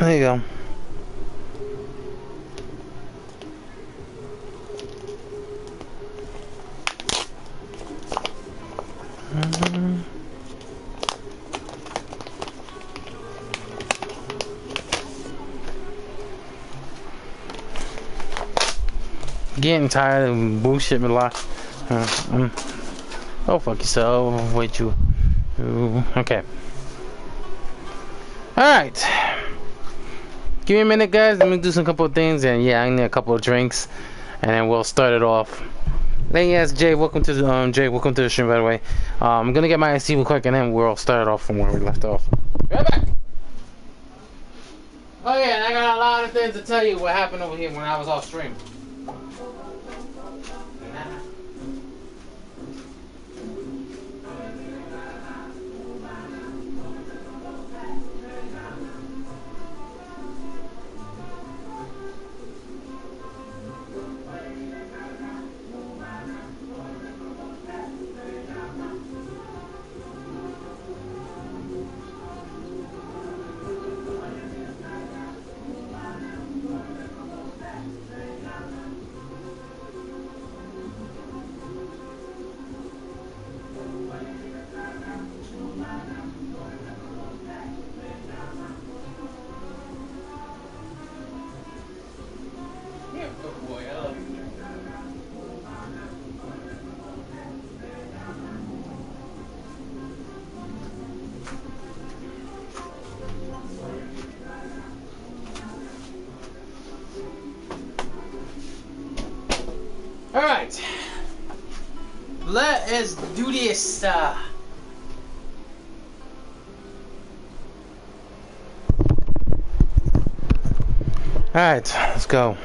There you go. Getting tired of bullshit with life. Oh, fuck yourself. Wait, you. Ooh, okay. Alright. Give me a minute, guys. Let me do some couple of things. And yeah, I need a couple of drinks. And then we'll start it off. Hey, yes, Jay. Welcome to the Jay. Welcome to the stream, by the way. I'm gonna get my IC real quick, and then we'll start off from where we left off. Right back. Oh yeah, and I got a lot of things to tell you what happened over here when I was off stream. Alright, let us do this. Alright, let's go.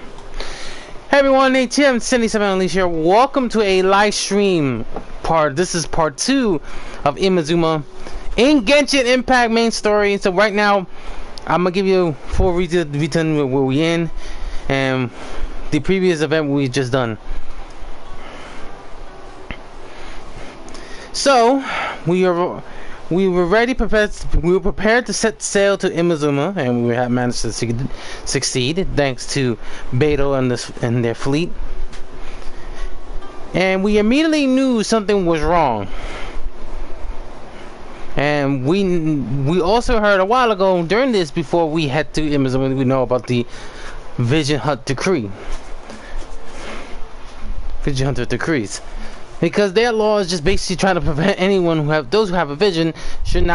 Hey everyone, ATMLive here. Welcome to a live stream part. This is part 2 of Inazuma in Genshin Impact main story. So right now, I'm gonna give you full return where we in and the previous event we just done. So we were prepared to set sail to Inazuma, and we have managed to succeed thanks to Beto and their fleet. And we immediately knew something was wrong. And we also heard a while ago during this, before we head to Inazuma, we know about the Vision Hunt decree. Vision Hunter decrees. Because their law is just basically trying to prevent anyone those who have a vision should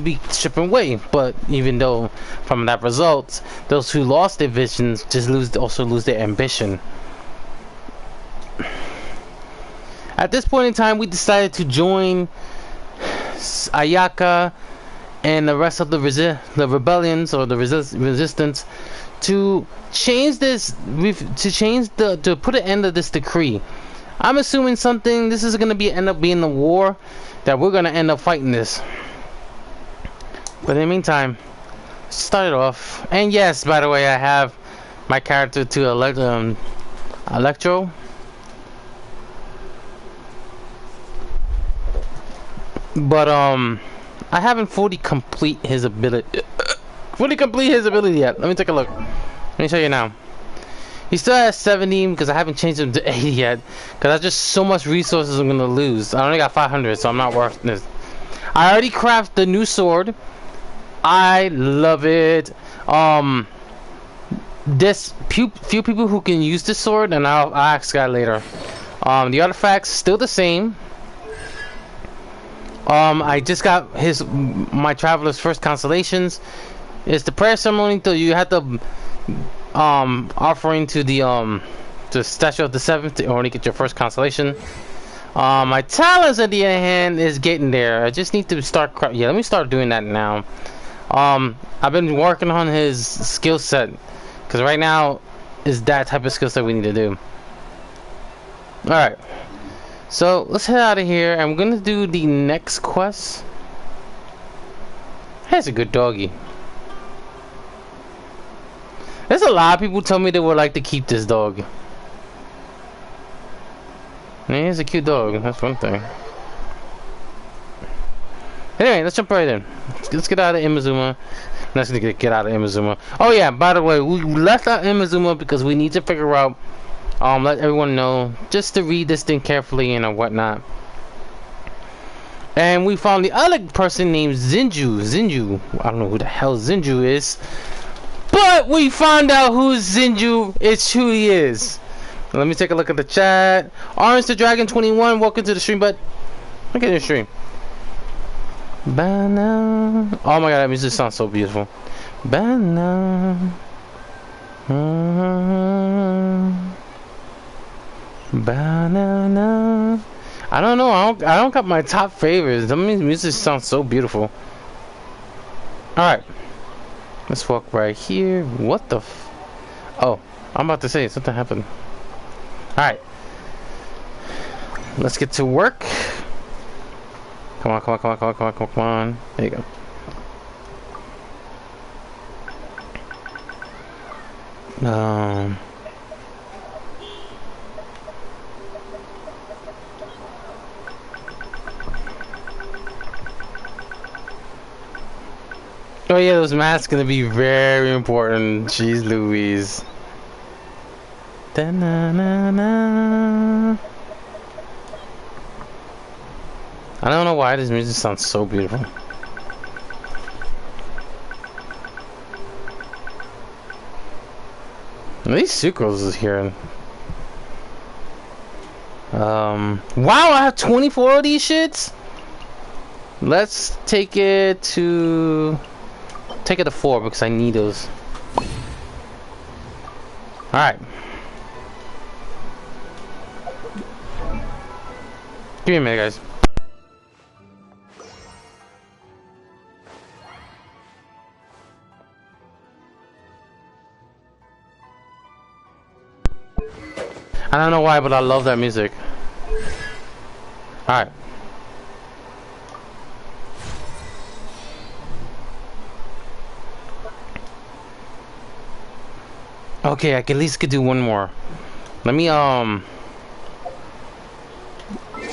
be stripped away. But even though from that result, those who lost their visions just also lose their ambition. At this point in time, we decided to join Ayaka and the rest of the rebellions or the resistance to change this, to put an end to this decree. I'm assuming this is going to end up being the war that we're going to end up fighting this. But in the meantime, start it off. And yes, by the way, I have my character to Electro. But I haven't fully complete his ability. Yet. Let me take a look. Let me show you now. He still has 70 because I haven't changed him to 80 yet. Because that's just so much resources I'm gonna lose. I only got 500, so I'm not worth this. I already crafted the new sword. I love it. There's few people who can use this sword, and I'll ask that later. The artifacts still the same. I just got my traveler's first constellations. It's the prayer ceremony, so you have to offering to the statue of the seventh to only get your first constellation. My talents at the other hand is getting there. I just need to start let me start doing that now. I've been working on his skill set because right now is that type of skill set we need to do. Alright, so let's head out of here, and we're gonna do the next quest. That's a good doggy. There's a lot of people tell me they would like to keep this dog. And he's a cute dog, that's one thing. Anyway, let's jump right in. Let's get out of Inazuma. Let's get out of Inazuma. Oh yeah, by the way, we left out Inazuma because we need to figure out, let everyone know, just to read this thing carefully and whatnot. And we found the other person named Zinju. I don't know who the hell Zinju is, but we found out who Zinju is, who he is. Let me take a look at the chat. Orange the Dragon 21, welcome to the stream, but look at the stream. Banana. Oh my god, that music sounds so beautiful. Banana. Banana. I don't know. I don't got my top favorites. That means music sounds so beautiful. All right, let's walk right here. What the? Oh, I'm about to say something happened. All right, let's get to work. Come on, come on, come on, come on, come on, come on. There you go. Oh yeah, those masks gonna be very important. Jeez Louise. Da-na-na-na. I don't know why this music sounds so beautiful. These sucrose is here. Wow, I have 24 of these shits. Let's take it to 4 because I need those. All right. Give me a minute, guys. I don't know why, but I love that music. Alright. Okay, I can at least do one more. Let me,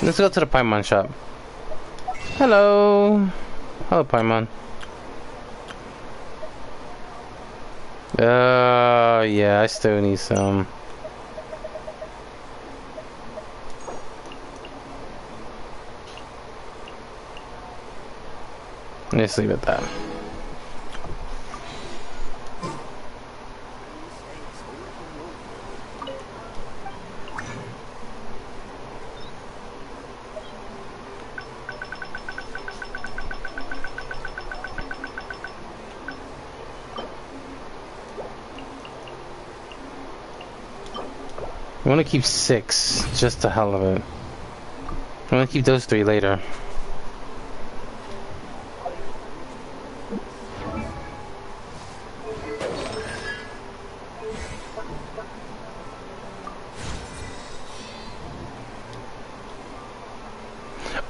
let's go to the Paimon shop. Hello. Hello, Paimon. Yeah, I still need some. Let's leave it at that. I want to keep 6, just the hell of it. I want to keep those 3 later.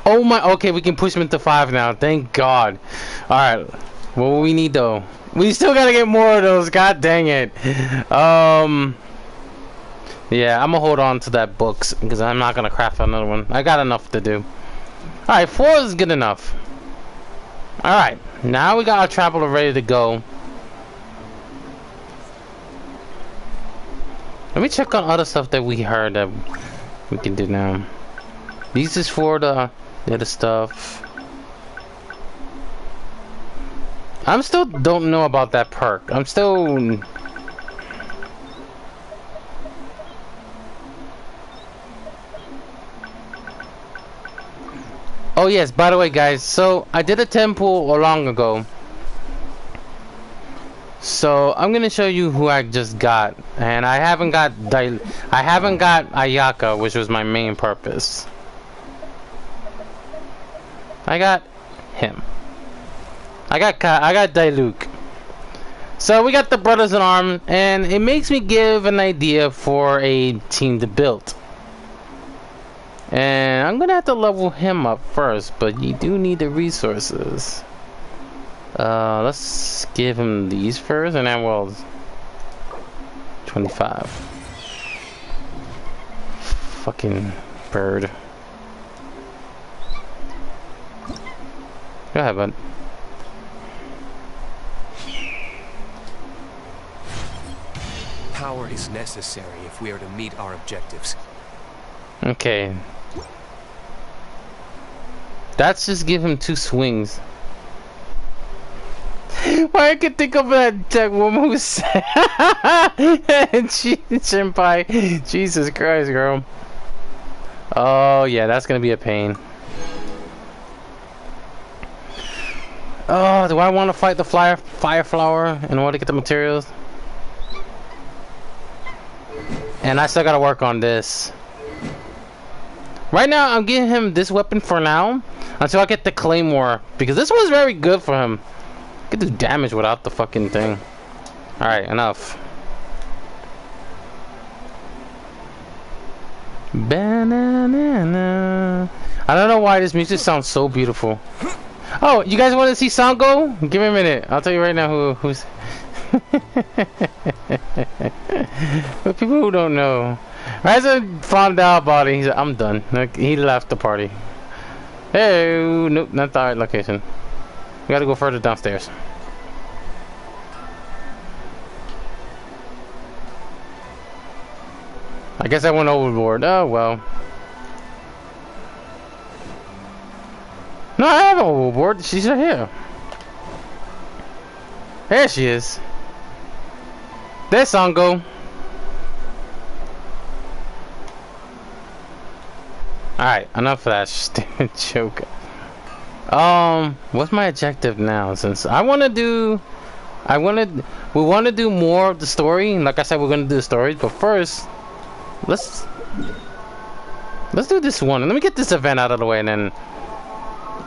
Oh my, okay, we can push him into 5 now, thank God. Alright, what we need though? We still gotta get more of those, god dang it. Yeah, I'm gonna hold on to that books, because I'm not gonna craft another one. I got enough to do. Alright, 4 is good enough. Alright, now we got our traveler ready to go. Let me check on other stuff that we heard that we can do now. These is for the other stuff. I'm still don't know about that perk. I'm still... Oh yes, by the way guys, so I did a temple long ago. So I'm gonna show you who I just got. And I haven't got Ayaka, which was my main purpose. I got him. I got Diluc. So we got the brothers in arms, and it makes me give an idea for a team to build. And I'm gonna have to level him up first, but you do need the resources. Let's give him these first, and then we'll 25. Fucking bird. Go ahead, bud. power is necessary if we are to meet our objectives. Okay. That's just give him 2 swings. Why I could think of that woman who said Senpai. Jesus Christ, girl. Oh yeah, that's gonna be a pain. Oh, do I want to fight the fire flower in order to get the materials? And I still gotta work on this. Right now, I'm giving him this weapon for now until I get the claymore, because this one's very good for him. I can do damage without the fucking thing. All right, enough. Banana. I don't know why this music sounds so beautiful. Oh, you guys want to see Sango? Give me a minute. I'll tell you right now who's. For people who don't know, as I found out about it, he's like, I'm done. Like, he left the party. Hey, nope, not the right location. We gotta go further downstairs. I guess I went overboard. Oh well. No, I haven't overboard. She's right here. There she is. There's Sango. Alright, enough of that stupid joke. What's my objective now? Since we want to do more of the story. Like I said, we're gonna do the story, but first, let's do this one. Let me get this event out of the way, and then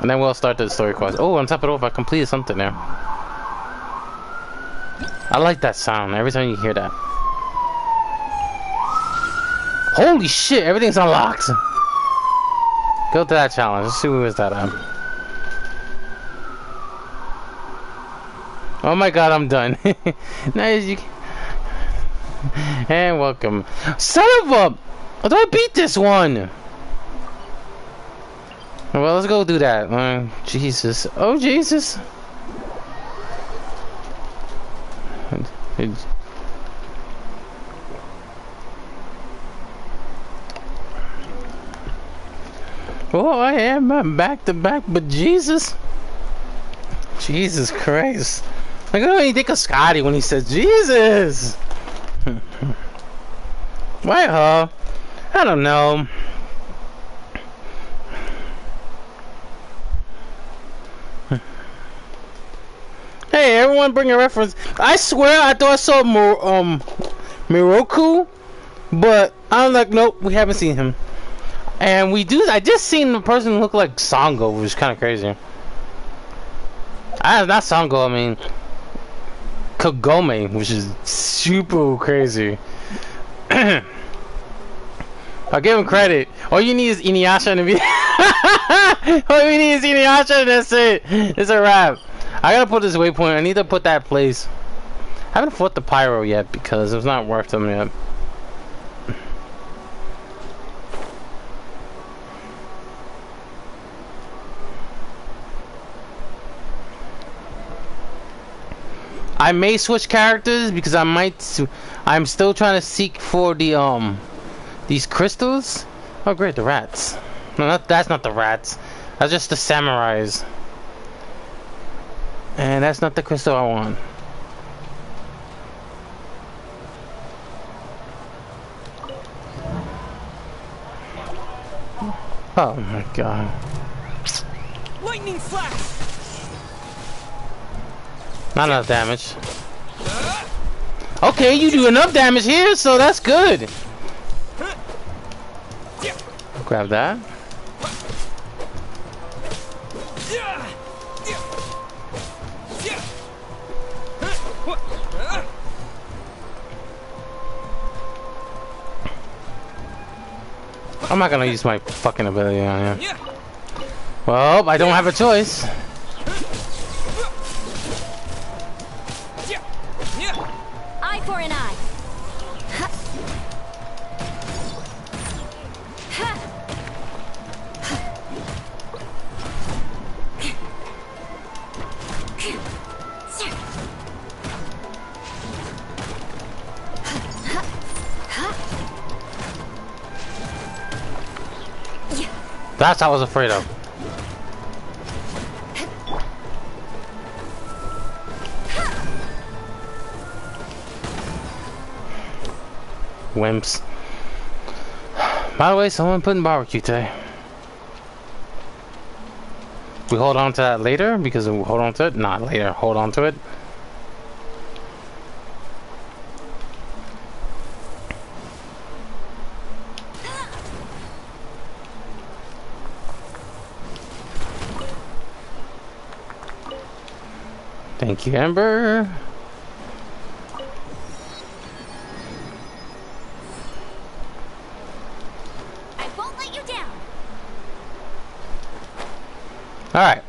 we'll start the story quest. Oh, on top of it, I completed something there. I like that sound every time you hear that. Holy shit, everything's unlocked. Go to that challenge. Let's see who is that at. Oh my god, I'm done. Nice. And welcome. Son of a... How do I beat this one? Well, let's go do that. Jesus. Oh, Jesus. Oh, I am back to back, but Jesus. Jesus Christ. I don't even think of Scotty when he says Jesus. Why, huh? I don't know. Hey, everyone bring a reference. I swear I thought I saw Miroku, but I'm like, nope, we haven't seen him. And I just seen the person look like Sango, which is kind of crazy. Not Sango, I mean Kagome, which is super crazy. I'll give him credit. All you need is Inuyasha to be. All you need is Inuyasha, and that's it. It's a wrap. I gotta put this waypoint. I need to put that place. I haven't fought the pyro yet because it's not worth them yet. I may switch characters because I'm still trying to seek for the these crystals. Oh great, the rats. No, that's not the rats. That's just the samurais. And that's not the crystal I want. Oh my god. Lightning flash. Not enough damage. Okay, you do enough damage here, so that's good. Grab that. I'm not gonna use my fucking ability on you. Well, I don't have a choice. Eye for an eye. That's what I was afraid of. Wimps. By the way, someone put in barbecue today. We hold on to that later because we hold on to it. Not later. Hold on to it. Thank you, Amber. I won't let you down. All right.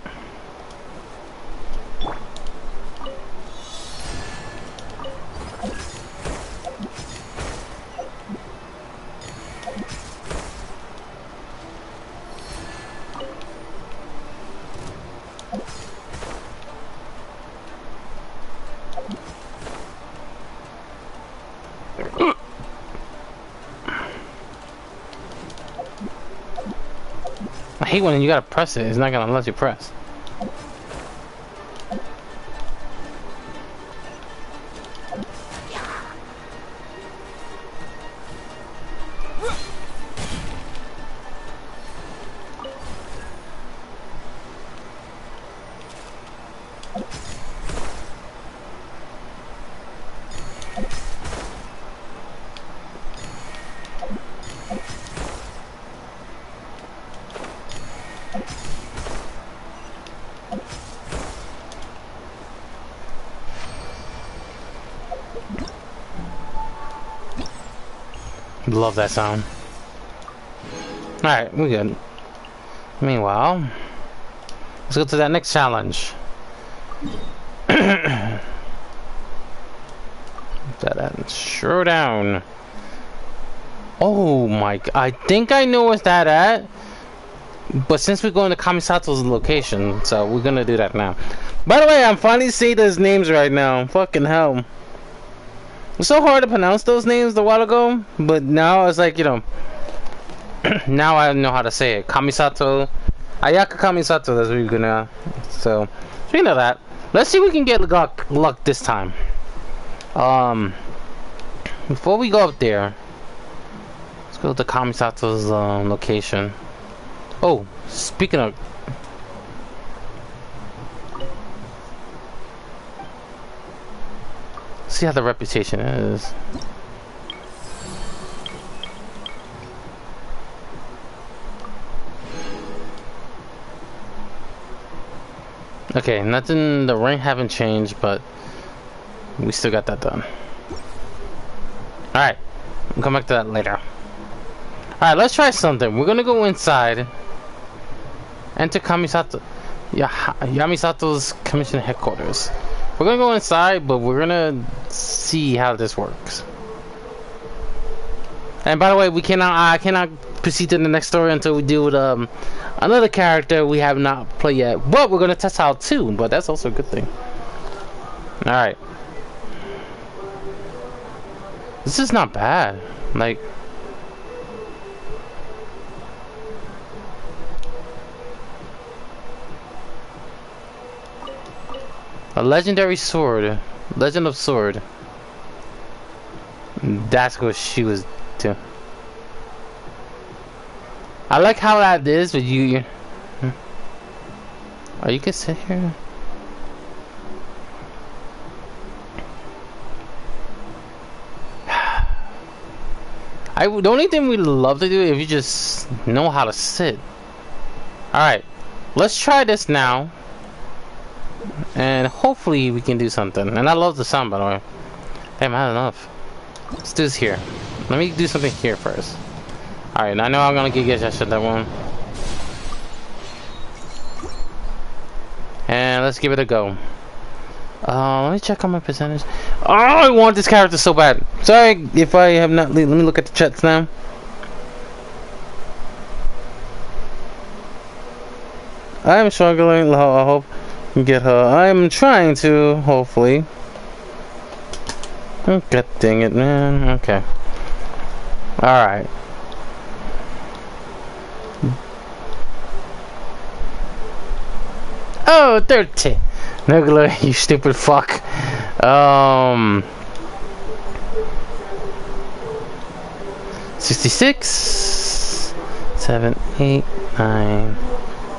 I hate when you gotta press it. It's not gonna let you press. Love that sound. Alright, we're good. Meanwhile, let's go to that next challenge. That showdown. Oh my, I think I know what's that at. But since we're going to Kamisato's location, so we're gonna do that now. By the way, I'm finally saying those names right now. Fucking hell. It's so hard to pronounce those names a while ago, but now it's like, you know, now I know how to say it. Kamisato, Ayaka Kamisato, that's what you're gonna, so you know that. Let's see if we can get luck this time. Before we go up there, let's go to Kamisato's location. Oh, speaking of, see how the reputation is. Okay, nothing, the rank haven't changed, but we still got that done. Alright, we'll come back to that later. Alright, let's try something. We're gonna go inside. Enter Kamisato, Yamisato's commission headquarters. We're gonna go inside, but we're gonna see how this works. And by the way, I cannot proceed to the next story until we deal with another character we have not played yet. But we're gonna test out too, but that's also a good thing. All right, this is not bad. Like, a legendary sword, Legend of Sword. That's what she was doing. I like how that is, but you. Oh, you can sit here. The only thing we love to do is if you just know how to sit. All right, let's try this now. And hopefully we can do something. And I love the sound, by the way. Damn, I had enough. Let's do this here. Let me do something here first. Alright, I know I'm gonna get that shit, that one. And let's give it a go. Let me check on my percentage. Oh, I want this character so bad. Sorry if I have not. Let me look at the chats now. I'm struggling. I hope get her. I'm trying to, hopefully. Oh, God dang it, man. Okay. Alright. Oh, 30. Nuclear, you stupid fuck. 66, 7, 8, 9,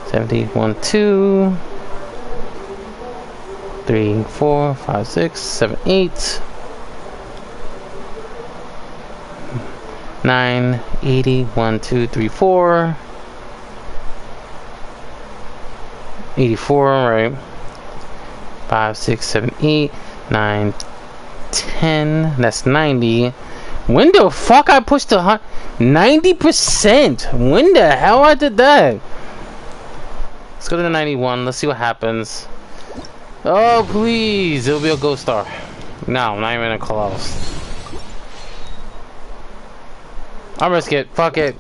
70, 1, 2, 3, 4, 5, 6, 7, 8, 9, 80, 1, 2, 3, 4, 84, right? 5, 6, 7, 8, 9, 10. That's 90. When the fuck I pushed the 90%? When the hell I did that? Let's go to the 91. Let's see what happens. Oh, please. It'll be a ghost star. No, not even a Colossus. I'll risk it. Fuck it.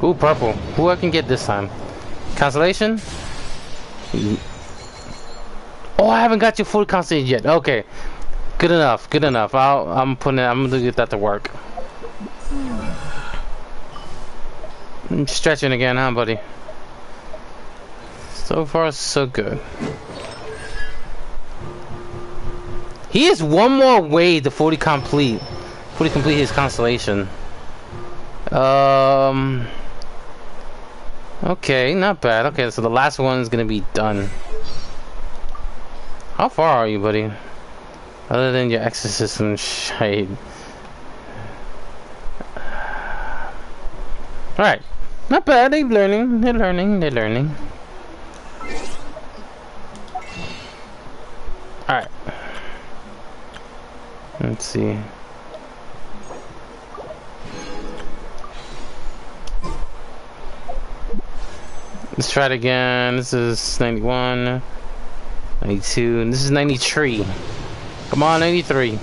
Ooh, purple. Who I can get this time? Constellation? Oh, I haven't got your full constellation yet. Okay. Good enough. Good enough. I'm gonna get that to work. I'm stretching again, huh, buddy? So far, so good. He is one more way to fully complete his constellation. Okay, not bad. Okay, so the last one is gonna be done. How far are you, buddy? Other than your exorcism shade. Alright. Not bad, they're learning. They're learning. Alright. Let's see. Let's try it again. This is 91, 92, and this is 93. Come on, 93.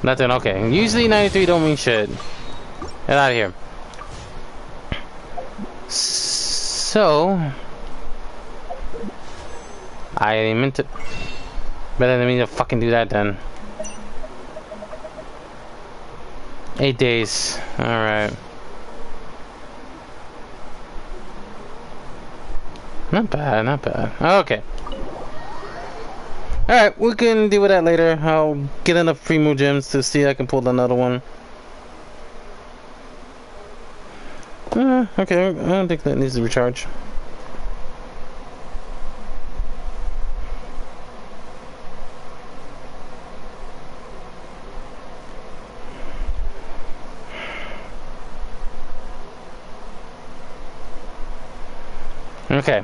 Nothing, okay. Usually 93 don't mean shit. Get out of here. So, I didn't mean to. Better than me to fucking do that then. 8 days. Alright. Not bad, not bad. Okay. Alright, we can deal with that later. I'll get enough primo gems to see if I can pull another one. Okay, I don't think that needs to recharge. Okay.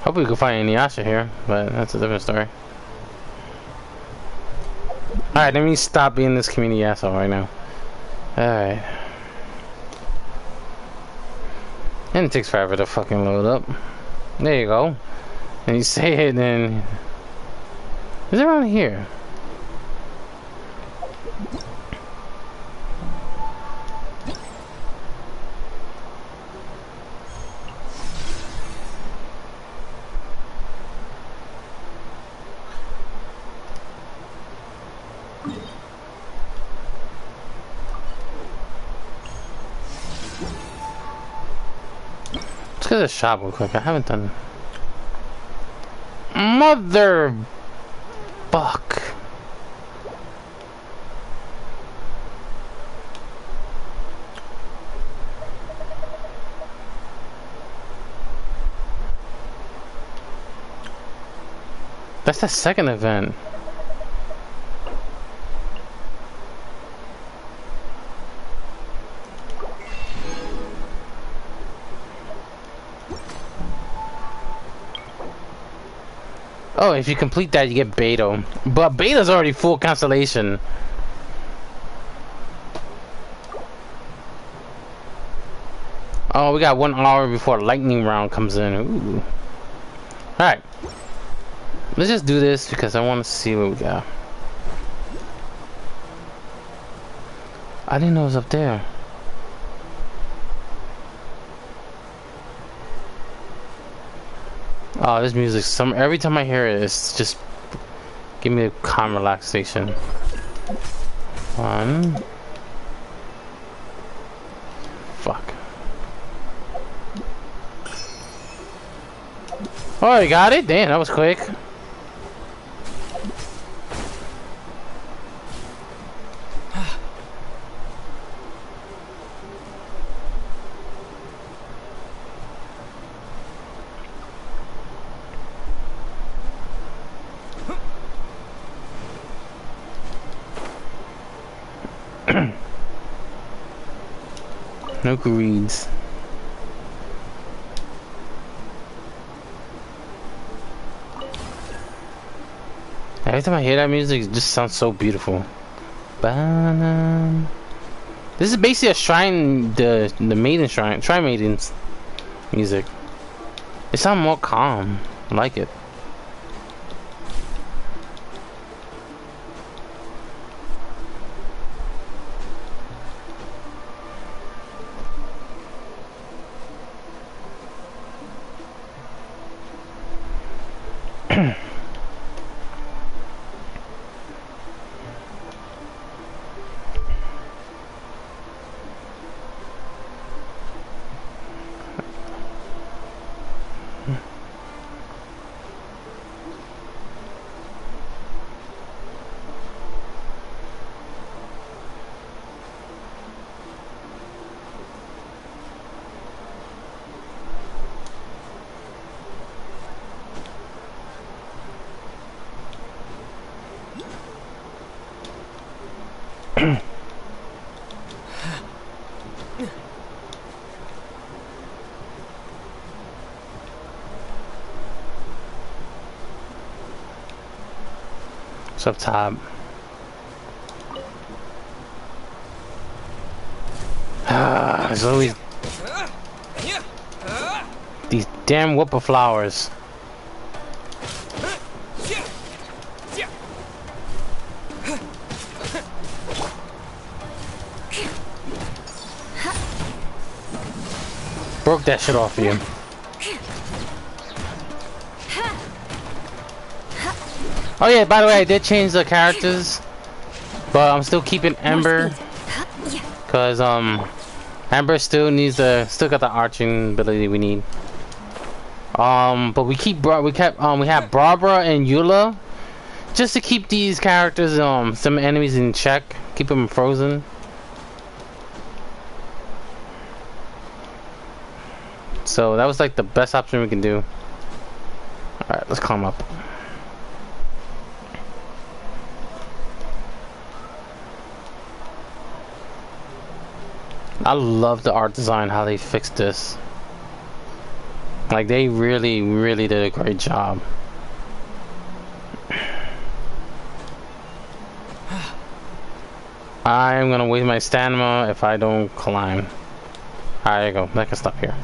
Hope we can find Inuyasha here, but that's a different story. Alright, let me stop being this community asshole right now. Alright. And it takes forever to fucking load up. There you go. And you say it and... Is it around here? Let's go to the shop real quick. I haven't done... Mother... Fuck. That's the second event. Oh, if you complete that, you get Beto. But Beta's already full constellation. Oh, we got 1 hour before lightning round comes in. Ooh. Alright. Let's just do this because I want to see what we got. I didn't know it was up there. Oh, this music, every time I hear it, it's just give me a calm relaxation. One. Fuck. Oh, you got it? Damn, that was quick. No greeds. Every time I hear that music, it just sounds so beautiful. Ba-na. This is basically a shrine, the maiden shrine, shrine maidens music. It sounds more calm. I like it. What's up top? There's always these damn whooper flowers. Broke that shit off you. Oh yeah, by the way, I did change the characters, but I'm still keeping Ember, cause Ember still got the arching ability we need. But we have Barbara and Eula, just to keep these characters some enemies in check, keep them frozen. So that was like the best option we can do. All right, let's climb up. I love the art design, how they fixed this. Like, they really, really did a great job. I'm gonna waste my stamina if I don't climb. Alright, there you go. I can stop here.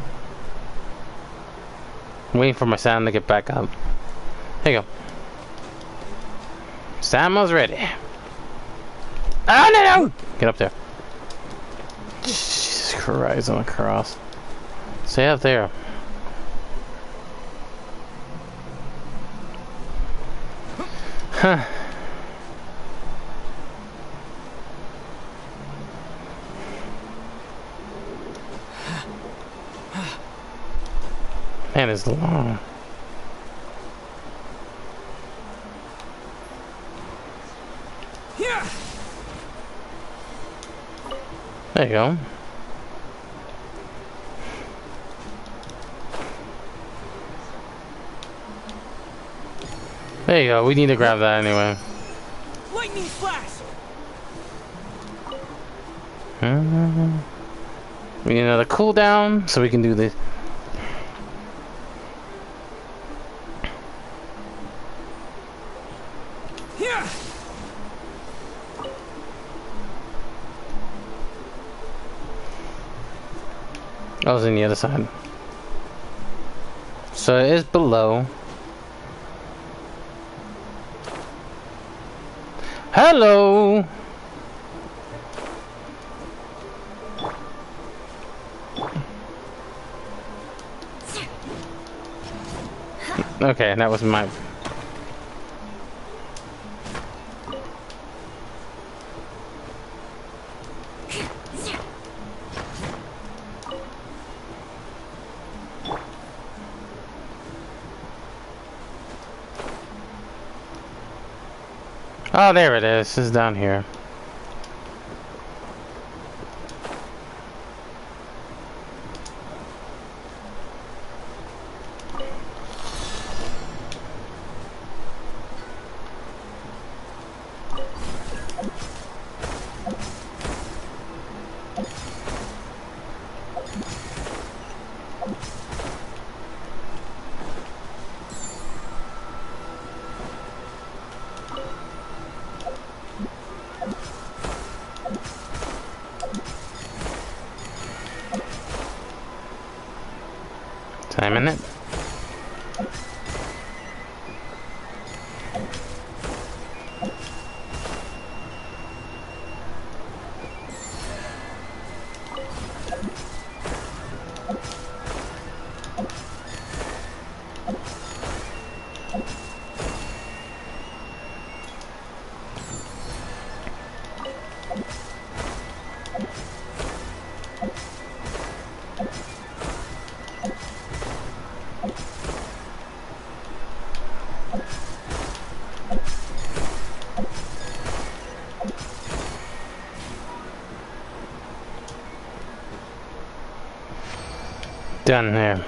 I'm waiting for my stamina to get back up. There you go. Stamina's ready. Oh, no! Get up there. Jesus Christ on a cross. Stay up there. Huh. Man, it's long. There you go. There you go. We need to grab that anyway. Lightning flash. We need another cooldown so we can do this. I was on the other side. So it is below. Hello! Okay, that was my... Oh, there it is. It's down here. Time in it. Done there.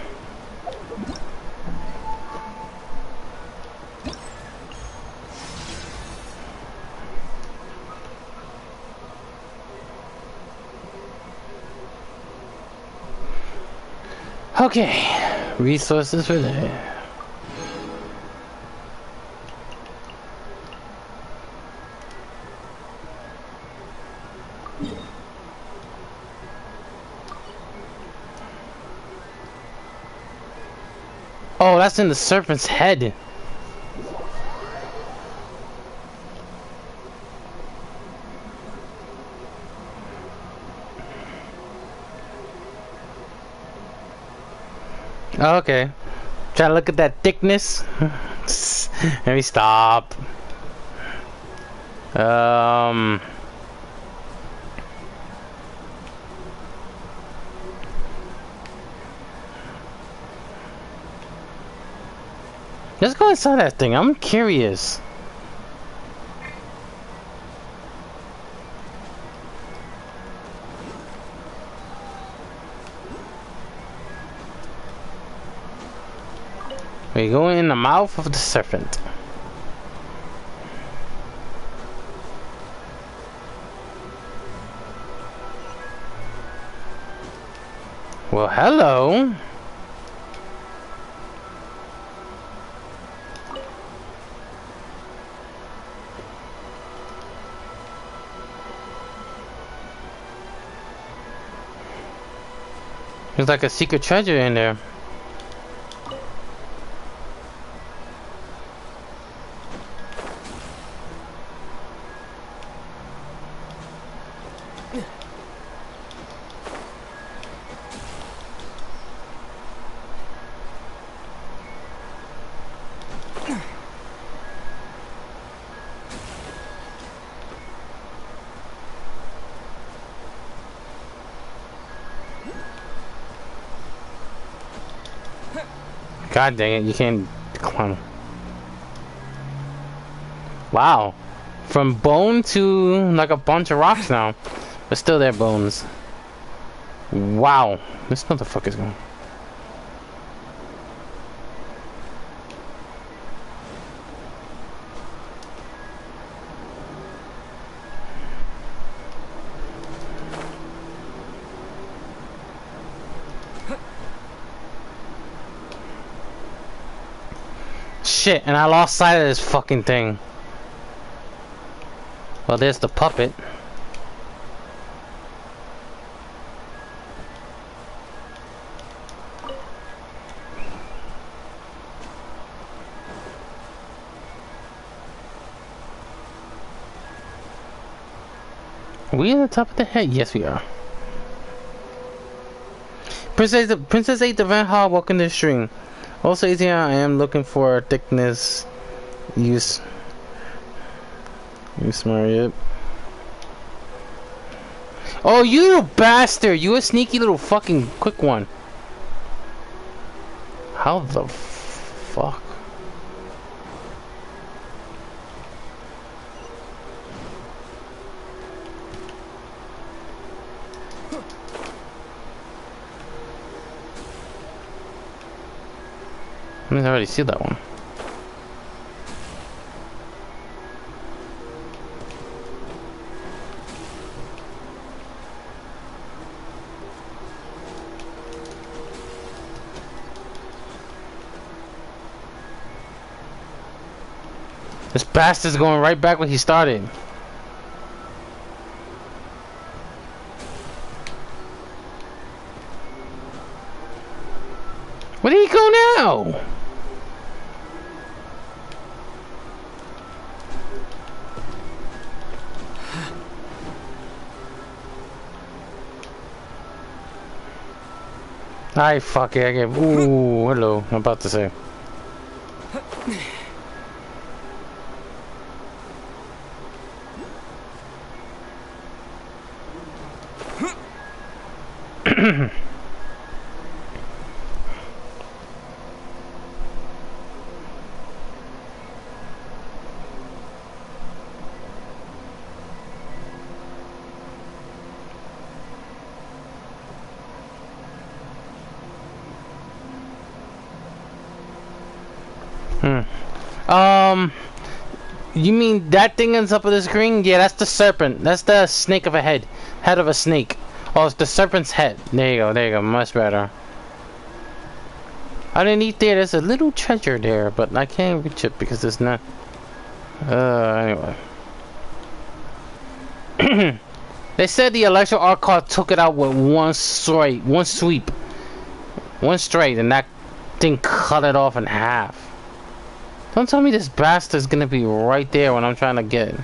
Okay, resources for that. Oh, that's in the serpent's head. Okay. Try to look at that thickness. Let me stop. Let's go inside that thing. I'm curious. We go in the mouth of the serpent. Well, hello. There's like a secret treasure in there. God dang it, you can't climb. Wow. From bone to like a bunch of rocks now. But still they're bones. Wow. This motherfucker's going. Shit, and I lost sight of this fucking thing. Well, there's the puppet. Are we at the top of the head? Yes, we are. Princess 8 Van Hall, welcome to the stream. Also, here I am looking for thickness. Use smart. Oh, you little bastard! You a sneaky little fucking quick one. How the fuck? I mean, I already see that one. This bastard's going right back where he started. Where did he go now? I fuck it, I get. Ooh, hello. I'm about to say. You mean that thing on top of the screen? Yeah, that's the serpent. That's the snake of a head. Head of a snake. Oh, it's the serpent's head. There you go, there you go. Much better. Underneath there's a little treasure there, but I can't reach it because it's not... anyway. They said the electro arc card took it out with one straight, one sweep. One straight, and that thing cut it off in half. Don't tell me this bastard's gonna be right there when I'm trying to get it.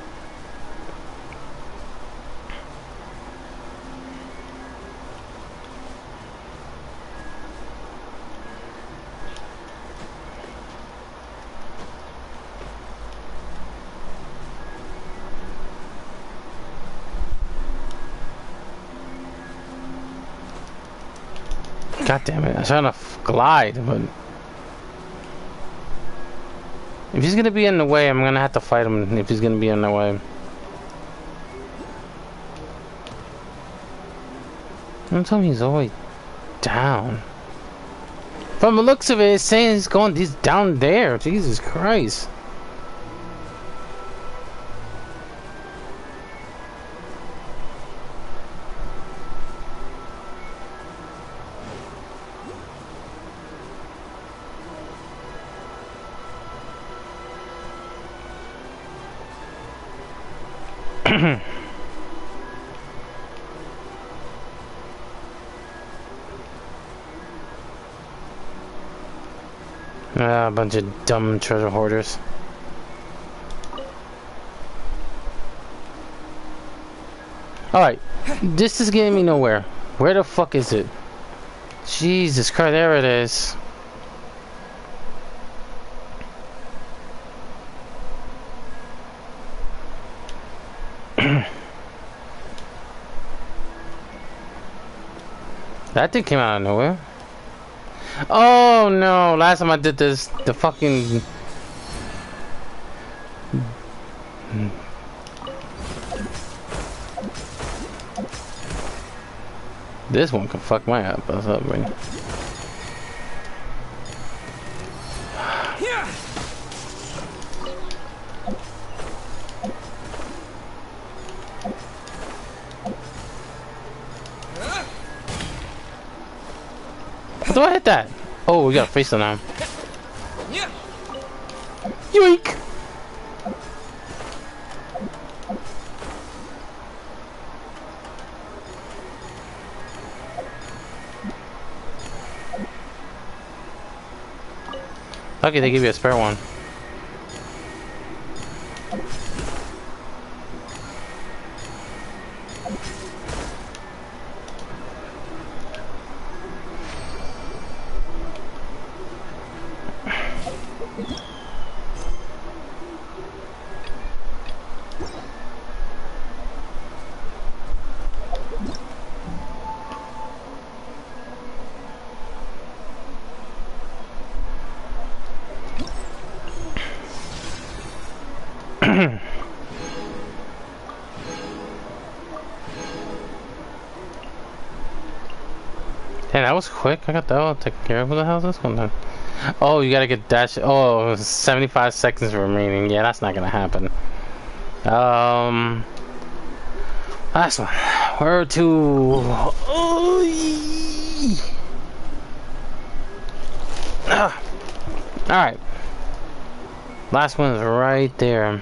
God damn it, I'm trying to glide, but... If he's gonna be in the way, I'm gonna have to fight him if he's gonna be in the way. Don't tell me he's all the way down. From the looks of it, it's saying he's down there. Jesus Christ. A bunch of dumb treasure hoarders. Alright, this is getting me nowhere. Where the fuck is it? Jesus Christ, there it is. That thing came out of nowhere. Oh no, last time I did this, the fucking... This one can fuck my ass up, man. How do I hit that? Oh, we got a face on him. Yoink! Lucky they give you a spare one. Damn, that was quick. I got that all taken care of. What the hell is this one then? Oh, you gotta get dash. Oh, 75 seconds remaining. Yeah, that's not gonna happen. Last one. Where to? Alright. Last one is right there.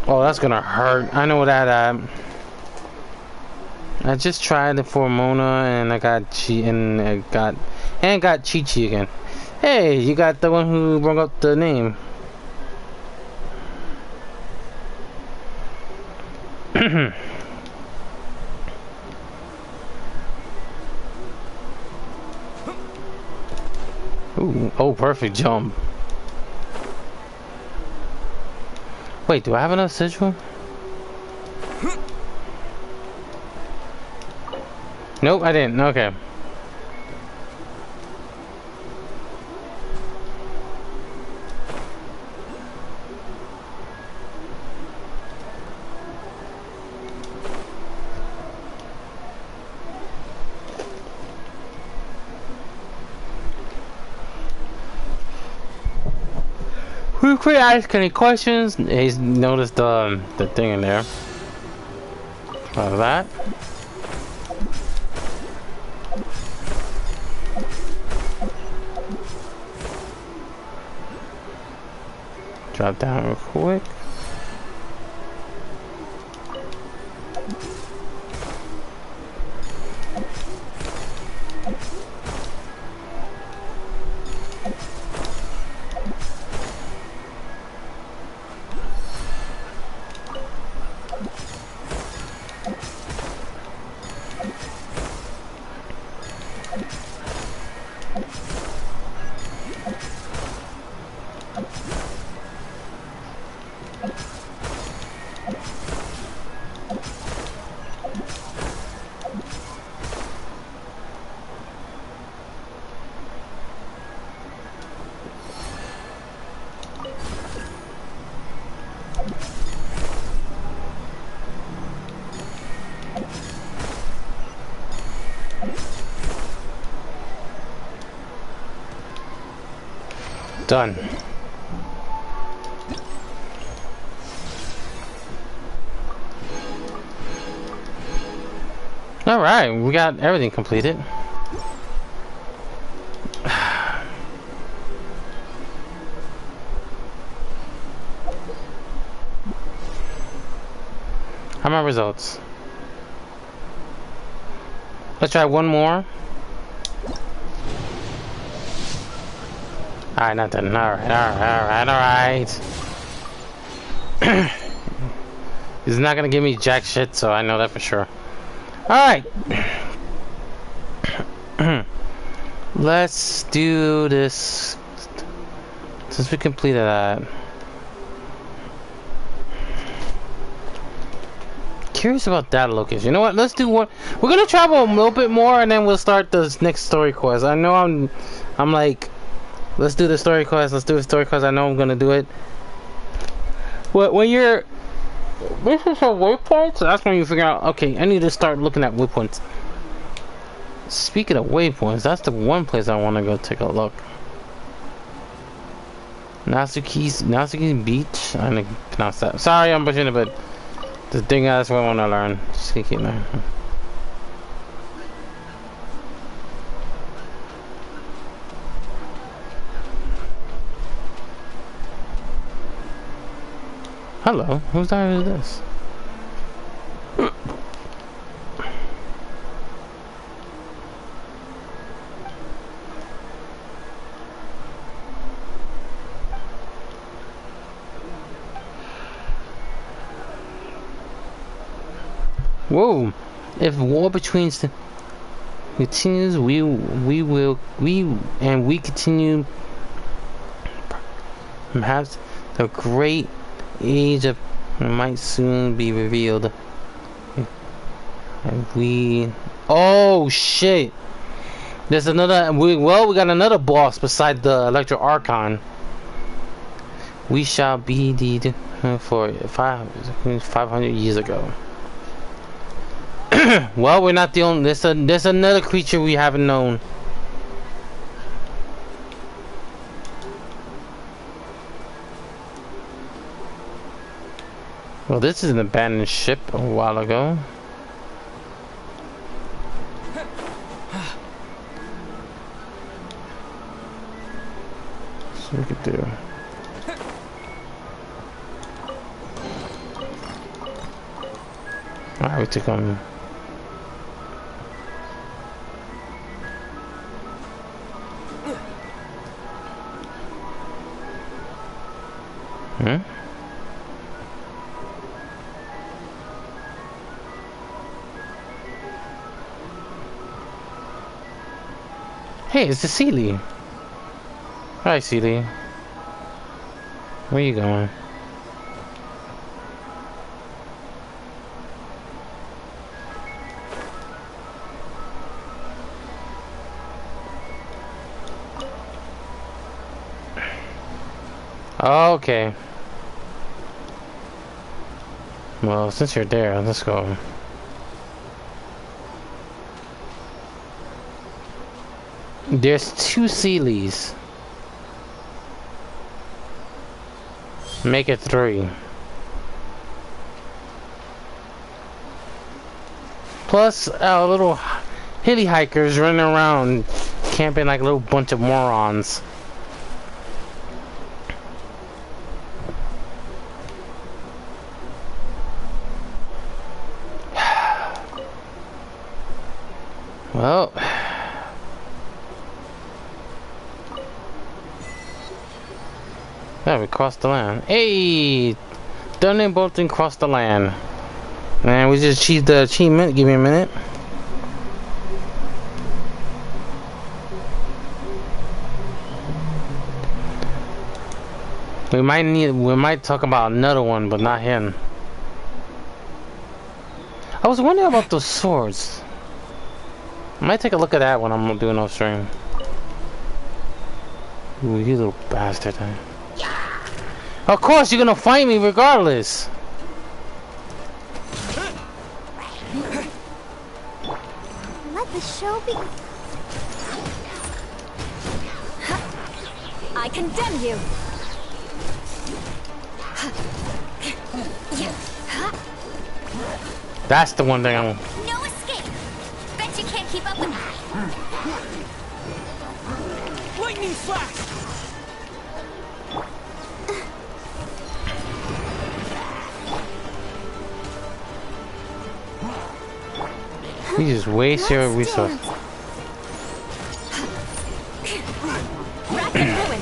Oh, that's gonna hurt. I know that. I just tried it for Mona, and I got got Chi-Chi again. Hey, you got the one who brought up the name. Ooh, oh, perfect jump. Wait, do I have enough sigil? Nope, I didn't. Okay. Who could ask any questions? He's noticed the thing in there. That. Drop down real quick. Done. All right, we got everything completed. How are my results? Let's try one more. Alright, nothing. Alright. He's not gonna give me jack shit, so I know that for sure. Alright. Let's do this. Since we completed that. Curious about that location. You know what? Let's do one. We're gonna travel a little bit more, and then we'll start this next story quest. I know I'm like, let's do the story quest. Let's do the story quest. I know I'm gonna do it. When you're, this is a waypoint. So that's when you figure out. Okay, I need to start looking at waypoints. Speaking of waypoints, that's the one place I want to go take a look. Natsuki's Beach. I didn't pronounce that. Sorry, I'm pushing it, but the thing that's what I want to learn. Just keep learning. Hello, whose diary is this? Whoa! If war between continues, we continue. Perhaps the great age of might soon be revealed. And we. Oh shit! There's another. We got another boss beside the Electro Archon. We shall be the for 500 years ago. Well, we're not the only. There's another creature we haven't known. Well, this is an abandoned ship a while ago. So we could do. Alright, we took on. Hmm? Hey, it's the Sealy. Hi, Sealy. Where you going? Okay. Well, since you're there, let's go. There's 2 Sealies. Make it 3. Plus, our little hilly hikers running around camping like a little bunch of morons. Well, yeah, we crossed the land. Hey, Thunder and Bolton crossed the land. And we just achieved the achievement. Give me a minute. We might talk about another one, but not him. I was wondering about those swords. I might take a look at that when I'm doing off stream. Ooh, you little bastard. Of course you're gonna fight me regardless. Let the show be. I condemn you. That's the one thing I'm. No escape. Bet you can't keep up with me. Lightning flash! You just waste your resources. Rapid ruin.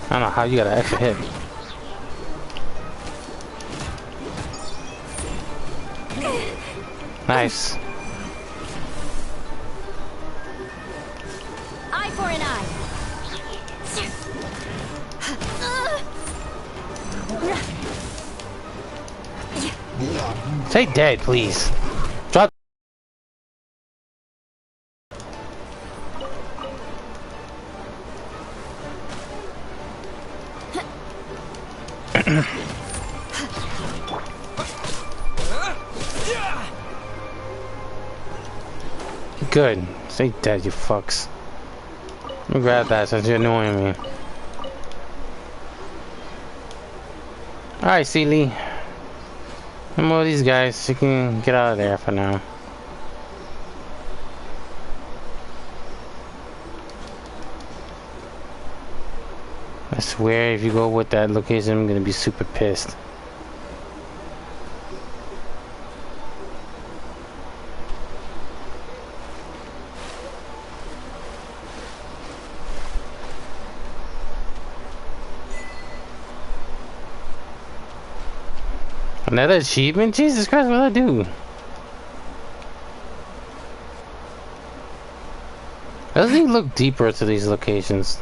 I don't know how you got an extra hit. Nice. Eye for an eye. Stay dead, please. Drop. Good. Stay dead, you fucks. Let me grab that since you're annoying me. Alright, Sealy. More of these guys. You can get out of there for now. I swear if you go with that location, I'm gonna be super pissed. Another achievement? Jesus Christ, what did I do? Doesn't he look deeper to these locations?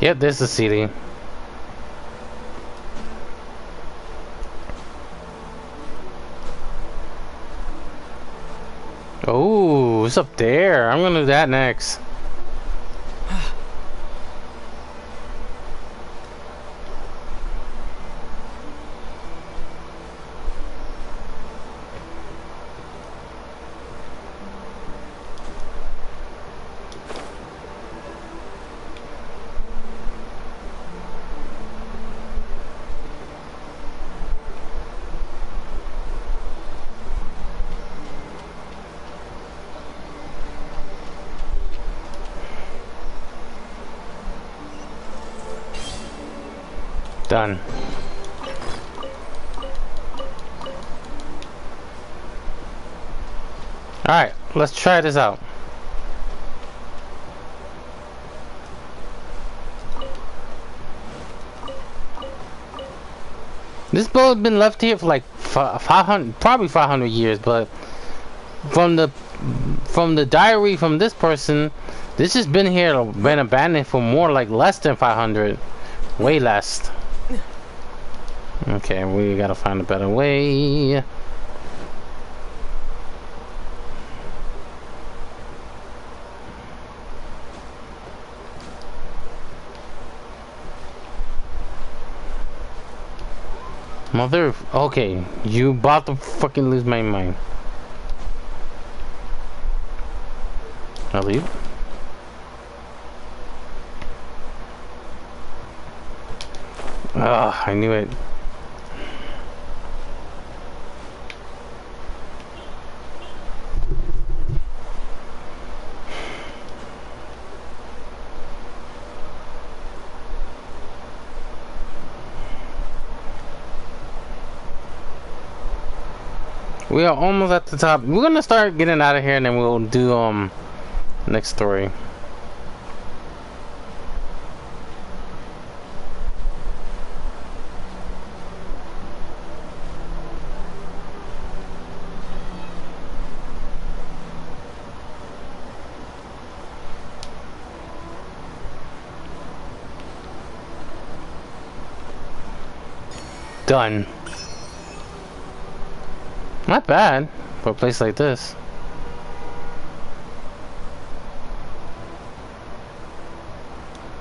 Yep, this is the city. it's up there. I'm gonna do that next. Done. Alright, let's try this out. This boat has been left here for like 500, probably 500 years, but from the diary from this person, this has been here, been abandoned for more like less than 500, way less. Okay, we gotta find a better way. Mother, okay, you about to fucking lose my mind. I'll leave. Ah, I knew it. We are almost at the top. We're gonna start getting out of here, and then we'll do next story. Done. Not bad for a place like this.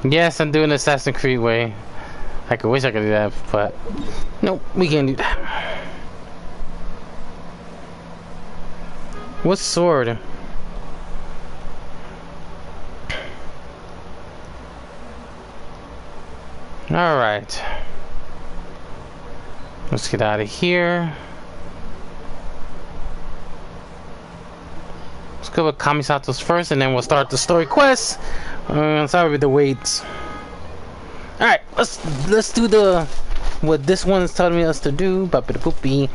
Yes, I'm doing Assassin's Creed way. I could wish I could do that, but nope, we can't do that. What sword? Alright. Let's get out of here. Let's go with Kamisato's first, and then we'll start the story quest. Sorry with the wait. All right, let's do the what this one is telling us to do. Ba-ba-da-boopy.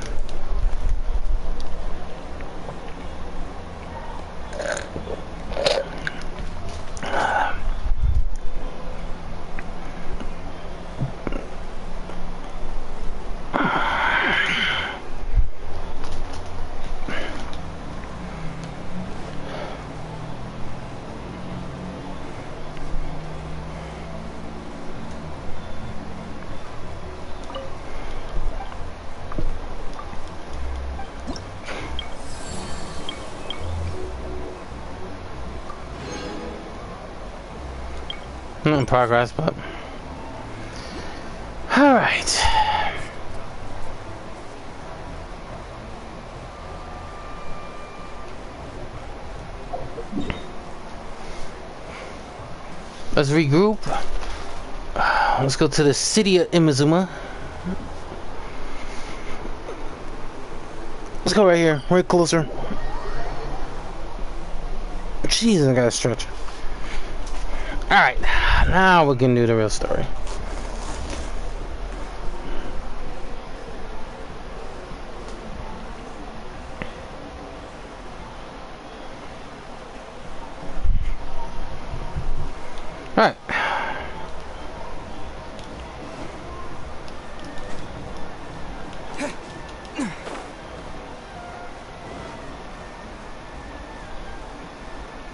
Not in progress, but all right. Let's regroup. Let's go to the city of Inazuma. Let's go right here, right closer. Jesus, I gotta stretch. Alright, now we can do the real story. Alright.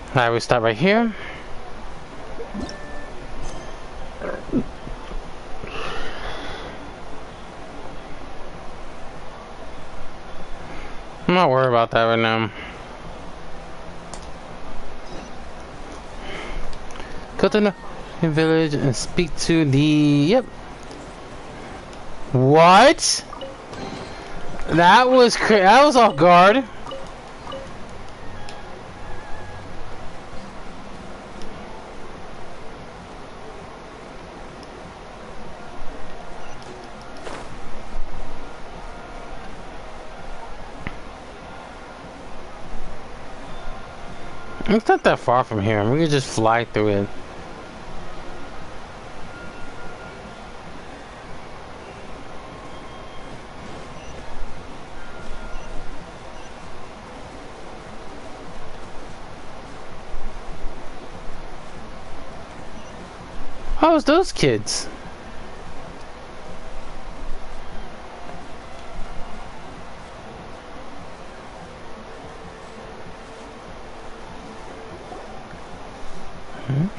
Alright, we start right here. I'm not worried about that right now. Go to the village and speak to the... Yep. What? That was that was off guard. It's not that far from here. We can just fly through it. How's those kids?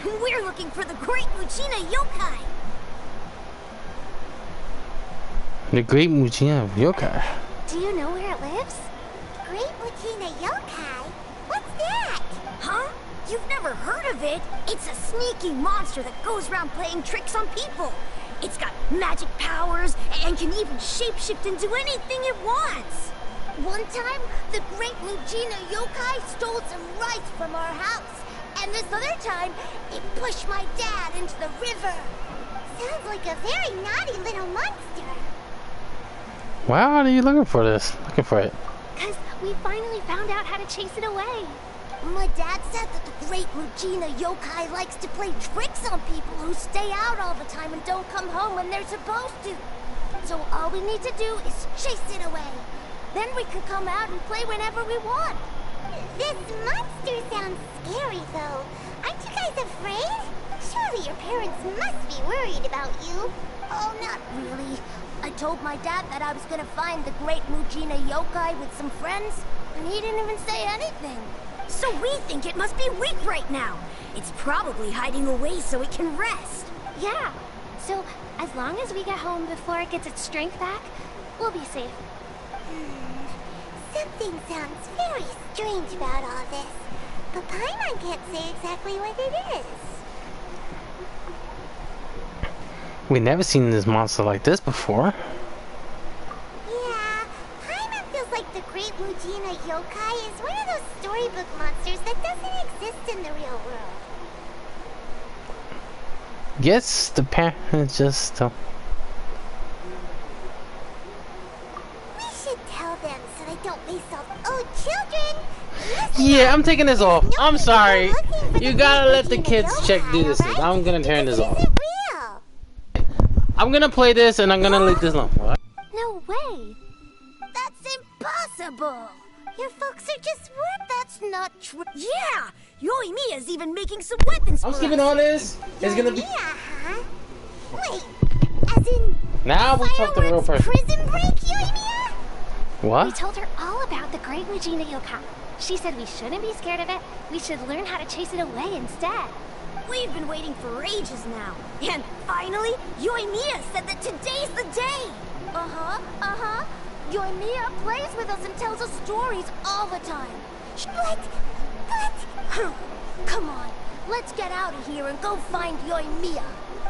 We're looking for the Great Muchina Yokai. The Great Muchina Yokai. Do you know where it lives? Great Muchina Yokai? What's that? Huh? You've never heard of it? It's a sneaky monster that goes around playing tricks on people. It's got magic powers and can even shapeshift into anything it wants. One time, the Great Muchina Yokai stole some rice from our house. And this other time, it pushed my dad into the river. Sounds like a very naughty little monster. Why are you looking for this? Looking for it? Because we finally found out how to chase it away. My dad said that the Great Muchina Yokai likes to play tricks on people who stay out all the time and don't come home when they're supposed to. So all we need to do is chase it away. Then we can come out and play whenever we want. This monster sounds scary, though. Aren't you guys afraid? Surely your parents must be worried about you. Oh, not really. I told my dad that I was gonna find the Great Muchina Yokai with some friends, and he didn't even say anything. So we think it must be weak right now. It's probably hiding away so it can rest. Yeah. So as long as we get home before it gets its strength back, we'll be safe. Something sounds very strange about all this, but Paimon can't say exactly what it is. We never seen this monster like this before. Yeah, Paimon feels like the Great Muchina Yokai is one of those storybook monsters that doesn't exist in the real world. Yes, the parents just... We should tell them so they don't waste all... Oh, children! Yeah, I'm taking this off. I'm sorry. You gotta let the kids check do this. I'm gonna turn this off. I'm gonna play this and I'm gonna leave this alone. What? No way! That's impossible! Your folks are just worried. That's not true. Yeah! Yoimiya's even making some weapons I'm for skipping us. all this. It's gonna be... Yoimiya, huh? Wait, as in... Now we talk to the real person. Prison break, Yoimiya? What? We told her all about the Great Muchina Yokai. She said we shouldn't be scared of it. We should learn how to chase it away instead. We've been waiting for ages now. And finally, Yoimiya said that today's the day. Uh-huh. Yoimiya plays with us and tells us stories all the time. But... Come on, let's get out of here and go find Yoimiya.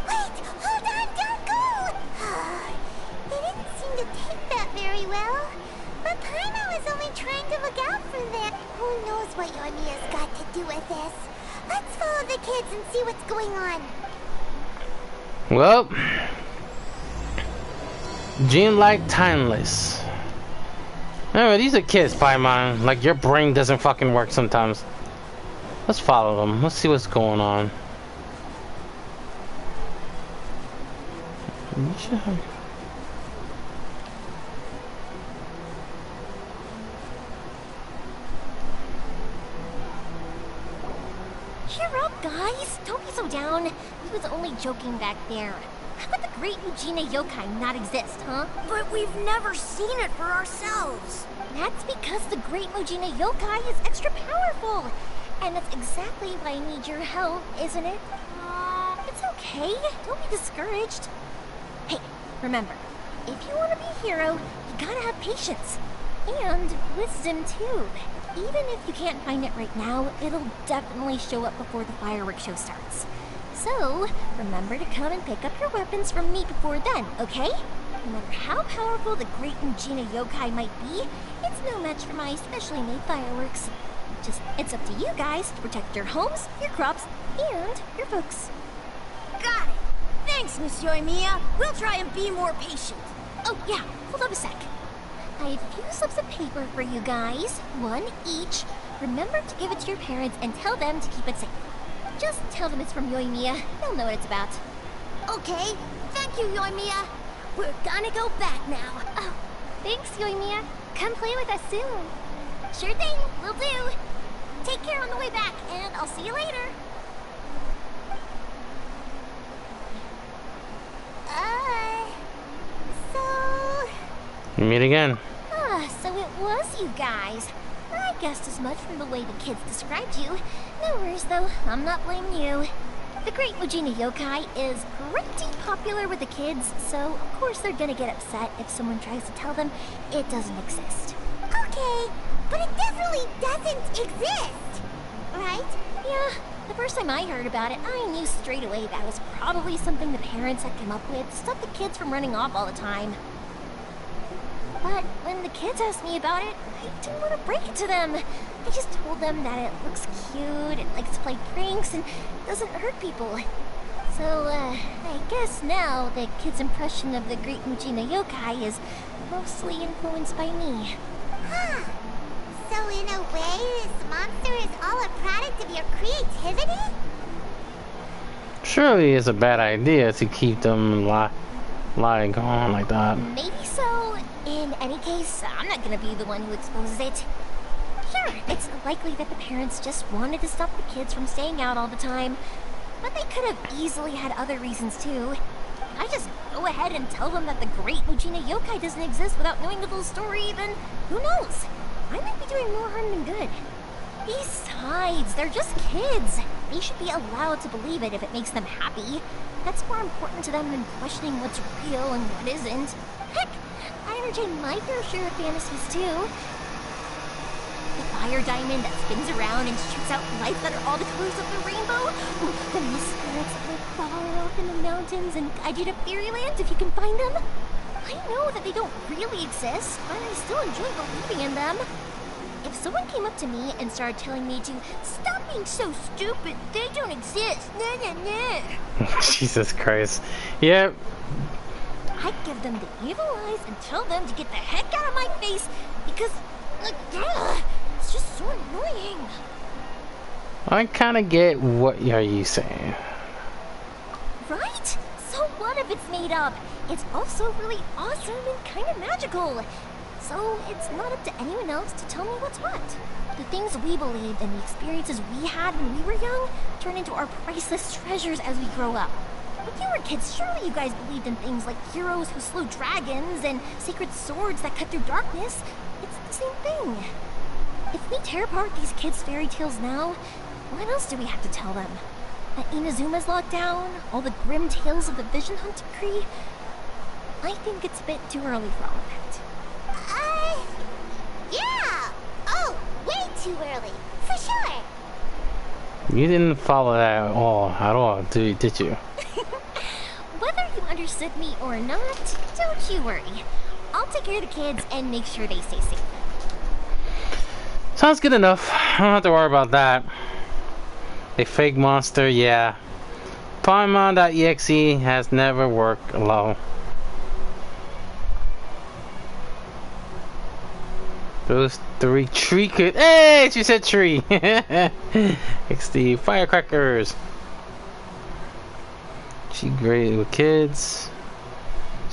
Wait, hold on, don't go! They didn't seem to take that very well. But Paimon was only trying to look out for them. Who knows what Yoimiya's got to do with this? Let's follow the kids and see what's going on. Well, dream-like timeless. Anyway, these are kids, Paimon. Like, your brain doesn't fucking work sometimes. Let's follow them. Let's see what's going on. Cheer up, guys. Don't be so down. He was only joking back there. How about the Great Muchina Yokai not exist, huh? But we've never seen it for ourselves. That's because the Great Muchina Yokai is extra powerful. And that's exactly why I need your help, isn't it? It's okay. Don't be discouraged. Hey, remember, if you want to be a hero, you gotta have patience. And wisdom, too. Even if you can't find it right now, it'll definitely show up before the fireworks show starts. So, remember to come and pick up your weapons from me before then, okay? No matter how powerful the Great Mujina Yokai might be, it's no match for my specially made fireworks. It's up to you guys to protect your homes, your crops, and your folks. Got it. Thanks, Miss Yoimiya. We'll try and be more patient. Oh, yeah, hold on a sec. I have a few slips of paper for you guys, one each. Remember to give it to your parents and tell them to keep it safe. Just tell them it's from Yoimiya. They'll know what it's about. Okay, thank you, Yoimiya. We're gonna go back now. Oh, thanks, Yoimiya. Come play with us soon. Sure thing, will do. Take care on the way back, and I'll see you later. So... We meet again. So it was you guys. I guessed as much from the way the kids described you. No worries, though. I'm not blaming you. The Great Mujina Yokai is pretty popular with the kids, so of course they're gonna get upset if someone tries to tell them it doesn't exist. Okay, but it definitely doesn't exist, right? Yeah, the first time I heard about it, I knew straight away that was probably something the parents had come up with to stop the kids from running off all the time. But when the kids asked me about it, I didn't want to break it to them. I just told them that it looks cute, it likes to play pranks, and doesn't hurt people. So, I guess now the kids' impression of the Great Mujina Yokai is mostly influenced by me. Huh. So in a way, this monster is all a product of your creativity? Surely it's a bad idea to keep them lying on like that. Maybe so. In any case, I'm not gonna be the one who exposes it. Sure, it's likely that the parents just wanted to stop the kids from staying out all the time, but they could have easily had other reasons too. I just go ahead and tell them that the Great Mujina Yokai doesn't exist without knowing the full story, then who knows? I might be doing more harm than good. Besides, they're just kids. They should be allowed to believe it if it makes them happy. That's more important to them than questioning what's real and what isn't. Heck, I entertain my fair share of fantasies too. The fire diamond that spins around and shoots out lights that are all the colors of the rainbow. The mist spirits that live far off in the mountains and guide you to fairyland if you can find them. I know that they don't really exist, but I still enjoy believing in them. If someone came up to me and started telling me to stop being so stupid, they don't exist, Jesus Christ. Yep. I'd give them the evil eyes and tell them to get the heck out of my face because, it's just so annoying. I kind of get what are you saying. Right? So what if it's made up? It's also really awesome and kind of magical. So it's not up to anyone else to tell me what's what. The things we believed and the experiences we had when we were young turn into our priceless treasures as we grow up. When you were kids, surely you guys believed in things like heroes who slew dragons and sacred swords that cut through darkness. It's the same thing. If we tear apart these kids' fairy tales now, what else do we have to tell them? That Inazuma's locked down? All the grim tales of the Vision Hunt decree? I think it's a bit too early for all of that. Yeah! Oh, way too early, for sure. You didn't follow that at all, did you? Whether you understood me or not, don't you worry. I'll take care of the kids and make sure they stay safe. Sounds good enough. I don't have to worry about that. A fake monster, yeah. Paimon.exe has never worked alone. Those three tree could. Hey, she said tree. It's the firecrackers. She great with kids.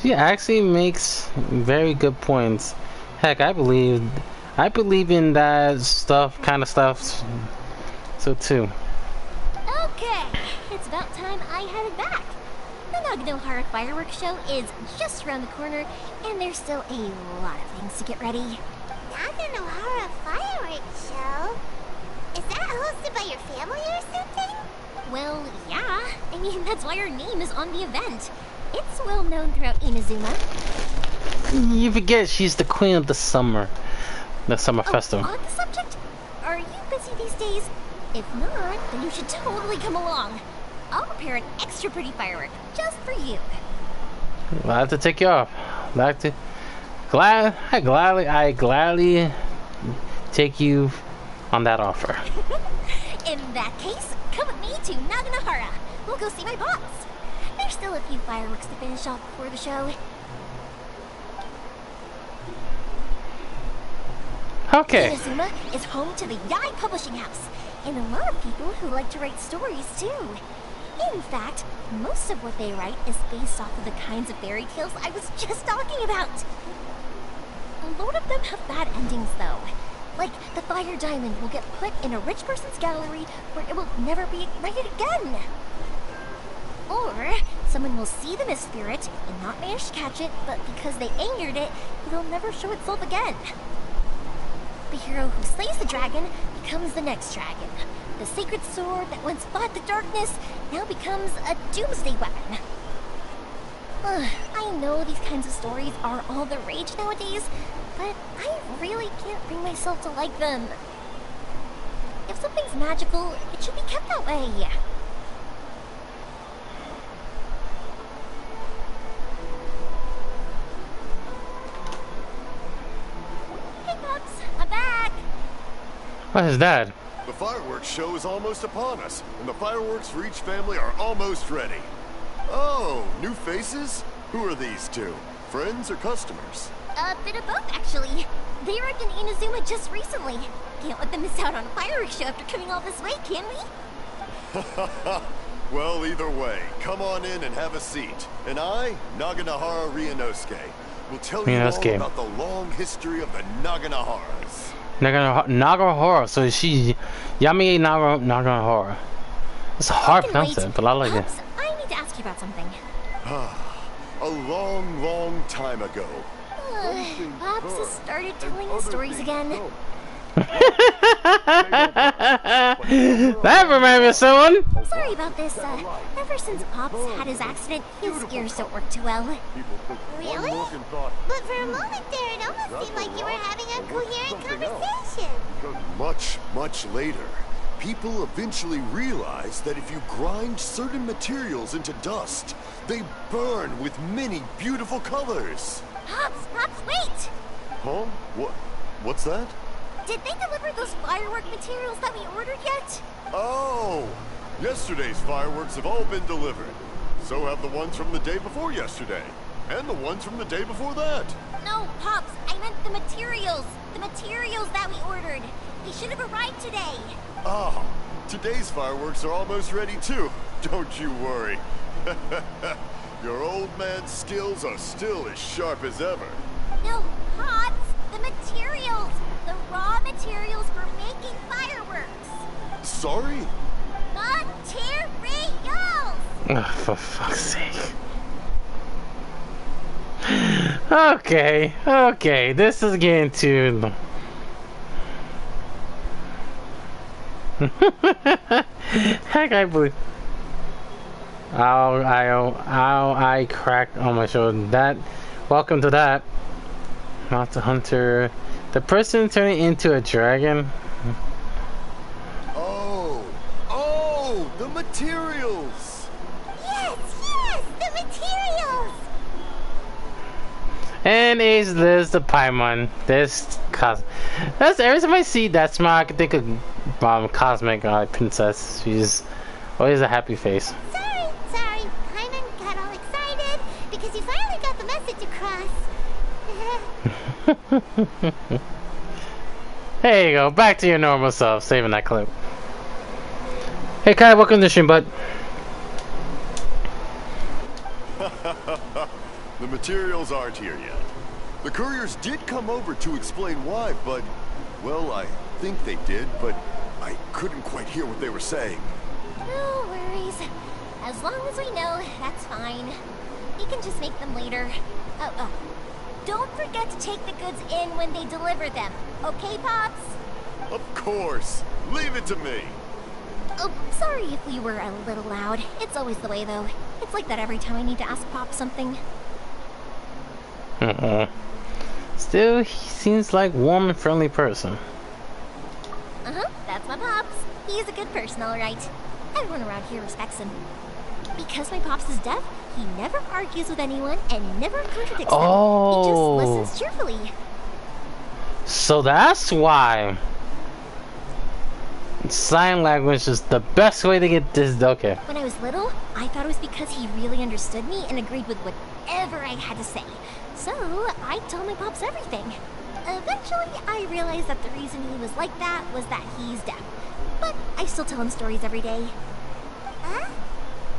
She actually makes very good points. Heck, I believe in that kind of stuff. So too. Okay, it's about time I headed back. The Naganohara fireworks show is just around the corner, and there's still a lot of things to get ready. Naganohara fireworks show? Is that hosted by your family or something? Well, yeah. I mean, that's why her name is on the event. It's well known throughout Inazuma. You forget she's the queen of the summer. The summer festival. On the subject, are you busy these days? If not, then you should totally come along. I'll prepare an extra pretty firework just for you. Glad to take you off. I gladly take you on that offer. In that case, come with me to Naganohara. We'll go see my boss. There's still a few fireworks to finish off before the show. Okay. Inazuma is home to the Yai Publishing House, and a lot of people who like to write stories too. In fact, most of what they write is based off of the kinds of fairy tales I was just talking about. A lot of them have bad endings though. Like, the fire diamond will get put in a rich person's gallery where it will never be ignited again. Or, someone will see the mist spirit and not manage to catch it, but because they angered it, it'll never show itself again. The hero who slays the dragon becomes the next dragon. The sacred sword that once fought the darkness now becomes a doomsday weapon. I know these kinds of stories are all the rage nowadays, but I really can't bring myself to like them. If something's magical, it should be kept that way. Hey, Pops, I'm back. What is that? The fireworks show is almost upon us, and the fireworks for each family are almost ready. Oh, new faces? Who are these two? Friends or customers? A bit of both, actually. They arrived in Inazuma just recently. Can't let them miss out on a fireworks show after coming all this way, can we? Well, either way, come on in and have a seat. And I, Naganohara Ryunosuke, will tell you all about the long history of the Naganoharas. Naganohara, so is she Yami Naganohara? It's a hard concept, but I like it. Pops, I need to ask you about something. A long, long time ago. Pops has started telling us stories again. That remembers someone. Sorry about this. Ever since Pops had his accident, his ears don't work too well. Really? But for a moment there, it almost seemed like you were having a coherent conversation. Much, much later, people eventually realized that if you grind certain materials into dust, they burn with many beautiful colors. Pops, wait! Huh? What's that? Did they deliver those firework materials that we ordered yet? Oh! Yesterday's fireworks have all been delivered. So have the ones from the day before yesterday. And the ones from the day before that. No, Pops, I meant the materials. The materials that we ordered. They should have arrived today. Ah, today's fireworks are almost ready too. Don't you worry. Your old man's skills are still as sharp as ever. No, Pops, the materials. The raw materials for making fireworks. Sorry? Materials! Oh, for fuck's sake. Okay, this is getting too... Heck, I believe... I cracked on my shoulder. Welcome to that. Monster Hunter. The person turning into a dragon. Oh, the materials. Yes, the materials. And there's the Paimon. That's every time I see that smile, I can think of Cosmic Princess. She's always a happy face. Sorry. Paimon got all excited because you finally got the message across. There you go. Back to your normal self. Saving that clip. Hey Kai, welcome to stream, bud. The materials aren't here yet. The couriers did come over to explain why, but... Well, I think they did, but I couldn't quite hear what they were saying. No worries. As long as we know, that's fine. We can just make them later. Oh. Don't forget to take the goods in when they deliver them. Okay, Pops? Of course. Leave it to me. Oh, sorry if we were a little loud. It's always the way, though. It's like that every time I need to ask Pop something. Still, he seems like warm and friendly person. That's my Pops. He's a good person, all right. Everyone around here respects him. Because my pops is deaf, he never argues with anyone and never contradicts them. He just listens cheerfully. So that's why sign language is the best way to get this. Okay. When I was little, I thought it was because he really understood me and agreed with whatever I had to say. So I told my pops everything. Eventually, I realized that the reason he was like that was that he's deaf. But I still tell him stories every day. Huh?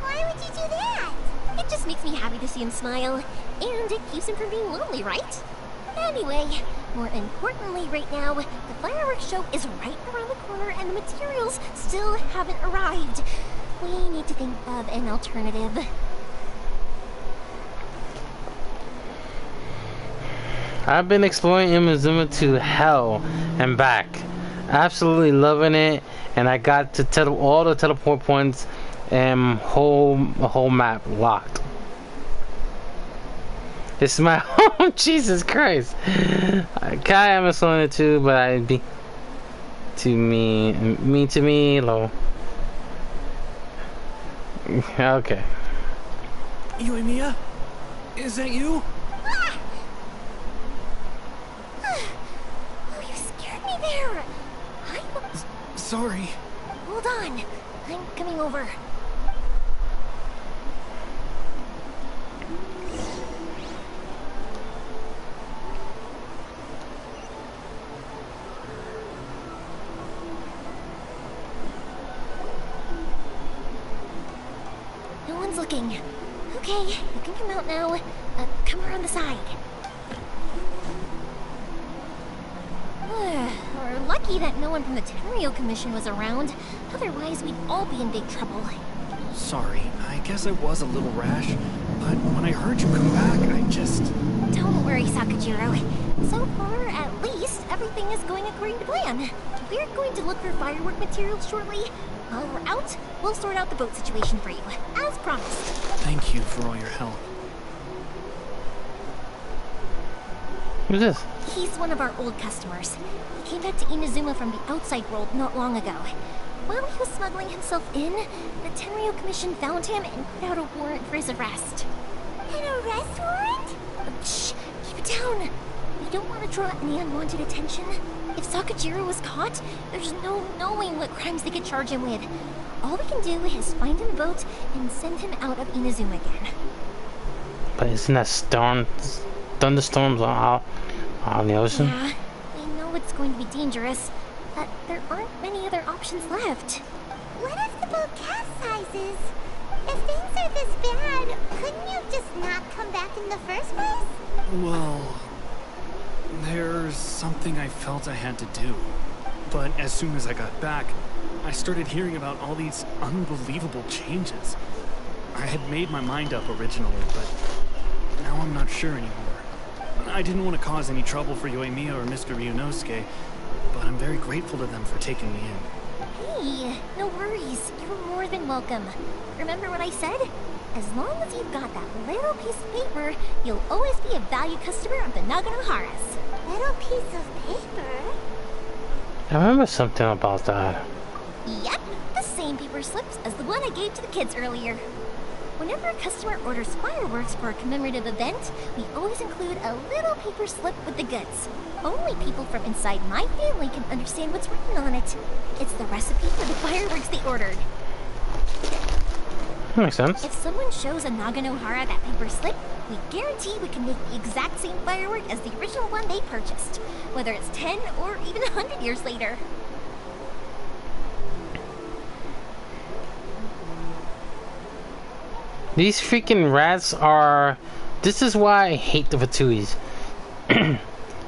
Why would you do that? It just makes me happy to see him smile. And it keeps him from being lonely, right? Anyway, more importantly right now, the fireworks show is right around the corner and the materials still haven't arrived. We need to think of an alternative. I've been exploring Inazuma to hell and back. Absolutely loving it, and I got to all the teleport points and whole map locked. It's my home. Jesus Christ. Kai, I'm exploring it too, but I'd be to me, low. Okay. Mia? Is that you? Oh, you scared me there. Sorry. Hold on. I'm coming over. No one's looking. Okay, you can come out now. Come around the side. We're lucky that no one from the Tenryou Commission was around. Otherwise, we'd all be in big trouble. Sorry, I guess I was a little rash, but when I heard you come back, I just... Don't worry, Sakajiro. So far, at least, everything is going according to plan. We're going to look for firework materials shortly. While we're out, we'll sort out the boat situation for you, as promised. Thank you for all your help. Who's this? He's one of our old customers. He came back to Inazuma from the outside world not long ago. While he was smuggling himself in, the Tenryou Commission found him and put out a warrant for his arrest. An arrest warrant? Shh! Keep it down! We don't want to draw any unwanted attention. If Sakajiro was caught, there's no knowing what crimes they could charge him with. All we can do is find him a boat and send him out of Inazuma again. But isn't that thunderstorms out on the ocean? Yeah, we know it's going to be dangerous, but there aren't many other options left. What if the boat capsizes? If things are this bad, couldn't you just not come back in the first place? Well, there's something I felt I had to do. But as soon as I got back, I started hearing about all these unbelievable changes. I had made my mind up originally, but now I'm not sure anymore. I didn't want to cause any trouble for Yoimiya or Mr. Ryunosuke, but I'm very grateful to them for taking me in. Hey, no worries. You're more than welcome. Remember what I said? As long as you've got that little piece of paper, you'll always be a valued customer of the Naganoharas. Little piece of paper? I remember something about that. Yep, the same paper slips as the one I gave to the kids earlier. Whenever a customer orders fireworks for a commemorative event, we always include a little paper slip with the goods. Only people from inside my family can understand what's written on it. It's the recipe for the fireworks they ordered. Makes sense. If someone shows a Naganohara that paper slip, we guarantee we can make the exact same firework as the original one they purchased, whether it's 10 or even 100 years later. These freaking rats are... This is why I hate the Fatuis.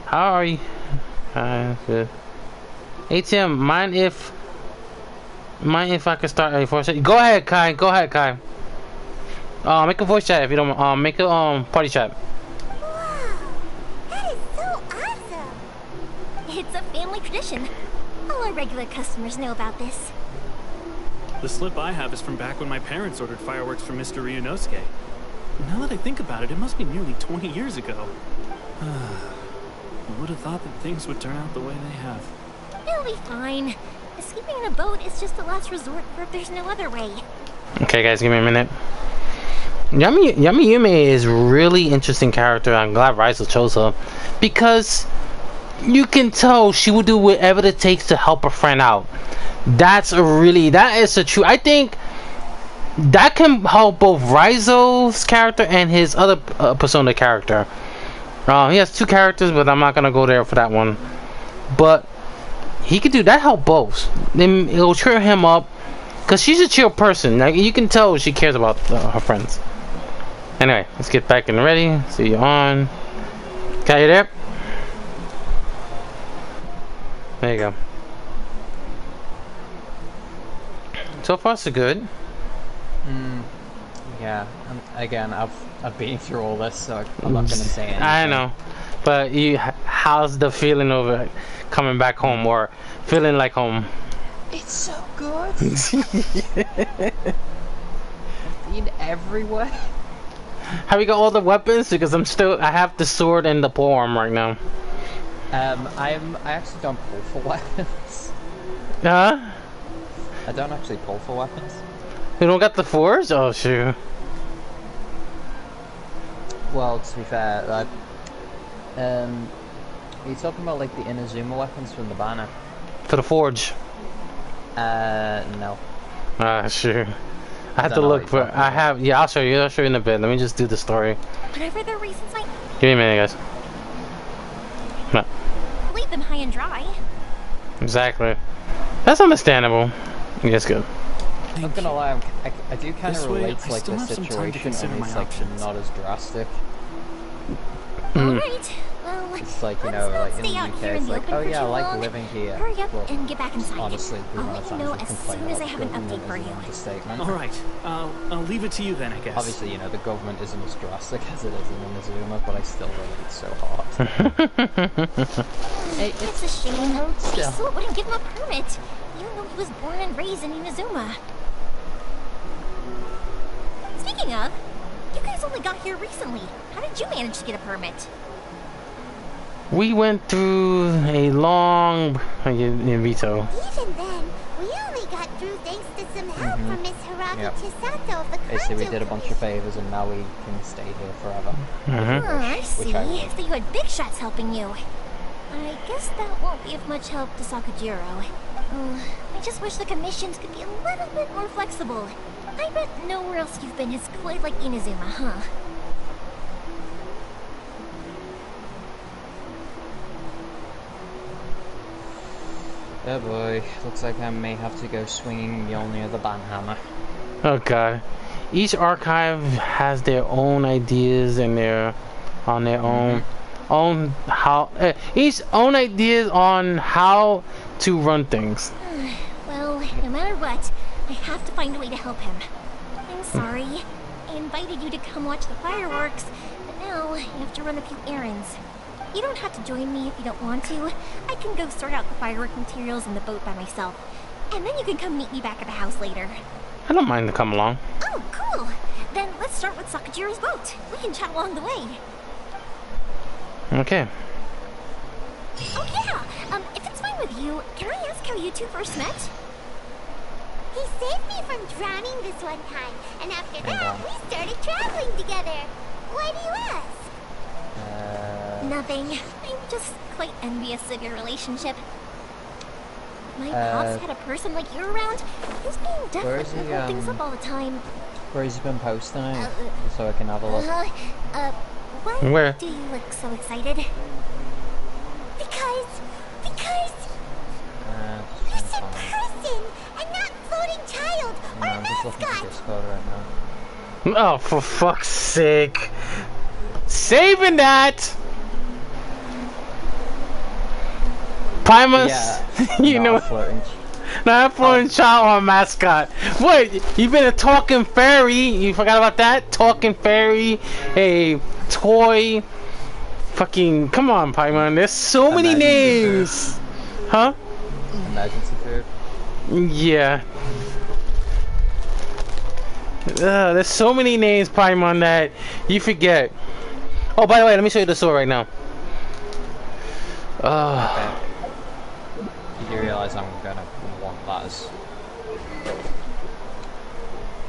How are you? Good. ATM, mind if I could start a voice chat? Go ahead, Kai. Go ahead, Kai. Make a voice chat if you don't want. Make a party chat. Wow, that is so awesome. It's a family tradition. All our regular customers know about this. The slip I have is from back when my parents ordered fireworks from Mr. Ryunosuke. Now that I think about it, it must be nearly 20 years ago. Who would have thought that things would turn out the way they have? It'll be fine. Sleeping in a boat is just the last resort for if there's no other way. Okay, guys, give me a minute. Yami Yume is really interesting character. I'm glad Rizal chose her because you can tell she will do whatever it takes to help a friend out. That is a true. I think that can help both Rizal's character and his other Persona character. He has two characters, but I'm not gonna go there for that one. But he could do that. Help both. Then it'll cheer him up, cause she's a chill person. Like you can tell she cares about her friends. Anyway, let's get back and ready. See you on. Got you there? There you go. So far, so good. Yeah. Again, I've been through all this, so I'm not gonna say anything. I know, but how's the feeling of it coming back home or feeling like home? It's so good. I've been everywhere. Have you got all the weapons? Because I have the sword and the polearm right now. I actually don't pull for weapons. Huh? I don't actually pull for weapons. You don't got the fours? Oh shoot. Well, to be fair, are you talking about like the Inazuma weapons from the banner? For the forge. No. Ah, sure. I have to look for. Yeah, I'll show you. I'll show you in a bit. Let me just do the story. Whatever their reasons might Give me a minute, guys. No. leave them high and dry. Exactly. That's understandable. Yeah, it's good. I'm not gonna lie, I do kind This of way, relate I to like still the have some time to situation, consider only my it's like options. not as drastic. Alright, well, It's like, you let's know, not like in stay the out UK, here in it's the like, open oh for yeah, I too like long. living here. Hurry up Well, and get back inside. honestly, the I'll amount let of you times know we as complain soon as I about have an government update for is you. an understatement. Alright, I'll leave it to you then, I guess. Obviously, you know, the government isn't as drastic as it is in Inazuma, but I still relate so hard. Hey, It's a shame. still. Still wouldn't give him a permit, even though he was born and raised in Inazuma. Speaking of, you guys only got here recently. How did you manage to get a permit? We went through a long in Vito. Even then, we only got through thanks to some help from Miss Haraki Yep. Chisato of the Basically, we Kanjo did a bunch of favors, and now we can stay here forever. Oh, I see. Which I will. So you had big shots helping you. I guess that won't be of much help to Sakajiro. I just wish the commissions could be a little bit more flexible. I bet nowhere else you've been is quite like Inazuma, huh? Oh boy, looks like I may have to go swinging Mjolnir the Banhammer. Oh god. Each archive has their own ideas and on their own how each own ideas on how to run things. Well, no matter what, I have to find a way to help him. I'm sorry. I invited you to come watch the fireworks, but now you have to run a few errands. You don't have to join me if you don't want to. I can go sort out the firework materials in the boat by myself. And then you can come meet me back at the house later. I don't mind to come along. Oh, cool! Then let's start with Sakajiro's boat. We can chat along the way. Okay. Oh yeah! If it's fine with you, can I ask how you two first met? He saved me from drowning this one time, and after that, we started traveling together. Why do you ask? Nothing. I'm just quite envious of your relationship. My pops had a person like you around. He's being Where desperate is to he, hold things up all the time. Where has he been posting it? So I can have a look. Why Where? do you look so excited? Because Just it's a trying to find person, and not floating child it. or No, I'm just looking for mascot. Discord right now. Oh, for fuck's sake. Saving that! Primus, Yeah, you know, floating. not floating child or mascot. What? You've been a talking fairy. You forgot about that? Talking fairy, a toy. Fucking, come on, Paimon. There's so many Emergency names. Huh? Emergency food. Yeah. There's so many names, Paimon, that you forget. Oh, by the way, let me show you the sword right now. Okay. You do realize I'm gonna has.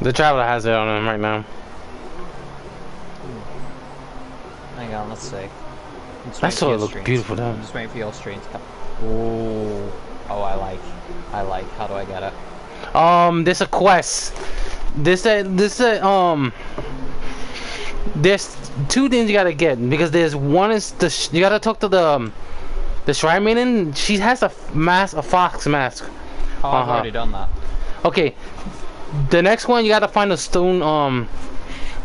The Traveler has it on him right now. Hang on, let's see. That sort of looks beautiful though. I'm just waiting for your stream to come. Ooh. Oh, I like. How do I get it? There's a quest. There's two things you gotta get, because there's one is you gotta talk to the Shrine Maiden. She has a fox mask. Oh, I've already done that. Okay. The next one, you gotta find a stone,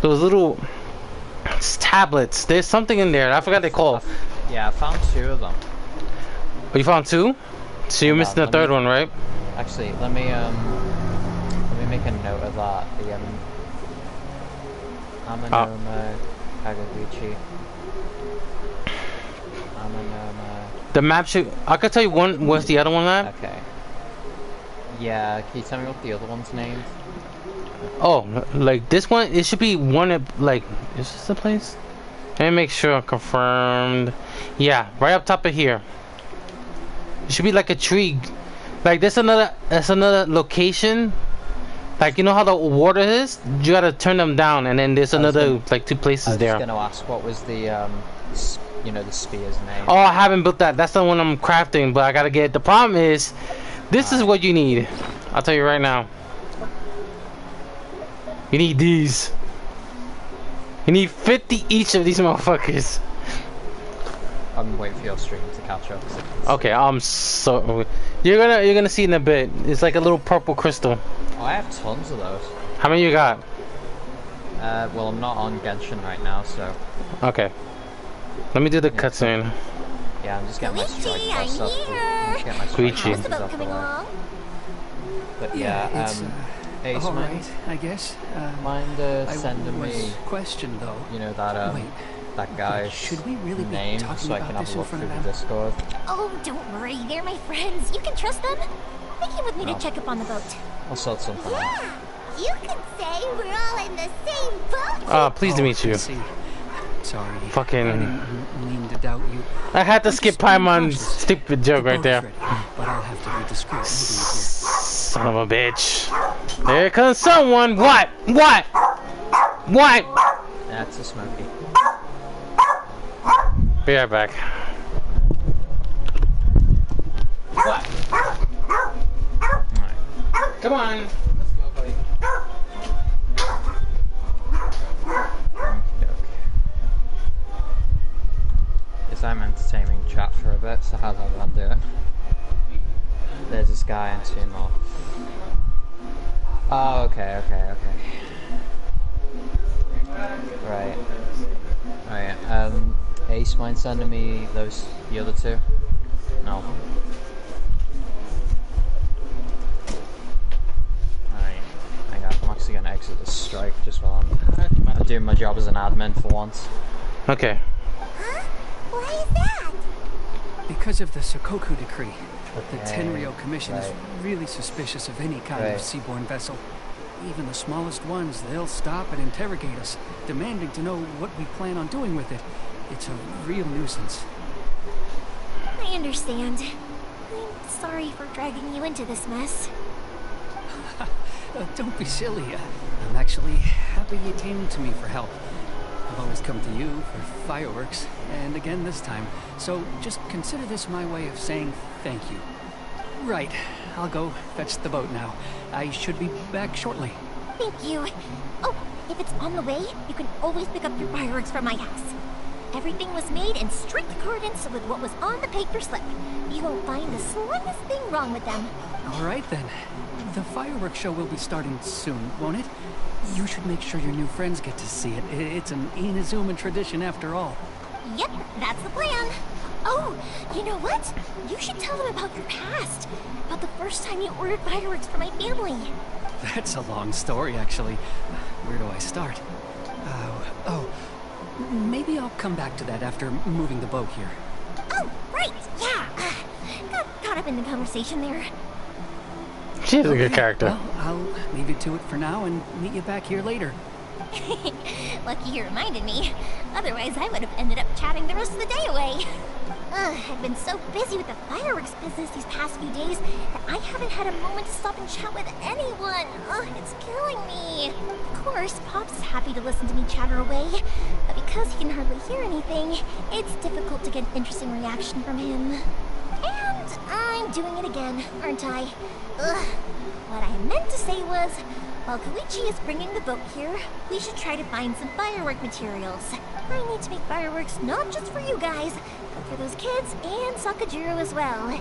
those little tablets. There's something in there. I forgot they call. Yeah, I found 2 of them. Oh, you found 2? So you're missing the third one, right? Actually, let me make a note of that. The Amanoma Kagaguchi. Amanoma. The map should. I could tell you one. What's the other one at? Okay. Yeah, can you tell me what the other one's named? Oh, like this one. It should be one of like. Is this the place? Let me make sure. Confirmed. Yeah, right up top of here. It should be like a tree. Like that's another location. Like you know how the water is? You gotta turn them down, and then there's another like 2 places there. I was gonna ask what was the you know, the spear's name. Oh, I haven't built that. That's the one I'm crafting, but I gotta get. The problem is, this is what you need. I'll tell you right now. You need these. You need 50 each of these motherfuckers. I'm waiting for your stream to catch up. Okay, I'm so. You're gonna see in a bit. It's like a little purple crystal. Oh, I have tons of those. How many you got? Well, I'm not on Genshin right now, so. Okay. Let me do the cutscene. Yeah, I'm just getting my strike Luigi, plus I'm up. here. I'm just getting my strike Luigi. pluses up the way. But yeah, it's Ace, all mind, right, I guess. mind I sending was me, questioned though. you know, that Wait, that guy's should we really be name, talking so I about can have this a in look front through of the them? Discord. Oh, don't worry, they're my friends. You can trust them. They came with me No. to check up on the boat. I'll sort something out. Yeah, you could say we're all in the same boat. Pleased to meet I you. see. Sorry. Fucking- I didn't mean to doubt you. I had to I'm skip just being Paimon's cautious. stupid joke The right boat's there. ready, but I'll have to be discreet. Son of a bitch. There comes someone. What? What? What? That's a Smoky. Be right back. What? Alright. Come on. Let's go, buddy. Yes, I'm entertaining chat for a bit, so how's everyone do it? There's this guy and 2 more. Oh, okay. Right. Right, Ace, mind sending me the other 2? No. Alright, hang on, I'm actually gonna exit this strike just while I'm doing my job as an admin for once. Okay. Huh? Why is that? Because of the Sokoku decree. The Okay, Tenryou Commission is right. really suspicious of any kind Right. of seaborne vessel. Even the smallest ones, they'll stop and interrogate us, demanding to know what we plan on doing with it. It's a real nuisance. I understand. I'm sorry for dragging you into this mess. Don't be silly. I'm actually happy you came to me for help. I've always come to you for fireworks, and again this time. So just consider this my way of saying thank you. Right, I'll go fetch the boat now. I should be back shortly. Thank you. Oh, if it's on the way, you can always pick up your fireworks from my house. Everything was made in strict accordance with what was on the paper slip. You won't find the slightest thing wrong with them. All right then. The fireworks show will be starting soon, won't it? You should make sure your new friends get to see it. It's an Inazuma tradition after all. Yep, that's the plan. Oh, you know what? You should tell them about your past. About the first time you ordered fireworks for my family. That's a long story, actually. Where do I start? Maybe I'll come back to that after moving the boat here. Oh, right, yeah. Got caught up in the conversation there. She's a good Okay, character. Well, I'll leave you to it for now and meet you back here later. Lucky you reminded me. Otherwise, I would have ended up chatting the rest of the day away. I've been so busy with the fireworks business these past few days that I haven't had a moment to stop and chat with anyone. It's killing me. Of course, Pops is happy to listen to me chatter away, but because he can hardly hear anything, it's difficult to get an interesting reaction from him. And I'm doing it again, aren't I? What I meant to say was, while Koichi is bringing the boat here, we should try to find some firework materials. I need to make fireworks not just for you guys, but for those kids and Sakajiro as well.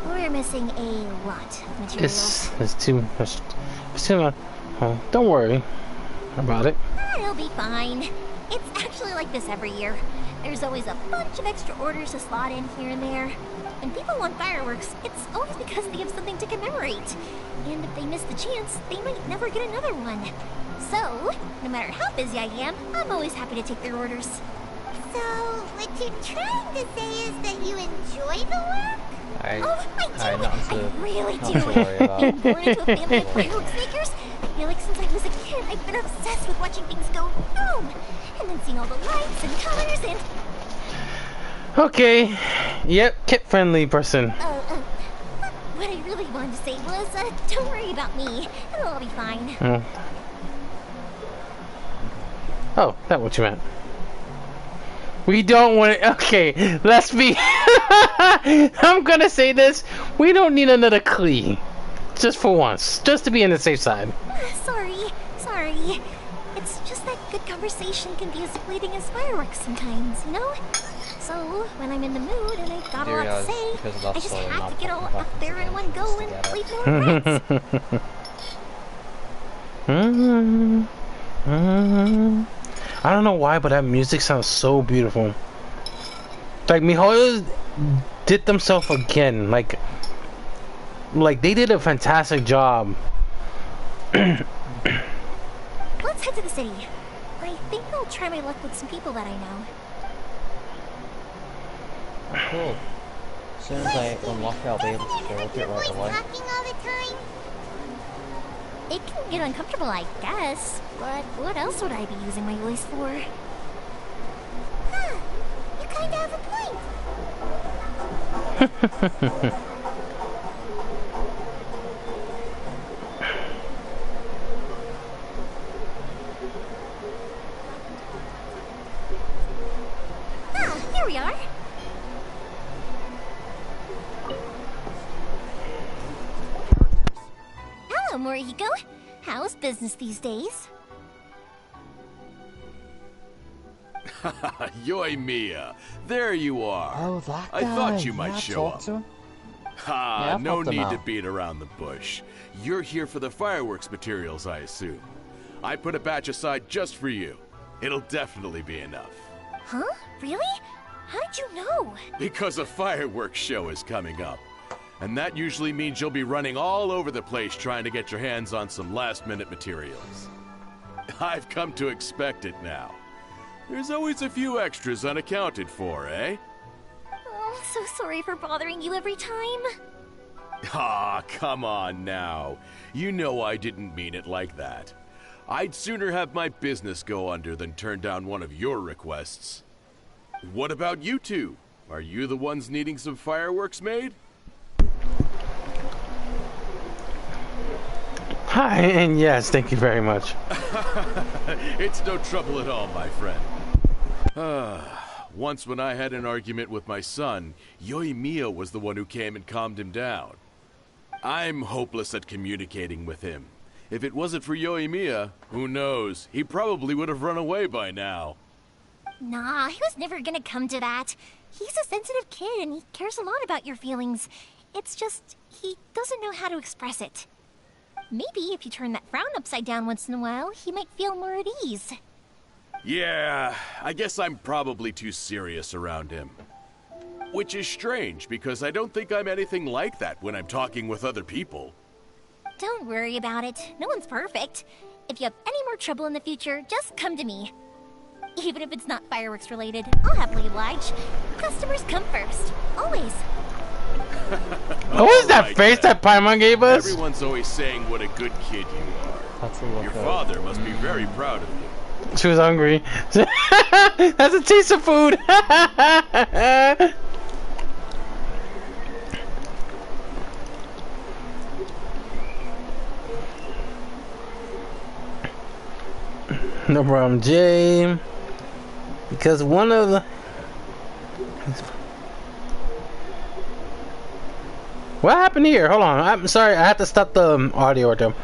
We're missing a lot of materials. It's too much. It's too much. Oh, don't worry about it. It'll be fine. It's actually like this every year. There's always a bunch of extra orders to slot in here and there. When people want fireworks, it's always because they have something to commemorate. And if they miss the chance, they might never get another one. So, no matter how busy I am, I'm always happy to take their orders. So, what you're trying to say is that you enjoy the work? I do. I really do. About. Being born into a family of fireworks makers, I feel like since I was a kid, I've been obsessed with watching things go boom, and then seeing all the lights and colors and... Okay. Yep, kid-friendly person. What I really wanted to say was, don't worry about me. It'll all be fine. Oh, that's what you meant. We don't want it. Okay, let's be. I'm gonna say this. We don't need another Klee. Just for once. Just to be on the safe side. Sorry. It's just that good conversation can be as fleeting as fireworks sometimes, you know? So, when I'm in the mood and I've got a lot to say, I just have to get all up there in one go and leave no regrets. I don't know why, but that music sounds so beautiful. Like MiHoYo did themselves again. Like they did a fantastic job. Let's head to the city. I think I'll try my luck with some people that I know. Cool. As soon as I unlock it, I'll be able to build it right away. Talking all the time? It can get uncomfortable, I guess. But what else would I be using my voice for? Huh. You kinda have a point. Here we are. Hello, Morihiko. How's business these days? Yoimiya, there you are. Oh, that guy. I thought you might Yeah, show talk up. to him. Ha, Yeah, no helped him need to out. beat around the bush. You're here for the fireworks materials, I assume. I put a batch aside just for you. It'll definitely be enough. Huh? Really? How did you know? Because a fireworks show is coming up. And that usually means you'll be running all over the place trying to get your hands on some last-minute materials. I've come to expect it now. There's always a few extras unaccounted for, eh? Oh, I'm so sorry for bothering you every time. Ah, come on now. You know I didn't mean it like that. I'd sooner have my business go under than turn down one of your requests. What about you two? Are you the ones needing some fireworks made? Hi, and yes, thank you very much. It's no trouble at all, my friend. Once when I had an argument with my son, Yoimiya was the one who came and calmed him down. I'm hopeless at communicating with him. If it wasn't for Yoimiya, who knows, he probably would have run away by now. Nah, he was never gonna come to that. He's a sensitive kid and he cares a lot about your feelings. It's just, he doesn't know how to express it. Maybe if you turn that frown upside down once in a while, he might feel more at ease. Yeah, I guess I'm probably too serious around him. Which is strange, because I don't think I'm anything like that when I'm talking with other people. Don't worry about it. No one's perfect. If you have any more trouble in the future, just come to me. Even if it's not fireworks related, I'll happily oblige. Customers come first. Always. What was that face that Paimon gave us? Everyone's always saying what a good kid you are. That's a look Your up. father must be very proud of you. She was hungry. That's a taste of food. No problem, Jay. Because one of the... What happened here? Hold on. I'm sorry. I had to stop the audio or two. Okay,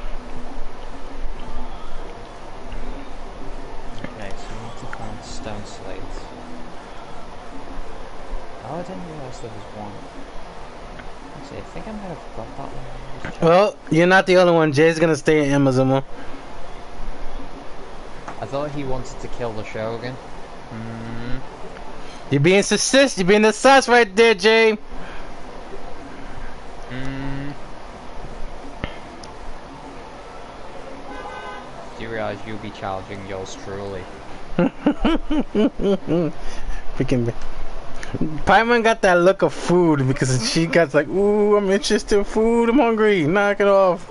so we need to find stone slates. Oh, I didn't realize there was one. Actually, I think I might have got that one. Well, you're not the only one. Jay's gonna stay in Inazuma. I thought he wanted to kill the Shogun. You're being sus. You're being the sus right there, Jay. Do you realize you'll be challenging yours truly? Freaking. Paimon got that look of food because she got like, ooh, I'm interested in food. I'm hungry. Knock it off.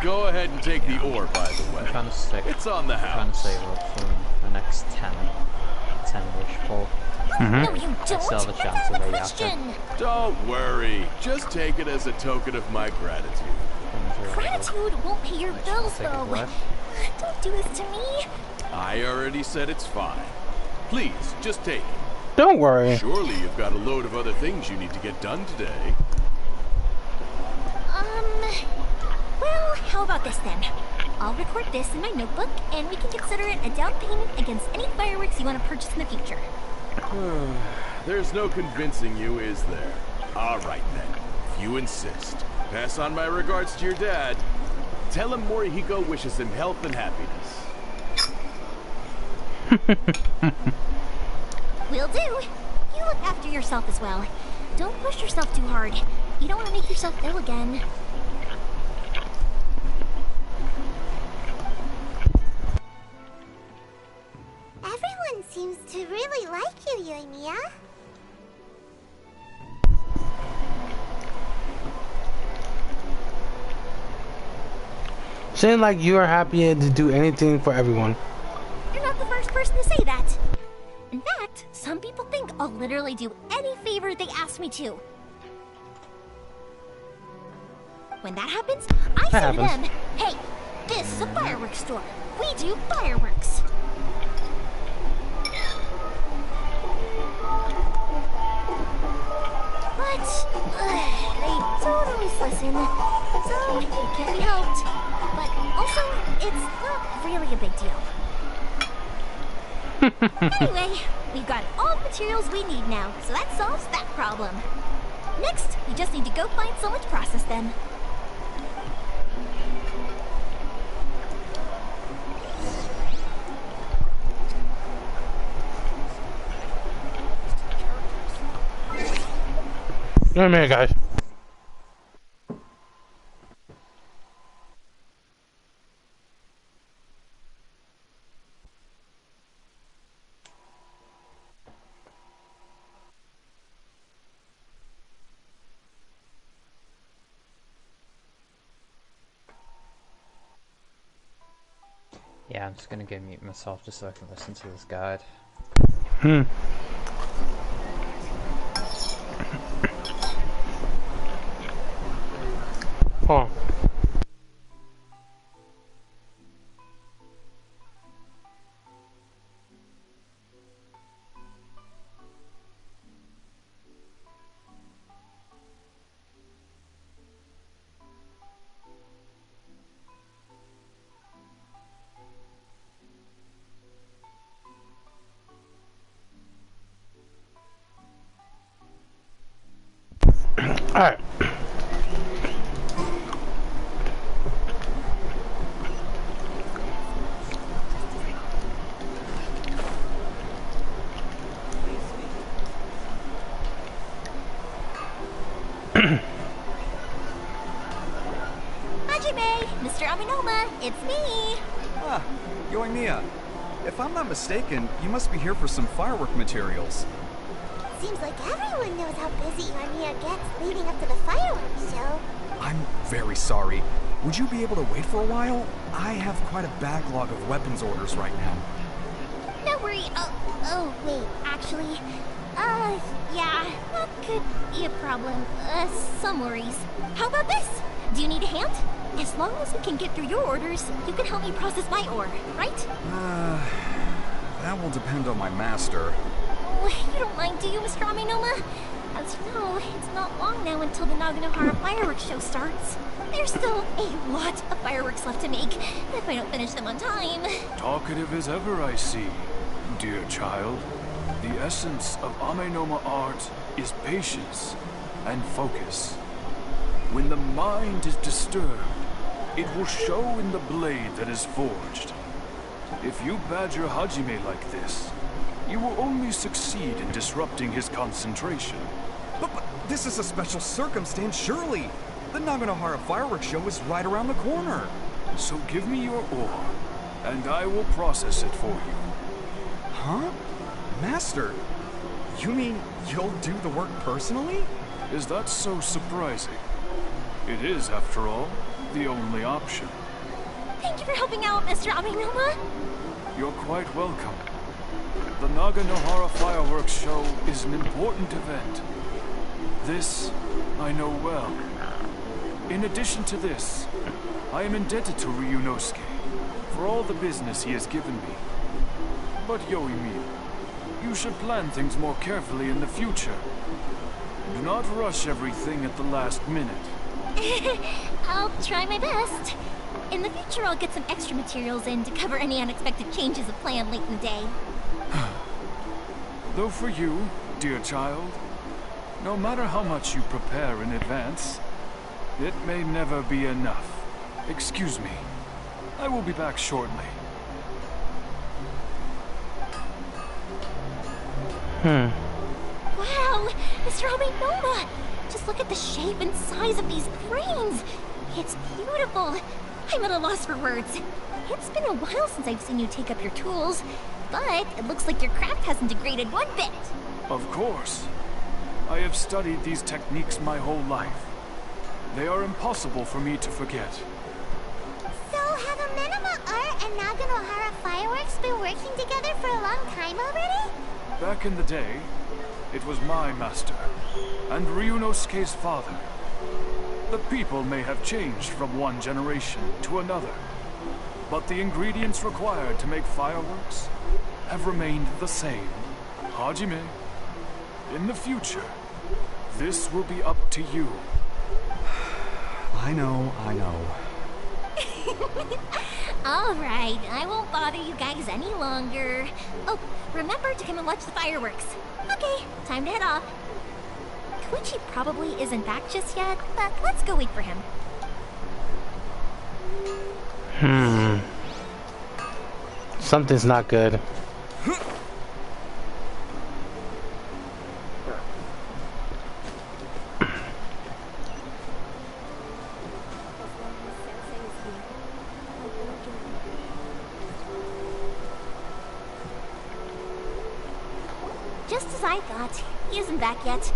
Go ahead and take the ore, by the way. I'm trying to save. It's on the I'm trying to house. save up for the next 10-ish pull. No, you don't. I still have a That's chance out of of a the Yatta. question. Don't worry. Just take it as a token of my gratitude. Gratitude won't pay your bills, take a though. breath. Don't do this to me. I already said it's fine. Please, just take it. Don't worry. Surely you've got a load of other things you need to get done today. Well, how about this then? I'll record this in my notebook, and we can consider it a down payment against any fireworks you want to purchase in the future. There's no convincing you, is there? All right then, if you insist. Pass on my regards to your dad. Tell him Morihiko wishes him health and happiness. Will do. You look after yourself as well. Don't push yourself too hard. You don't want to make yourself ill again. Everyone seems to really like you, Yoimiya. Seems like you are happy to do anything for everyone. You're not the first person to say that. In fact, some people think I'll literally do any favor they ask me to. When that happens, I say to them, hey, this is a fireworks store. We do fireworks. But they don't always listen, so it can be helped. But also, it's not really a big deal. Anyway, we've got all the materials we need now, so that solves that problem. Next, we just need to go find someone to process them. Wait a minute, guys. Yeah, I'm just gonna go mute myself just so I can listen to this guide. Hold on. All right. Hajime, Mr. Aminoma, it's me. Ah, Yoimiya. If I'm not mistaken, you must be here for some firework materials. Seems like everyone knows how busy Yoimiya gets leading up to the fireworks show. I'm very sorry. Would you be able to wait for a while? I have quite a backlog of weapons orders right now. No worry. Wait, actually, yeah, that could be a problem. Some worries. How about this? Do you need a hand? As long as we can get through your orders, you can help me process my ore, right? That will depend on my master. Oh, you don't mind, do you, Mr. Amenoma? As you know, it's not long now until the Naganohara fireworks show starts. There's still a lot of fireworks left to make, if I don't finish them on time. Talkative as ever, I see, dear child. The essence of Amenoma art is patience and focus. When the mind is disturbed, it will show in the blade that is forged. If you badger Hajime like this, you will only succeed in disrupting his concentration. But this is a special circumstance, surely. The Naganohara fireworks show is right around the corner. So give me your ore, and I will process it for you. Huh? Master, you mean you'll do the work personally? Is that so surprising? It is, after all, the only option. Thank you for helping out, Mr. Amenoma. You're quite welcome. The Naganohara fireworks show is an important event. This, I know well. In addition to this, I am indebted to Ryunosuke for all the business he has given me. But Yoimiya, you should plan things more carefully in the future. Do not rush everything at the last minute. I'll try my best. In the future, I'll get some extra materials in to cover any unexpected changes of plan late in the day. Though for you, dear child, no matter how much you prepare in advance, it may never be enough. Excuse me. I will be back shortly. Wow, Mr. Amenoma! Just look at the shape and size of these cranes! It's beautiful! I'm at a loss for words. It's been a while since I've seen you take up your tools, but it looks like your craft hasn't degraded one bit. Of course. I have studied these techniques my whole life. They are impossible for me to forget. So, have Amenoma Art and Naganohara Fireworks been working together for a long time already? Back in the day, it was my master, and Ryunosuke's father. The people may have changed from one generation to another, but the ingredients required to make fireworks have remained the same. Hajime, in the future, this will be up to you. I know. Alright, I won't bother you guys any longer. Oh, remember to come and watch the fireworks. Okay, time to head off. Koichi probably isn't back just yet, but let's go wait for him. Something's not good. Just as I thought, he isn't back yet.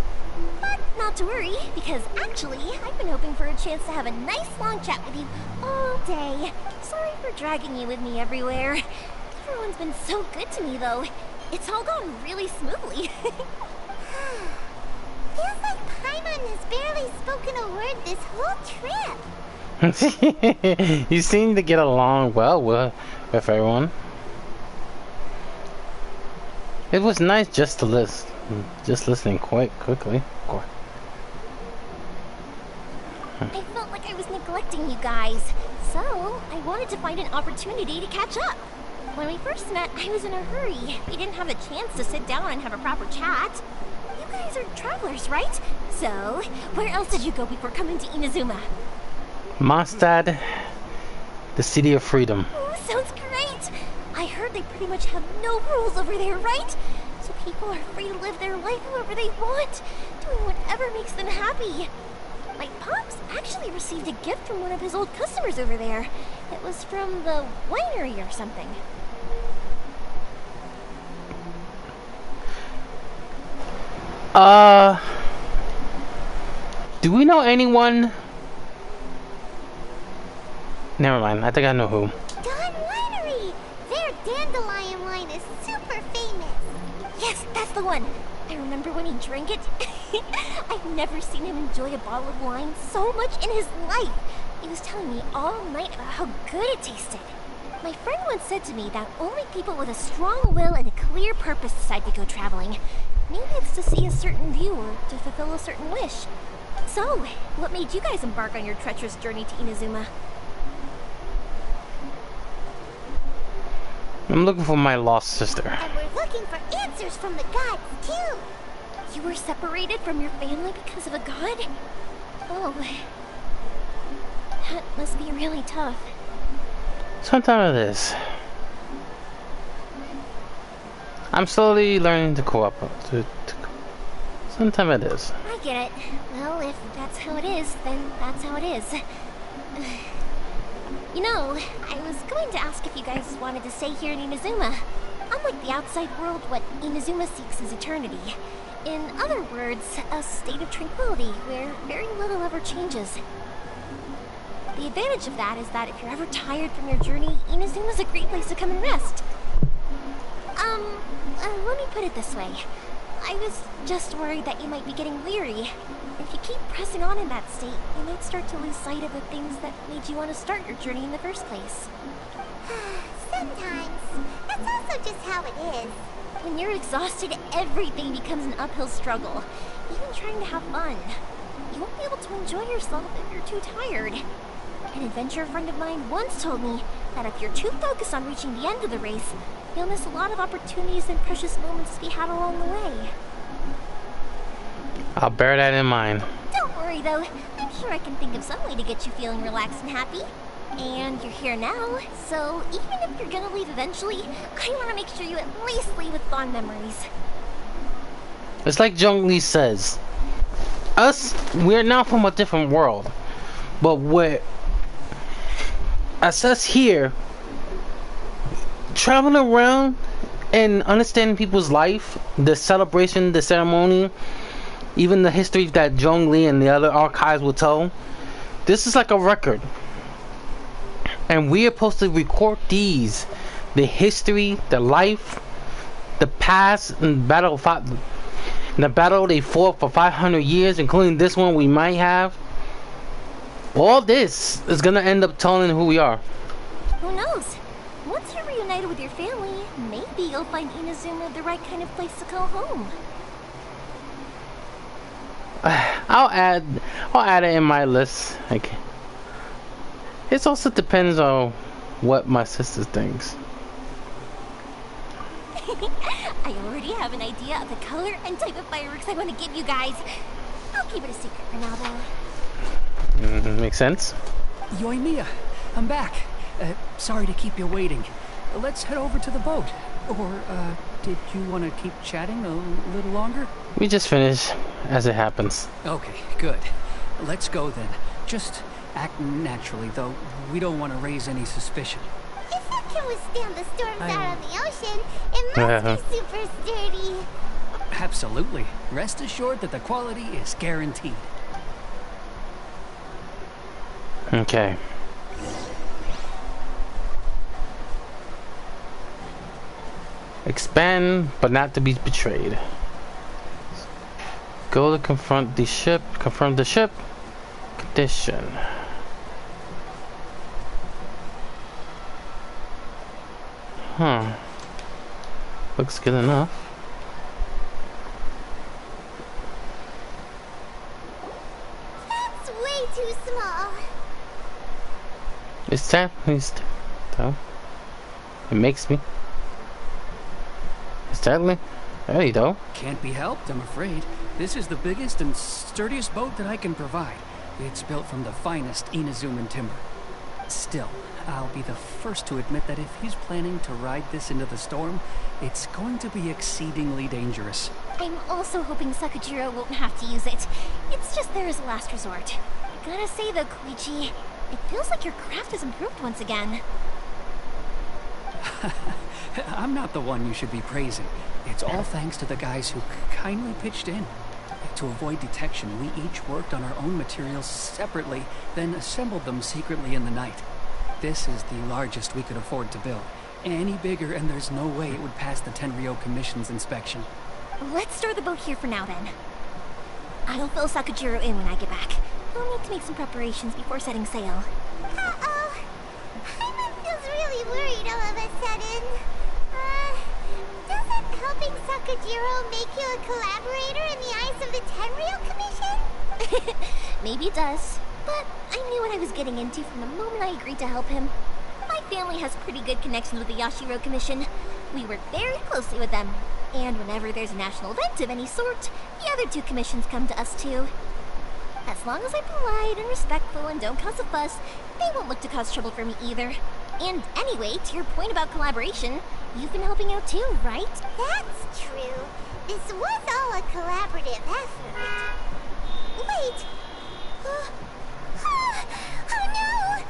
But not to worry, because actually, I've been hoping for a chance to have a nice long chat with you all day. Sorry for dragging you with me everywhere. Everyone's been so good to me, though. It's all gone really smoothly. Feels like Paimon has barely spoken a word this whole trip. You seem to get along well with everyone. It was nice just to listening quite quickly. I felt like I was neglecting you guys, so I wanted to find an opportunity to catch up. When we first met, I was in a hurry. We didn't have a chance to sit down and have a proper chat. You guys are travelers, right? So, where else did you go before coming to Inazuma? Mondstadt, the city of freedom. Ooh, sounds great! I heard they pretty much have no rules over there, right? So people are free to live their life however they want, doing whatever makes them happy. My pops actually received a gift from one of his old customers over there. It was from the winery or something. Do we know anyone Never mind. I think I know who. Dawn Winery! Their dandelion wine is super famous. Yes, that's the one. I remember when he drank it. I've never seen him enjoy a bottle of wine so much in his life. He was telling me all night about how good it tasted. My friend once said to me that only people with a strong will and a clear purpose decide to go traveling. Maybe it's to see a certain view or to fulfill a certain wish. So, what made you guys embark on your treacherous journey to Inazuma? I'm looking for my lost sister. And we're looking for answers from the gods, too. You were separated from your family because of a god? Oh, that must be really tough. Sometimes it is. I'm slowly learning to cooperate. Sometimes it is. I get it. Well, if that's how it is, then that's how it is. You know, I was going to ask if you guys wanted to stay here in Inazuma. Unlike the outside world, what Inazuma seeks is eternity. In other words, a state of tranquility where very little ever changes. The advantage of that is that if you're ever tired from your journey, Inazuma's a great place to come and rest. Let me put it this way. I was just worried that you might be getting weary. If you keep pressing on in that state, you might start to lose sight of the things that made you want to start your journey in the first place. Sometimes. That's also just how it is. When you're exhausted, everything becomes an uphill struggle. Even trying to have fun. You won't be able to enjoy yourself if you're too tired. An adventure friend of mine once told me that if you're too focused on reaching the end of the race, you'll miss a lot of opportunities and precious moments to be had along the way. I'll bear that in mind. Don't worry though, I'm sure I can think of some way to get you feeling relaxed and happy. And you're here now, so even if you're gonna leave eventually, I want to make sure you at least leave with fond memories. It's like Zhongli says. We're now from a different world. But as us here, traveling around and understanding people's life, the celebration, the ceremony, even the history that Zhongli and the other archives will tell, this is like a record. And we are supposed to record these, the history, the life, the past, and the battle they fought for 500 years, including this one we might have. All this is gonna end up telling who we are. Who knows? Once you're reunited with your family, maybe you'll find Inazuma the right kind of place to call home. I'll add it in my list. Okay. It also depends on what my sister thinks. I already have an idea of the color and type of fireworks I want to give you guys. I'll keep it a secret for now, though. Makes sense. Yoimiya, I'm back. Sorry to keep you waiting. Let's head over to the boat. Or, did you want to keep chatting a little longer? We just finished, as it happens. Okay, good. Let's go then. Just act naturally, though. We don't want to raise any suspicion. If it can withstand the storms out on the ocean, it must be super sturdy. Absolutely. Rest assured that the quality is guaranteed. Okay. Expand, but not to be betrayed. Go to confront the ship. Confirm the ship. Condition. Huh. Looks good enough. That's way too small. It's definitely though. It makes me. It's definitely. There you go. Can't be helped, I'm afraid. This is the biggest and sturdiest boat that I can provide. It's built from the finest Inazuman timber. Still, I'll be the first to admit that if he's planning to ride this into the storm, it's going to be exceedingly dangerous. I'm also hoping Sakujiro won't have to use it. It's just there as a last resort. I gotta say though, Koichi, it feels like your craft has improved once again. I'm not the one you should be praising. It's all thanks to the guys who kindly pitched in. To avoid detection, we each worked on our own materials separately, then assembled them secretly in the night. This is the largest we could afford to build. Any bigger, and there's no way it would pass the Tenryou Commission's inspection. Let's store the boat here for now, then. I'll fill Sakajiro in when I get back. We'll need to make some preparations before setting sail. Uh-oh. Paimon feels really worried all of a sudden. Doesn't helping Sakajiro make you a collaborator in the eyes of the Tenryou Commission? Maybe it does, but I knew what I was getting into from the moment I agreed to help him. My family has pretty good connections with the Yashiro Commission. We work very closely with them, and whenever there's a national event of any sort, the other two commissions come to us too. As long as I'm polite and respectful and don't cause a fuss, they won't look to cause trouble for me either. And anyway, to your point about collaboration, you've been helping out too, right? That's true. This was all a collaborative effort. Wait! Oh no!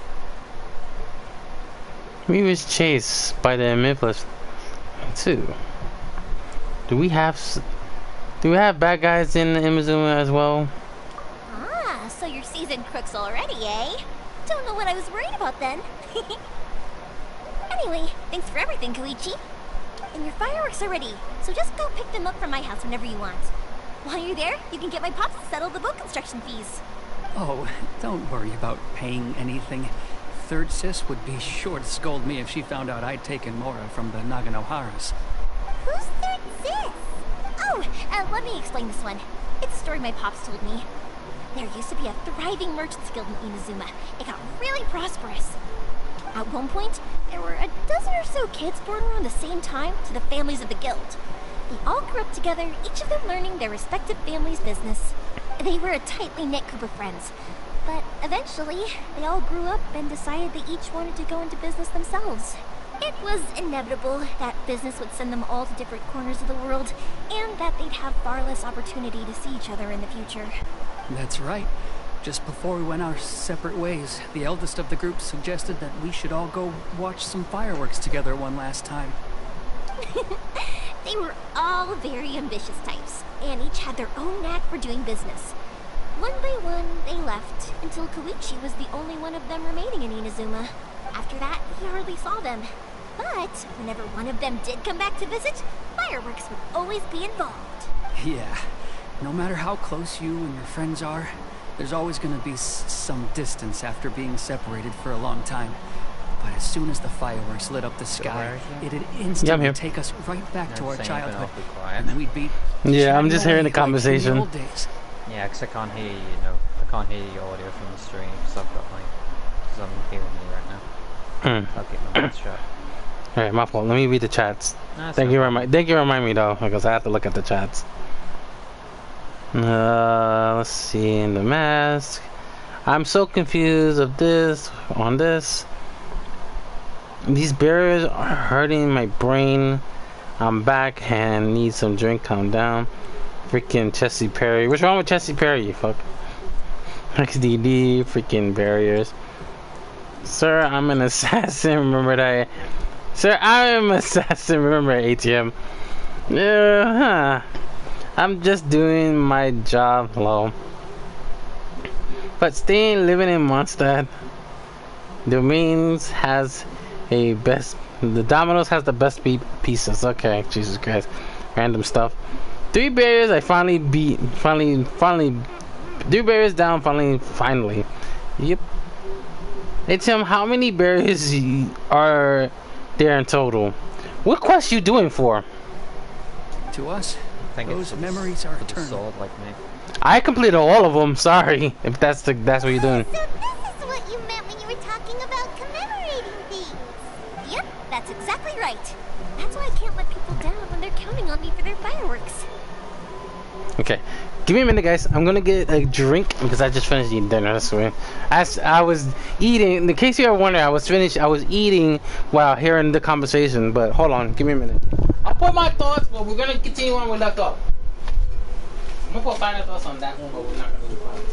We was chased by the Amiplas too. Do we have bad guys in Inazuma as well? Ah, so you're seasoned crooks already, eh? Don't know what I was worried about then. Anyway, thanks for everything, Koichi. And your fireworks are ready, so just go pick them up from my house whenever you want. While you're there, you can get my pops to settle the boat construction fees. Oh, don't worry about paying anything. Third Sis would be sure to scold me if she found out I'd taken Mora from the Naganoharas. Who's Third Sis? Oh, let me explain this one. It's a story my pops told me. There used to be a thriving merchants guild in Inazuma. It got really prosperous. At one point, there were a dozen or so kids born around the same time to the families of the guild. They all grew up together, each of them learning their respective family's business. They were a tightly knit group of friends. But eventually, they all grew up and decided they each wanted to go into business themselves. It was inevitable that business would send them all to different corners of the world, and that they'd have far less opportunity to see each other in the future. That's right. Just before we went our separate ways, the eldest of the group suggested that we should all go watch some fireworks together one last time. They were all very ambitious types, and each had their own knack for doing business. One by one, they left, until Koichi was the only one of them remaining in Inazuma. After that, he hardly saw them. But whenever one of them did come back to visit, fireworks would always be involved. Yeah, no matter how close you and your friends are, there's always going to be some distance after being separated for a long time. But as soon as the fireworks lit up the sky, it'd instantly take us right back to our childhood. And we'd be I'm just hearing the conversation. Like in the old days. Yeah, because I can't hear you, I can't hear your audio from the stream, so I've got because I'm hearing you right now. I'll keep my mouth shut. Alright, my fault. Let me read the chats. No, Thank you remind me though, because I have to look at the chats. Let's see, in the mask. I'm so confused of this, on this. These barriers are hurting my brain. I'm back and need some drink, calm down. Freaking Chessie Perry. What's wrong with Chessie Perry, you fuck? XDD, freaking barriers. Sir, I'm an assassin, remember that? Sir, I am an assassin, remember ATM? I'm just doing my job, hello. But staying living in Mondstadt. Domains has a best. The Domino's has the best pieces. Okay, Jesus Christ, random stuff. 3 barriers. I finally beat. Finally. 3 barriers down. Finally. Yep. Hey Tim, how many barriers are there in total? What quest you doing for? To us, I think those it's memories are for the eternal. sword, like me. I completed all of them. Sorry, if that's what you're doing. So this is what you meant when you were talking about commemorating things. Yep, that's exactly right. That's why I can't let people down when they're counting on me for their fireworks. Okay, give me a minute, guys. I'm gonna get a drink because I just finished eating dinner. That's right. As I was eating, in case you ever wonder, I was eating while hearing the conversation. But hold on, give me a minute. I'll put my thoughts, but we're gonna continue on where we left off. I'm gonna put final thoughts on that one, but we're not gonna do final.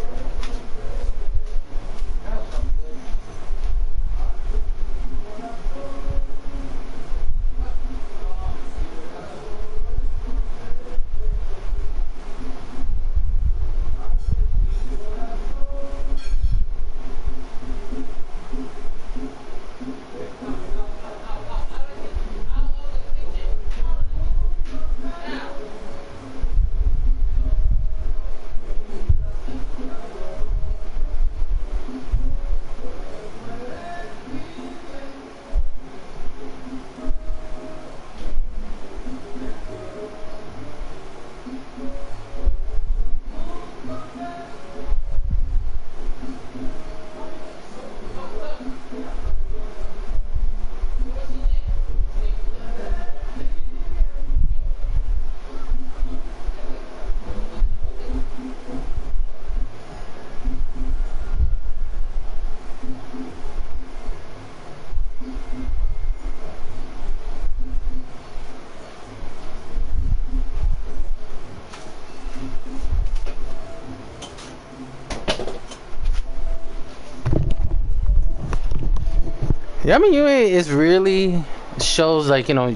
Yami Yue is really shows like, you know,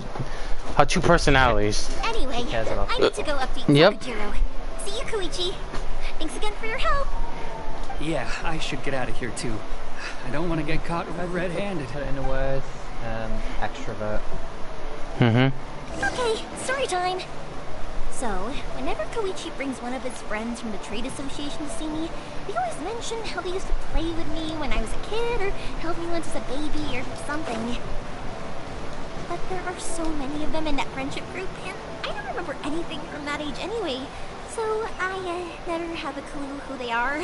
her true personalities. Anyway, Cares about I need to go update Yep. Sakujiro. See you, Koichi. Thanks again for your help. Yeah, I should get out of here too. I don't want to get caught red-handed. Put it in the words, extrovert. Okay, story time. So, whenever Koichi brings one of his friends from the trade association to see me, they always mention how they used to play with me when I was a kid, or held me once as a baby, or something. But there are so many of them in that friendship group, and I don't remember anything from that age anyway, so I never have a clue who they are.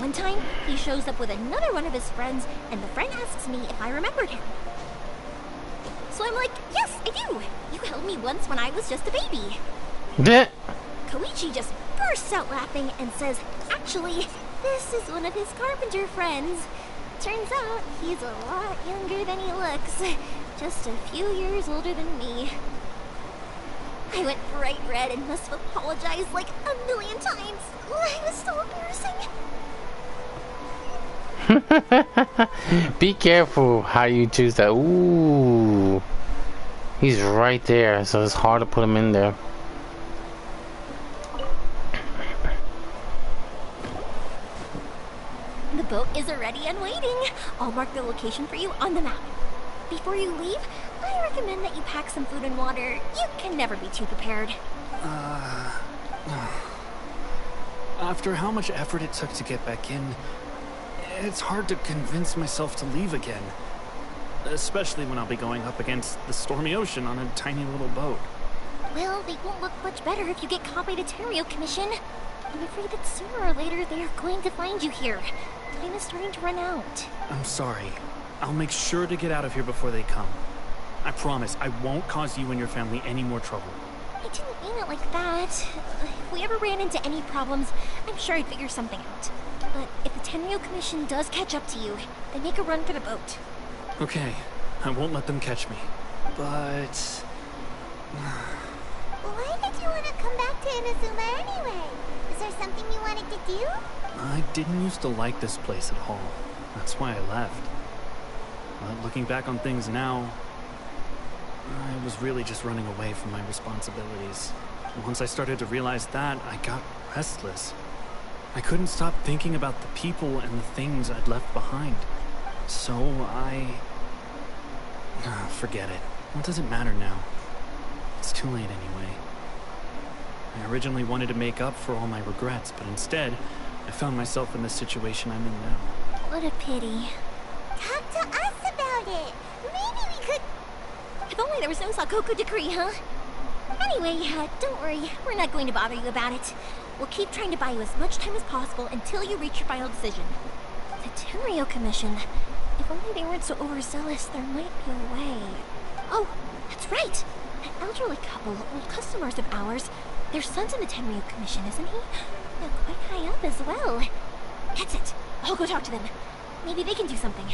One time, he shows up with another one of his friends, and the friend asks me if I remembered him. So I'm like, yes, I do! You held me once when I was just a baby. Yeah. Koichi just bursts out laughing and says, actually, this is one of his carpenter friends. Turns out, he's a lot younger than he looks. Just a few years older than me. I went bright red and must have apologized like 1,000,000 times. It was so embarrassing. Be careful how you choose that. Ooh. He's right there, so it's hard to put him in there. The boat is ready and waiting. I'll mark the location for you on the map. Before you leave, I recommend that you pack some food and water. You can never be too prepared. After how much effort it took to get back in, it's hard to convince myself to leave again. Especially when I'll be going up against the stormy ocean on a tiny little boat. Well, they won't look much better if you get caught by the Tenryou Commission. I'm afraid that sooner or later they are going to find you here. Time is starting to run out. I'm sorry. I'll make sure to get out of here before they come. I promise I won't cause you and your family any more trouble. I didn't mean it like that. If we ever ran into any problems, I'm sure I'd figure something out. But if the Tenryou Commission does catch up to you, then make a run for the boat. Okay, I won't let them catch me. But... Why did you want to come back to Inazuma anyway? Is there something you wanted to do? I didn't used to like this place at all. That's why I left. But looking back on things now, I was really just running away from my responsibilities. Once I started to realize that, I got restless. I couldn't stop thinking about the people and the things I'd left behind. So forget it. What does it matter now? It's too late anyway. I originally wanted to make up for all my regrets, but instead, I found myself in the situation I'm in now. What a pity. Talk to us about it. Maybe we could... If only there was no Sakoku decree, huh? Anyway, don't worry. We're not going to bother you about it. We'll keep trying to buy you as much time as possible until you reach your final decision. The Tenryou Commission. If only they weren't so overzealous, there might be a way. Oh, that's right! That elderly couple, old customers of ours, their son's in the Tenryou Commission, isn't he? Yeah, quite high up as well. That's it. I'll go talk to them. Maybe they can do something.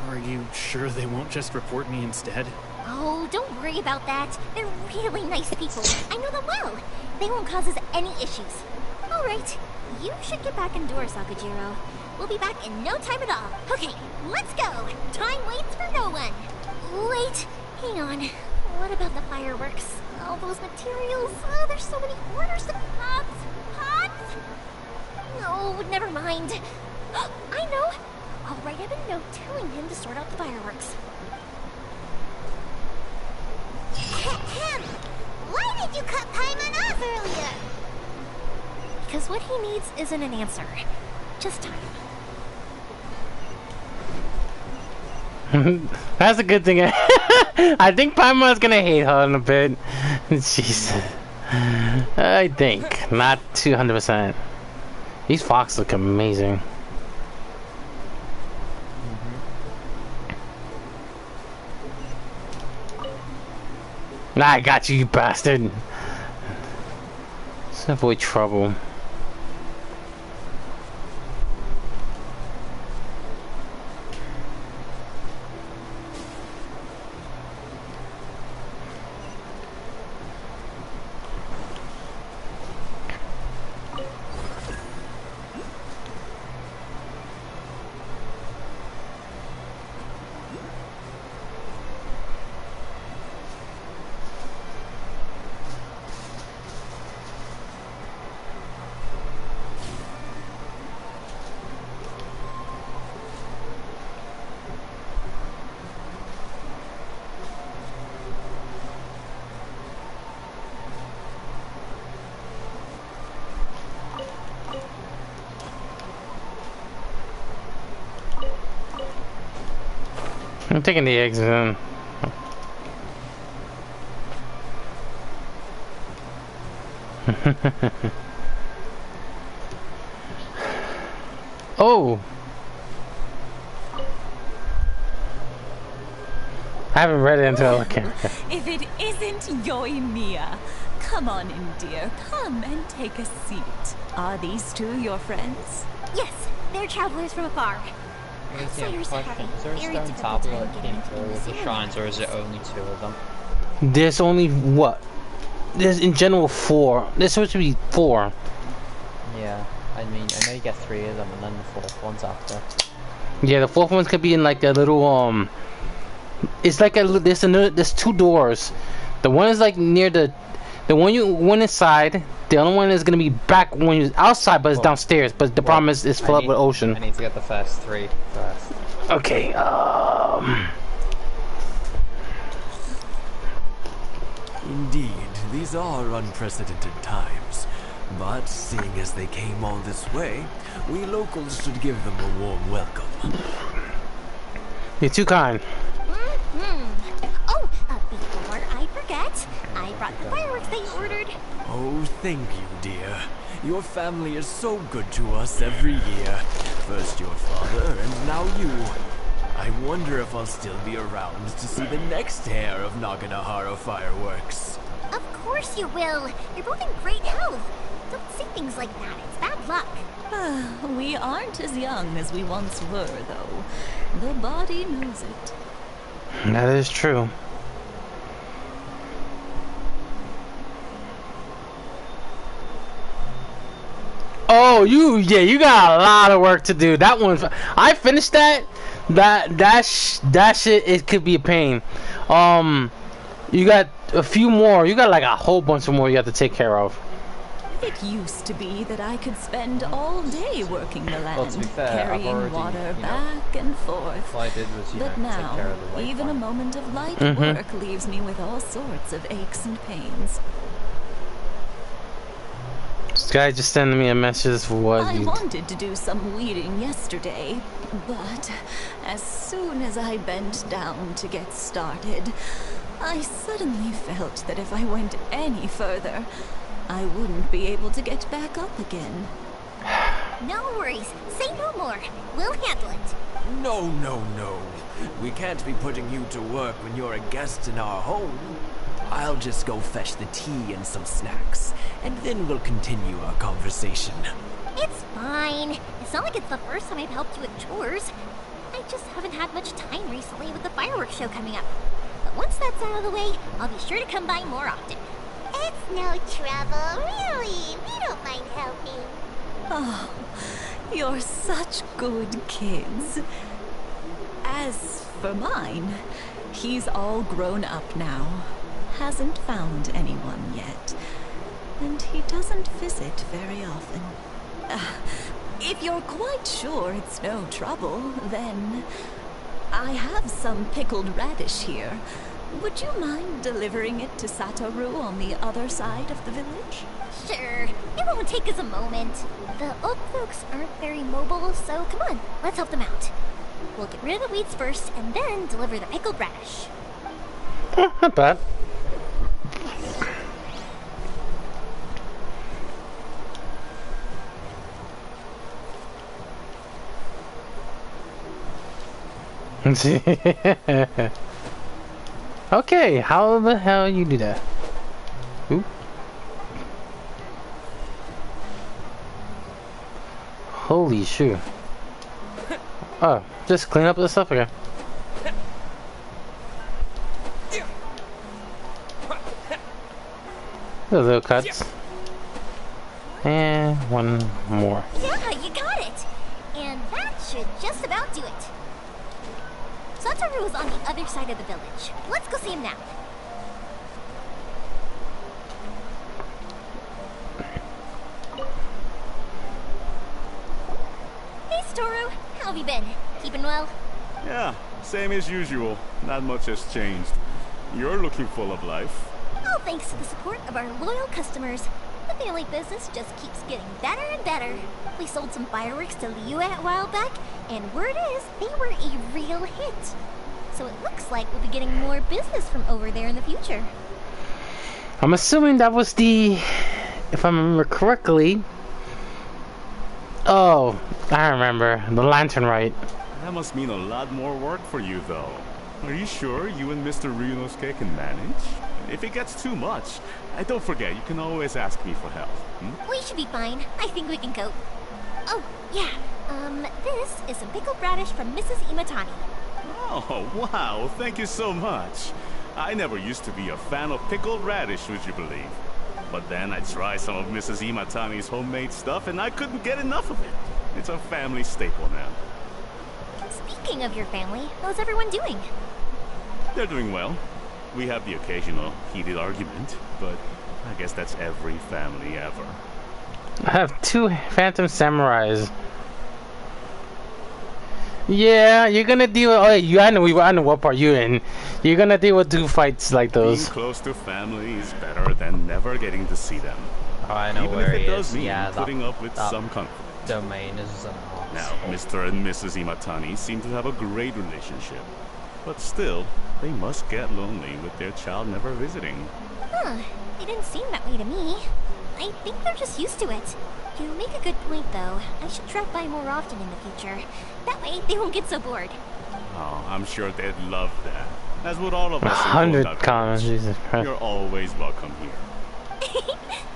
Are you sure they won't just report me instead? Oh, don't worry about that. They're really nice people. I know them well. They won't cause us any issues. All right. You should get back indoors, Sakujiro. We'll be back in no time at all. Okay, let's go. Time waits for no one. Wait, hang on. What about the fireworks? All those materials. Oh, there's so many orders to pots. Pots? No, never mind. I know. I'll write him a note telling him to sort out the fireworks. Ahem. Why did you cut Paimon off earlier? Because what he needs isn't an answer. Just time. That's a good thing. I think Paimon's gonna hate her in a bit. Jesus. I think. Not 200%. These fox look amazing. Nah, I got you, you bastard. Let's avoid trouble. I'm taking the eggs in. Oh! I haven't read it until okay. If it isn't Yoimiya. Come on in, dear. Come and take a seat. Are these two your friends? Yes, they're travelers from afar. Is there a Outsiders have question? a Is there a very stone difficult time tablet getting came into through the with the museum. shrines, or is it only 2 of them? There's only what? There's in general 4. There's supposed to be 4. Yeah, I mean, I know you get 3 of them, and then the 4th one's after. Yeah, the 4th one's could be in like a little It's like there's 2 doors. The one is like near the one you went inside. The other one is gonna be back when you're outside, but it's downstairs. But the problem is it's filled up with ocean. I need to get the first 3 first. Okay. Indeed, these are unprecedented times. But seeing as they came all this way, we locals should give them a warm welcome. You're too kind. Oh, before I forget, I brought the fireworks that you ordered. Oh, thank you, dear. Your family is so good to us every year. First your father, and now you. I wonder if I'll still be around to see the next pair of Naganahara fireworks. Of course you will. You're both in great health. Don't say things like that. It's bad luck. We aren't as young as we once were, though. The body knows it. That is true. Oh, you got a lot of work to do. That one, I finished that. That shit, it could be a pain. You got a few more. You got like a whole bunch of more you have to take care of. It used to be that I could spend all day working the land, Well, to be fair, carrying I've already, water back and forth. All I did was, But take care now, of the white even a one. moment of light work leaves me with all sorts of aches and pains. This guy just sending me a message for what I you... wanted to do some weeding yesterday, but as soon as I bent down to get started, I suddenly felt that if I went any further, I wouldn't be able to get back up again. No worries. Say no more. We'll handle it. No, no, no. We can't be putting you to work when you're a guest in our home. I'll just go fetch the tea and some snacks, and then we'll continue our conversation. It's fine. It's not like it's the first time I've helped you with chores. I just haven't had much time recently with the fireworks show coming up. But once that's out of the way, I'll be sure to come by more often. It's no trouble, really. We don't mind helping. Oh, you're such good kids. As for mine, he's all grown up now. Hasn't found anyone yet. And he doesn't visit very often. If you're quite sure it's no trouble, then I have some pickled radish here. Would you mind delivering it to Satoru on the other side of the village? Sure. It won't take us a moment. The oak folks aren't very mobile, so come on. Let's help them out. We'll get rid of the weeds first, and then deliver the pickled radish. Not bad. Okay, how the hell you do that? Ooh. Holy shoot. Oh, just clean up the stuff again. The little cuts. And one more. Yeah, you got it. And that should just about do it. Satoru is on the other side of the village. Let's go see him now. Hey, Satoru. How have you been? Keeping well? Yeah, same as usual. Not much has changed. You're looking full of life. All thanks to the support of our loyal customers. The family business just keeps getting better and better. We sold some fireworks to Liu a while back, and word is they were a real hit. So Looks like we'll be getting more business from over there in the future. I'm assuming that was the, if I remember correctly. Oh, I remember. The lantern rite. That must mean a lot more work for you, though. Are you sure you and Mr. Ryunosuke can manage? If it gets too much, don't forget, you can always ask me for help. We should be fine. I think we can cope. Oh, yeah. This is some pickled radish from Mrs. Imatani. Oh, wow, thank you so much. I never used to be a fan of pickled radish, would you believe? But then I tried some of Mrs. Imatani's homemade stuff and I couldn't get enough of it. It's a family staple now. Speaking of your family, how's everyone doing? They're doing well. We have the occasional heated argument, but I guess that's every family ever. I have 2 Phantom Samurais. Yeah, you're gonna deal with. Oh, I know what part you're in. You're gonna deal with 2 fights like those. Being close to family is better than never getting to see them. Oh, I know Even where if he it does is. mean Yeah, putting up with that some conflict. domain is an Now, Mr. and Mrs. Imatani seem to have a great relationship. But still, they must get lonely with their child never visiting. Huh, they didn't seem that way to me. I think they're just used to it. You make a good point, though. I should drop by more often in the future. That way, they won't get so bored. Oh, I'm sure they'd love that. As would all of us. 100 comments, Jesus Christ. You're always welcome here.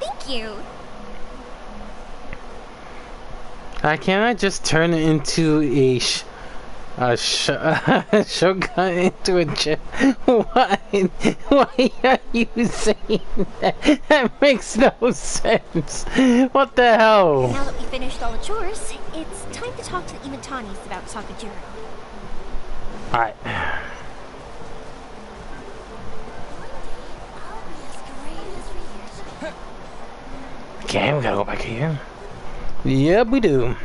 Thank you. Can I just turn it into a Shogun into a Why are you saying that? That makes no sense. What the hell? Now that we finished all the chores, it's time to talk to the Imatanis about Sakajiro. Alright. Okay, we gotta go back here. Yep, we do.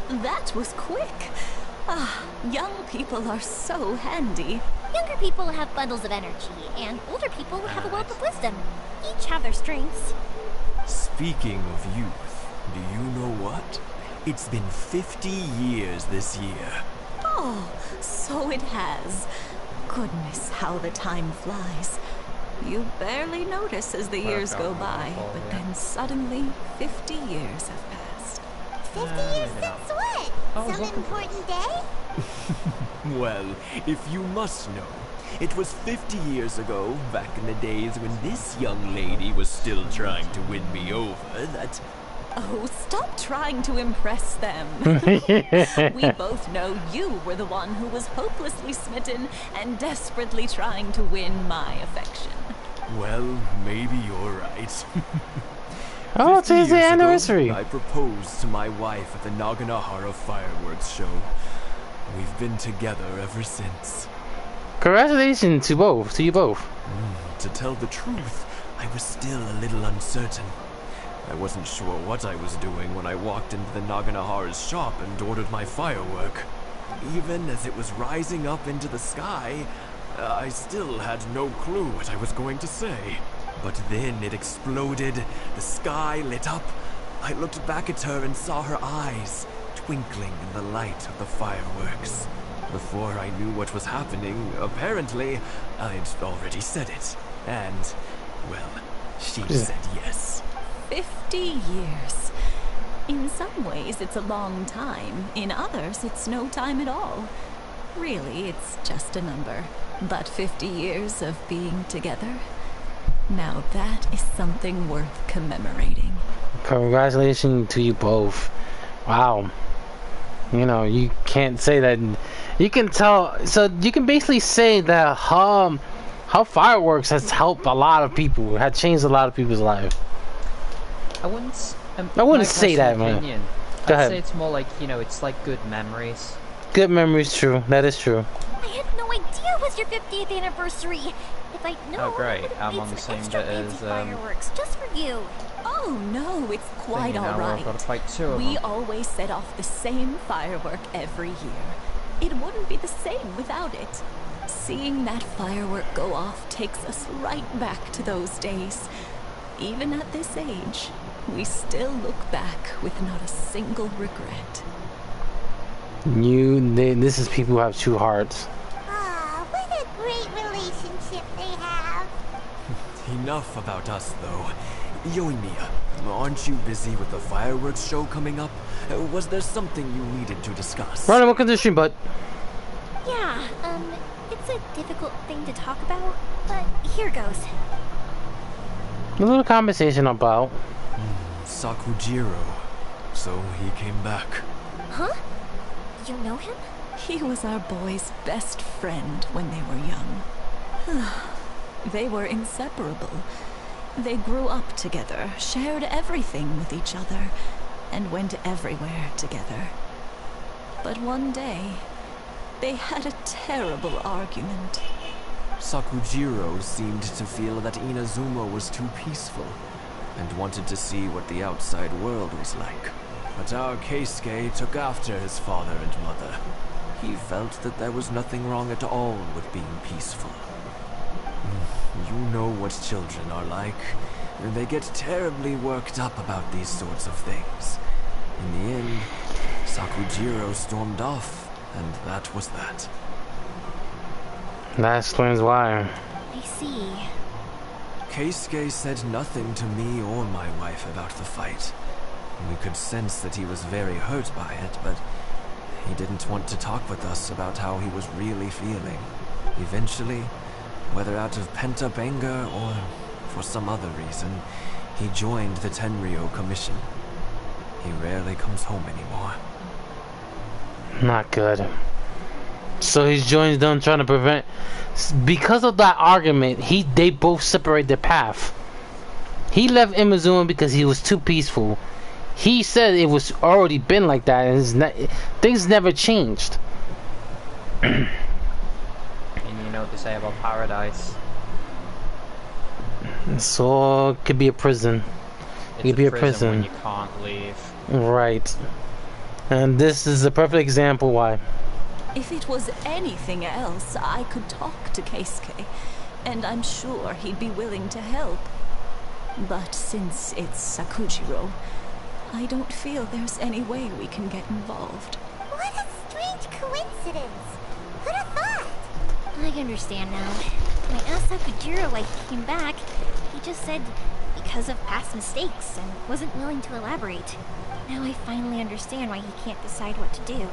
That was quick. Ah, young people are so handy. Younger people have bundles of energy, and older people have a wealth of wisdom. Each have their strengths. Speaking of youth, do you know what? It's been 50 years this year. Oh, so it has. Goodness, how the time flies. You barely notice as the years go by, but then suddenly 50 years have passed. 50 years since what? Some important day? Well, if you must know, it was 50 years ago, back in the days when this young lady was still trying to win me over, that... Oh, stop trying to impress them. We both know you were the one who was hopelessly smitten and desperately trying to win my affection. Well, maybe you're right. Oh, today's the anniversary. I proposed to my wife at the Naganohara fireworks show. We've been together ever since. Congratulations to you both. To tell the truth, I was still a little uncertain. I wasn't sure what I was doing when I walked into the Naganohara's shop and ordered my firework. Even as it was rising up into the sky, I still had no clue what I was going to say. But then it exploded, the sky lit up. I looked back at her and saw her eyes, twinkling in the light of the fireworks. Before I knew what was happening, apparently, I'd already said it. And, well, she said yes. 50 years. In some ways, it's a long time. In others, it's no time at all. Really, it's just a number. But 50 years of being together? Now that is something worth commemorating. Congratulations to you both. Wow. You know, you can't say that. You can tell. So you can basically say that how fireworks has helped a lot of people. Had changed a lot of people's lives. I wouldn't say that, man. Go ahead. I'd say it's more like, you know, it's like good memories. Good memories, true. That is true. I had no idea it was your 50th anniversary. If I'd known, Oh, great. I I'm would on have the made same some extra bit fancy as, fireworks just for you. Oh no, it's quite Now all I've got to right. fight 2 of We them. always set off the same firework every year. It wouldn't be the same without it. Seeing that firework go off takes us right back to those days. Even at this age, we still look back with not a single regret. This is people who have 2 hearts. Ah, what if they have. Enough about us, though. Yoimiya, aren't you busy with the fireworks show coming up? Was there something you needed to discuss? Run, welcome to the stream, bud. Yeah, it's a difficult thing to talk about, but here goes. A little conversation about Sakujiro. So he came back. Huh? You know him? He was our boys' best friend when they were young. They were inseparable. They grew up together, shared everything with each other, and went everywhere together. But one day, they had a terrible argument. Sakujiro seemed to feel that Inazuma was too peaceful, and wanted to see what the outside world was like. But our Keisuke took after his father and mother. He felt that there was nothing wrong at all with being peaceful. You know what children are like. They get terribly worked up about these sorts of things. In the end, Sakujiro stormed off, and that was that. that explains why. I see. Keisuke said nothing to me or my wife about the fight. We could sense that he was very hurt by it, but he didn't want to talk with us about how he was really feeling. Eventually, whether out of pent-up anger or for some other reason, he joined the Tenryou Commission. He rarely comes home anymore. Not good. So he joins them trying to prevent. Because of that argument, they both separate their path. He left Inazuma because he was too peaceful. He said it was already been like that, and things never changed. And you know what they say about paradise? So it could be a prison. It could be a prison when you can't leave. Right. And this is a perfect example why. If it was anything else, I could talk to Keisuke, and I'm sure he'd be willing to help. But since it's Sakujiro, I don't feel there's any way we can get involved. What a strange coincidence. Who'd have thought? I understand now. When I asked Sakujiro why he came back, he just said because of past mistakes and wasn't willing to elaborate. Now I finally understand why he can't decide what to do.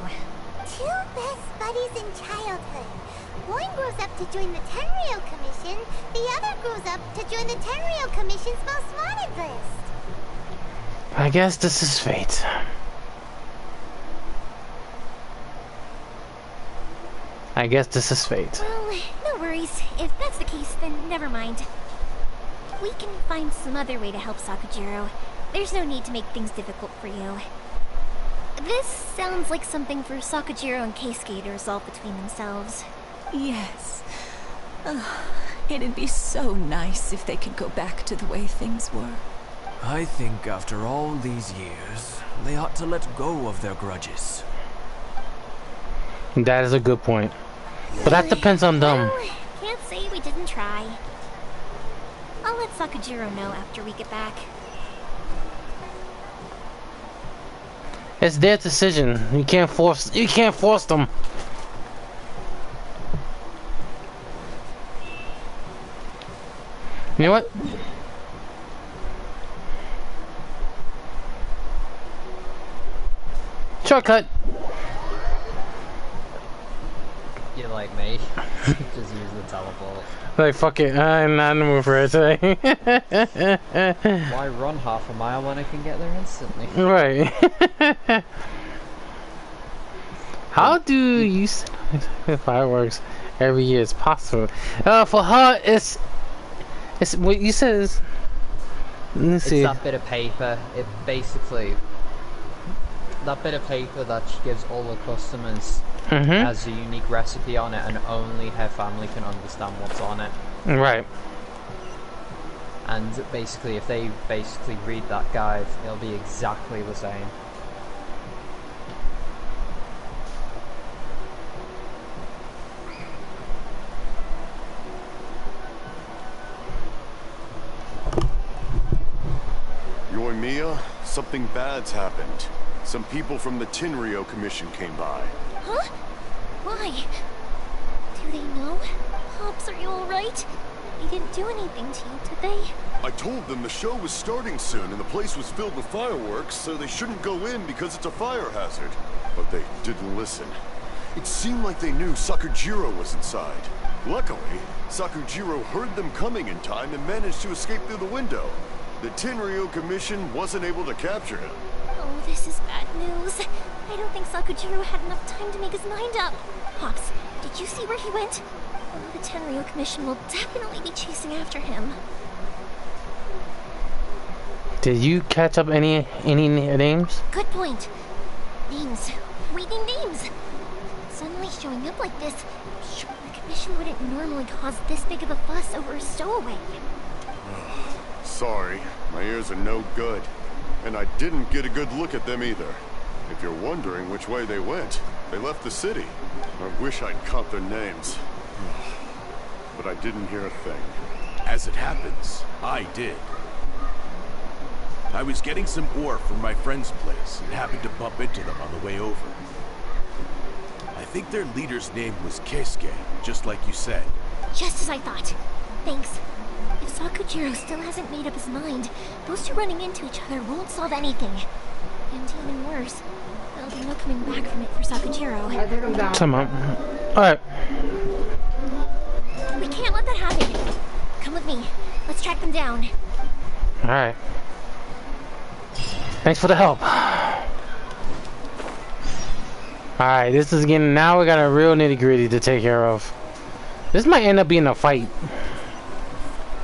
Two best buddies in childhood. One grows up to join the Tenryou Commission, the other grows up to join the Tenryou Commission's most wanted list. I guess this is fate. I guess this is fate. Well, no worries. If that's the case, then never mind. We can find some other way to help Sakujiro. There's no need to make things difficult for you. This sounds like something for Sakujiro and Keisuke to resolve between themselves. Yes. It'd be so nice if they could go back to the way things were. I think after all these years, they ought to let go of their grudges. That is a good point. But that depends on them. Well, can't say we didn't try. I'll let Sakujiro know after we get back. It's their decision. You can't force them. You know what? Shortcut. You're like me. Just use the teleport. Like, fuck it. I'm not in the mood for it today. Why run half a mile when I can get there instantly? Right. How do you celebrate fireworks every year as possible? For her, it's what you said is. Let's see. It's that bit of paper. It basically that bit of paper that she gives all the customers has a unique recipe on it, and only her family can understand what's on it. Right. And basically, if they read that guide, it'll be exactly the same. Yoimiya, something bad's happened. Some people from the Tenryou Commission came by. Huh? Why? Do they know? Pops, are you alright? They didn't do anything to you, did they? I told them the show was starting soon and the place was filled with fireworks, so they shouldn't go in because it's a fire hazard. But they didn't listen. It seemed like they knew Sakujiro was inside. Luckily, Sakujiro heard them coming in time and managed to escape through the window. The Tenryo Commission wasn't able to capture him. Oh, this is bad news. I don't think Sakujiro had enough time to make his mind up. Pops, did you see where he went? Oh, the Tenryo Commission will definitely be chasing after him. Did you catch up any names? Good point. Names. We need names. Suddenly showing up like this, sure, the Commission wouldn't normally cause this big of a fuss over a stowaway. Sorry, my ears are no good. And I didn't get a good look at them either. If you're wondering which way they went, they left the city. I wish I'd caught their names. But I didn't hear a thing. As it happens, I did. I was getting some ore from my friend's place and happened to bump into them on the way over. I think their leader's name was Keisuke, just like you said. Just as I thought. Thanks. If Sakujiro still hasn't made up his mind, those two running into each other won't solve anything. And even worse, there'll be no coming back from it for Sakujiro. Come on. Alright. We can't let that happen. Come with me. Let's track them down. Alright. Thanks for the help. Alright, this is getting... Now we got a real nitty-gritty to take care of. This might end up being a fight.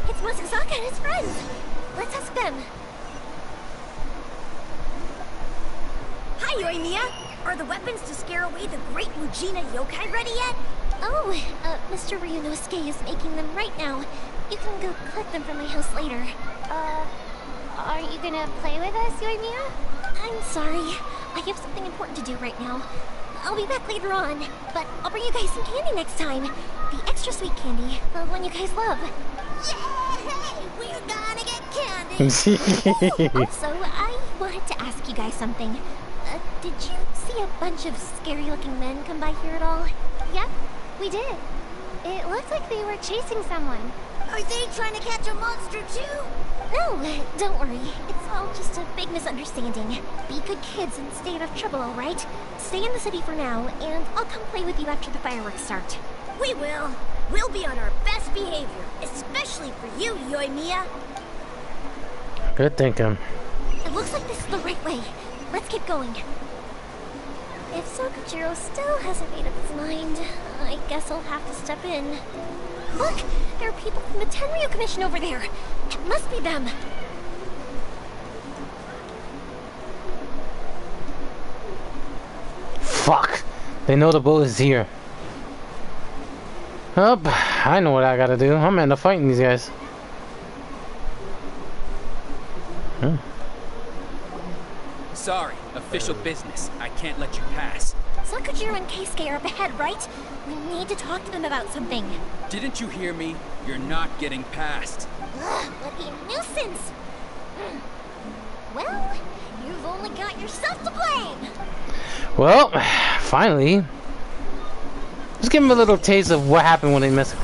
It's Masazaka and his friends. Let's ask them. Hi, Yoimiya. Are the weapons to scare away the great Mujina yokai ready yet? Oh, Mr. Ryunosuke is making them right now. You can go collect them from my house later. Are you gonna play with us, Yoimiya? I'm sorry. I have something important to do right now. I'll be back later on, but I'll bring you guys some candy next time. The extra sweet candy, the one you guys love. Yay! We're gonna get candy! Also, I wanted to ask you guys something. Did you see a bunch of scary-looking men come by here at all? Yep, we did. It looked like they were chasing someone. Are they trying to catch a monster too? No, don't worry. It's all just a big misunderstanding. Be good kids and stay out of trouble, alright? Stay in the city for now, and I'll come play with you after the fireworks start. We will. We'll be on our best behavior, especially for you, Yoimiya. Good thinking. It looks like this is the right way. Let's keep going. If Sakujiro still hasn't made up his mind, I guess I'll have to step in. Look! There are people from the Tenryo Commission over there! It must be them! Fuck! They know the boat is here. Oh, I know what I gotta do. I'm end up fighting these guys. Sorry, official business. I can't let you pass. Sakujiro and Keisuke are up ahead, right? We need to talk to them about something. Didn't you hear me? You're not getting past. Ugh, what a nuisance! Well, you've only got yourself to blame! Well, finally. Just give him a little taste of what happened when they messed.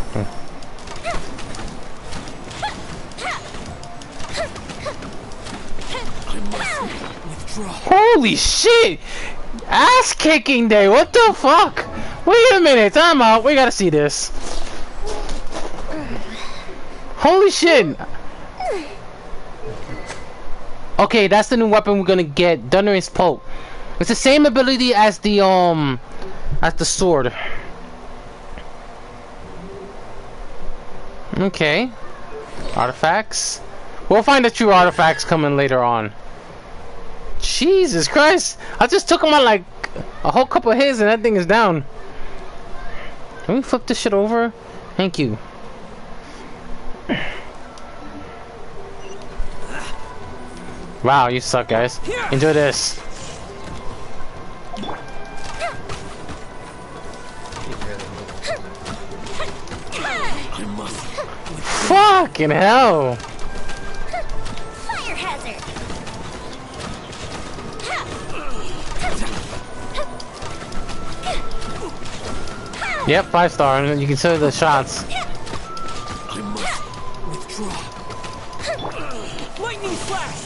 Holy shit! Ass kicking day, what the fuck? Wait a minute, I'm out. We gotta see this. Holy shit! Okay, that's the new weapon we're gonna get, Thunderous Pulp. It's the same ability as the sword. Okay. Artifacts. We'll find the true artifacts coming later on. Jesus Christ! I just took him on like a whole couple of hits and that thing is down. Can we flip this shit over? Thank you. Wow, you suck, guys. Enjoy this. Fucking hell! Fire hazard! Yep, 5-star. You can see the shots. I must withdraw. Lightning flash!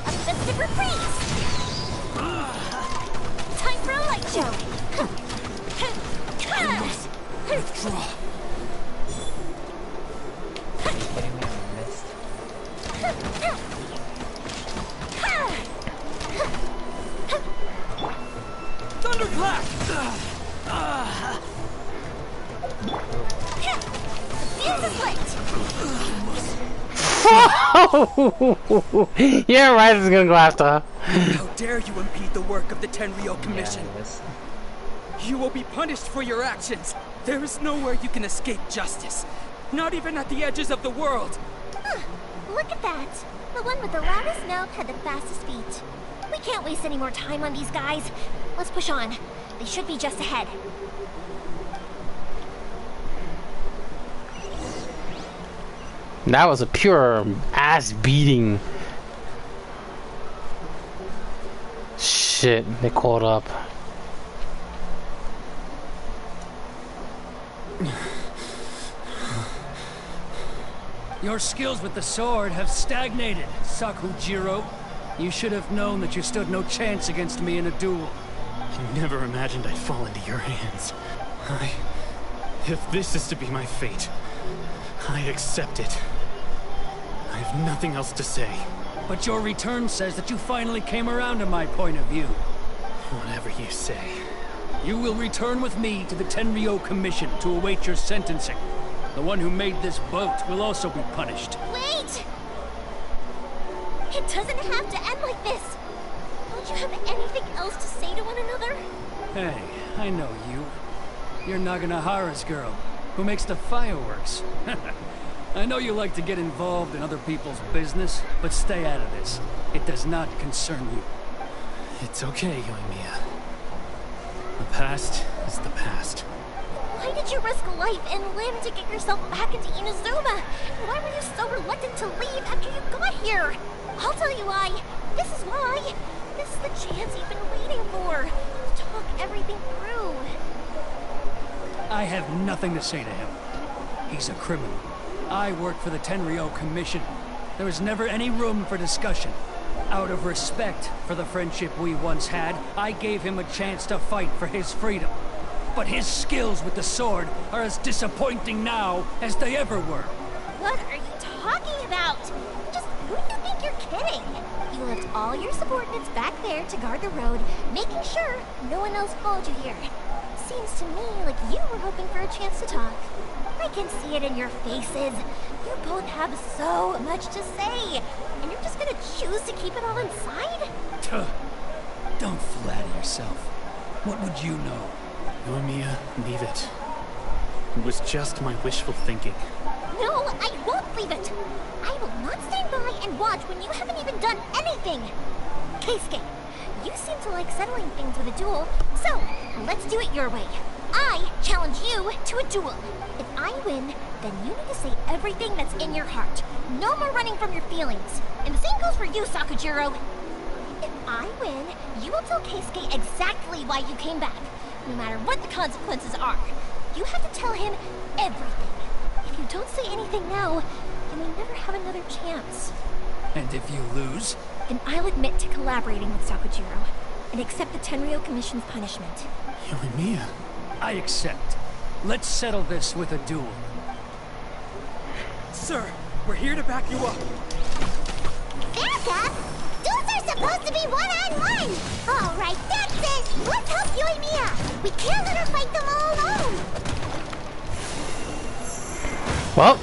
A festive reprise! Time for a light show! I must withdraw. Are you kidding me? I missed. Thunderclap! Fuse is lit! Yeah, right. Is gonna go after her. How dare you impede the work of the Tenryou Commission? Yes. You will be punished for your actions. There is nowhere you can escape justice. Not even at the edges of the world. Look at that! The one with the loudest mouth had the fastest feet. We can't waste any more time on these guys. Let's push on. They should be just ahead. That was a pure ass beating. Shit, they caught up. Your skills with the sword have stagnated, Sakujiro. You should have known that you stood no chance against me in a duel. I never imagined I'd fall into your hands. If this is to be my fate, I accept it. I have nothing else to say. But your return says that you finally came around to my point of view. Whatever you say. You will return with me to the Tenryou Commission to await your sentencing. The one who made this boat will also be punished. Wait! It doesn't have to end like this. Don't you have anything else to say to one another? Hey, I know you. You're Naganohara's girl, who makes the fireworks. I know you like to get involved in other people's business, but stay out of this. It does not concern you. It's okay, Yoimiya. The past is the past. Why did you risk life and limb to get yourself back into Inazuma? Why were you so reluctant to leave after you got here? I'll tell you why. This is why. This is the chance you've been waiting for. To talk everything through. I have nothing to say to him. He's a criminal. I work for the Tenryou Commission. There was never any room for discussion. Out of respect for the friendship we once had, I gave him a chance to fight for his freedom. But his skills with the sword are as disappointing now as they ever were. What are you talking about? Just who do you think you're kidding? You left all your subordinates back there to guard the road, making sure no one else followed you here. Seems to me like you were hoping for a chance to talk. I can see it in your faces. You both have so much to say, and you're just gonna choose to keep it all inside? Tuh. Don't flatter yourself. What would you know? Yoimiya, leave it. It was just my wishful thinking. No, I won't leave it. I will not stand by and watch when you haven't even done anything. Keisuke, you seem to like settling things with a duel, so let's do it your way. I challenge you to a duel. If I win, then you need to say everything that's in your heart. No more running from your feelings. And the same goes for you, Sakujiro. If I win, you will tell Keisuke exactly why you came back, no matter what the consequences are. You have to tell him everything. If you don't say anything now, you may never have another chance. And if you lose? Then I'll admit to collaborating with Sakujiro and accept the Tenryou Commission's punishment. Yoimiya. I accept. Let's settle this with a duel. Sir, we're here to back you up. Back up? Duels are supposed to be one-on-one! All right, that's it! Let's help Yoimiya! We can't let her fight them all alone! Well.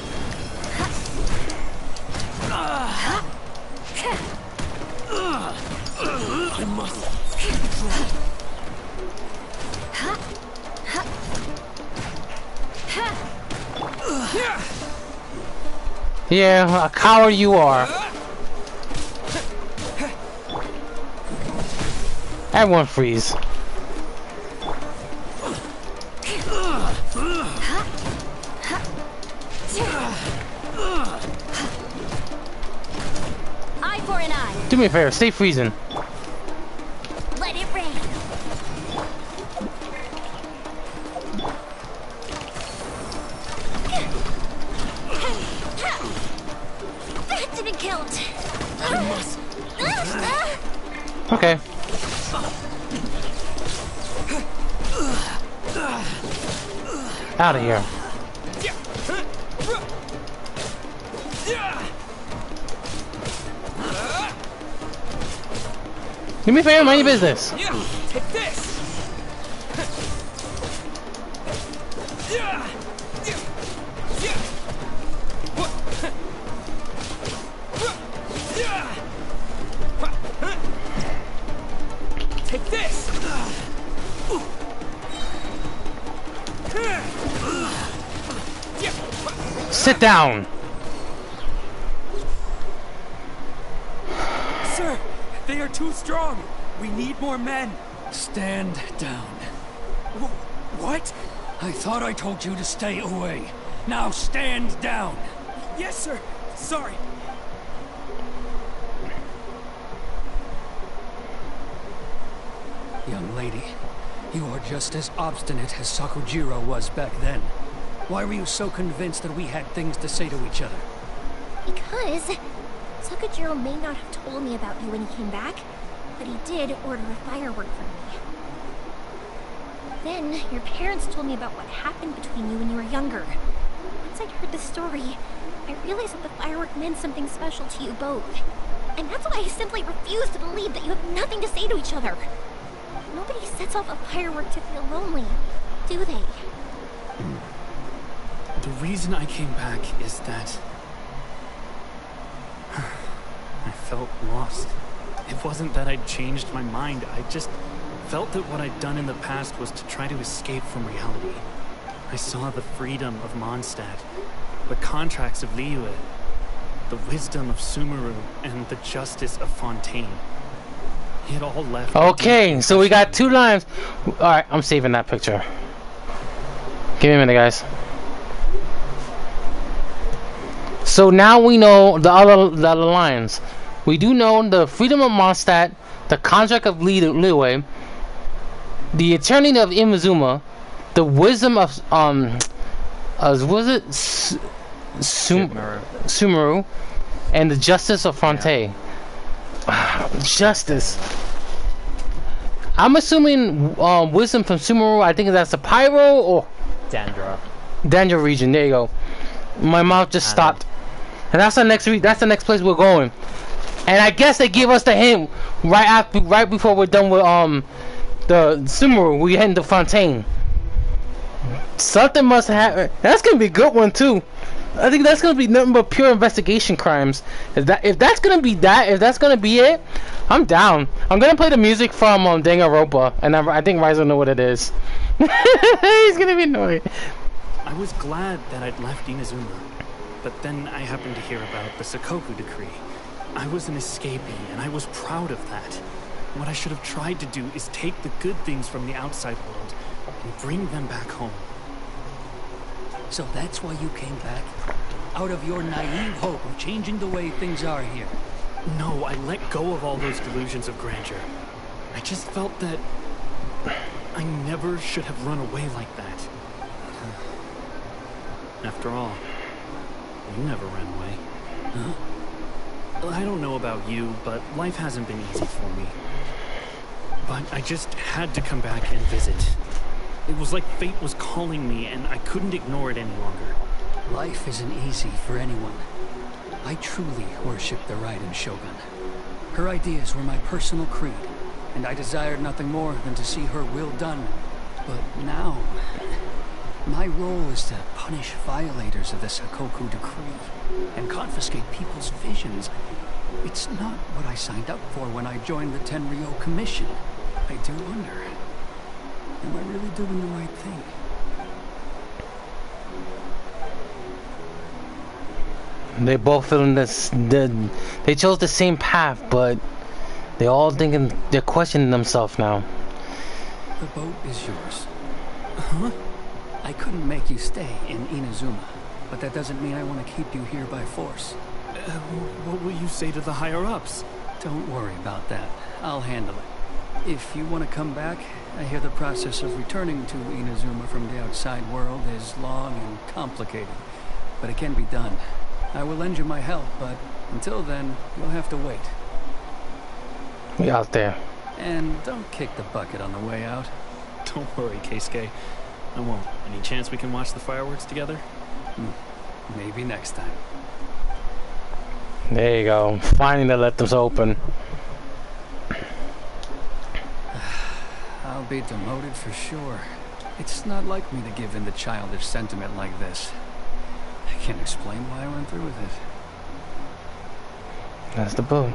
I must. Yeah, a coward you are. Everyone freeze. Eye for an eye. Do me a favor, stay freezing. Let it rain. Okay. Out of here. Give me a favor, mind your business. Take this. Take this. Sit down. Sir, they are too strong. We need more men. Stand down. What? I thought I told you to stay away. Now stand down. Yes, sir. Sorry. Young lady, you are just as obstinate as Sakujiro was back then. Why were you so convinced that we had things to say to each other? Because Sakujiro may not have told me about you when he came back, but he did order a firework for me. Then your parents told me about what happened between you when you were younger. Once I'd heard the story, I realized that the firework meant something special to you both. And that's why I simply refuse to believe that you have nothing to say to each other. Nobody sets off a firework to feel lonely, do they? The reason I came back is that I felt lost. It wasn't that I'd changed my mind, I just felt that what I'd done in the past was to try to escape from reality. I saw the freedom of Mondstadt, the contracts of Liyue, the wisdom of Sumeru, and the justice of Fontaine. It all left. Okay, so we got 2 lines. Alright, I'm saving that picture. Give me a minute, guys. So now we know the other lines. We do know the freedom of Mondstadt, the contract of Liyue, the eternity of Inazuma, the wisdom of was it Sumeru, and the justice of Fontaine. Justice. I'm assuming wisdom from Sumeru. I think that's the Pyro or Dandra region. There you go. My mouth just stopped. And that's the next next place we're going. And I guess they give us the hint right before we're done with the Sumeru. We head into Fontaine. Something must happen. That's gonna be a good one too. I think that's gonna be nothing but pure investigation crimes. If that's gonna be it, I'm down. I'm gonna play the music from Danganronpa, and I think Rise will know what it is. He's gonna be annoyed. I was glad that I'd left Inazuma, but then I happened to hear about the Sakoku decree. I was an escapee, and I was proud of that. What I should have tried to do is take the good things from the outside world and bring them back home. So that's why you came back? Out of your naive hope of changing the way things are here? No, I let go of all those delusions of grandeur. I just felt that I never should have run away like that. After all, you never ran away. Huh? Well, I don't know about you, but life hasn't been easy for me. But I just had to come back and visit. It was like fate was calling me, and I couldn't ignore it any longer. Life isn't easy for anyone. I truly worship the Raiden Shogun. Her ideas were my personal creed, and I desired nothing more than to see her will done. But now, my role is to punish violators of the Sakoku decree and confiscate people's visions. It's not what I signed up for when I joined the Tenryo Commission. I do wonder, am I really doing the right thing? They both feeling this. They chose the same path, but they're all thinking. They're questioning themselves now. The boat is yours. Huh? I couldn't make you stay in Inazuma, but that doesn't mean I want to keep you here by force. What will you say to the higher-ups? Don't worry about that. I'll handle it. If you want to come back, I hear the process of returning to Inazuma from the outside world is long and complicated, but it can be done. I will lend you my help, but until then, you'll have to wait. We out there. And don't kick the bucket on the way out. Don't worry, Keisuke. I won't. Any chance we can watch the fireworks together? Maybe next time. There you go. Finally they let this open. I'll be demoted for sure. It's not like me to give in to childish sentiment like this. I can't explain why I went through with it. That's the boat.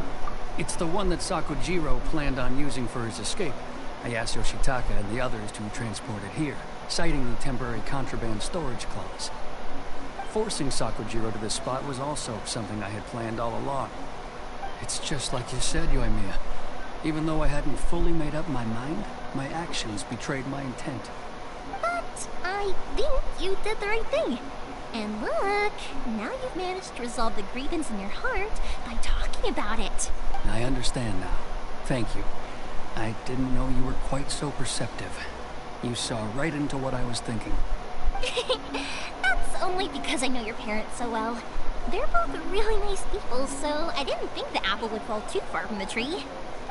It's the one that Sakujiro planned on using for his escape. I asked Yoshitaka and the others to transport it here, citing the temporary contraband storage clause. Forcing Sakujiro to this spot was also something I had planned all along. It's just like you said, Yoimiya. Even though I hadn't fully made up my mind, my actions betrayed my intent. But I think you did the right thing. And look, now you've managed to resolve the grievance in your heart by talking about it. I understand now. Thank you. I didn't know you were quite so perceptive. You saw right into what I was thinking. That's only because I know your parents so well. They're both really nice people, so I didn't think the apple would fall too far from the tree.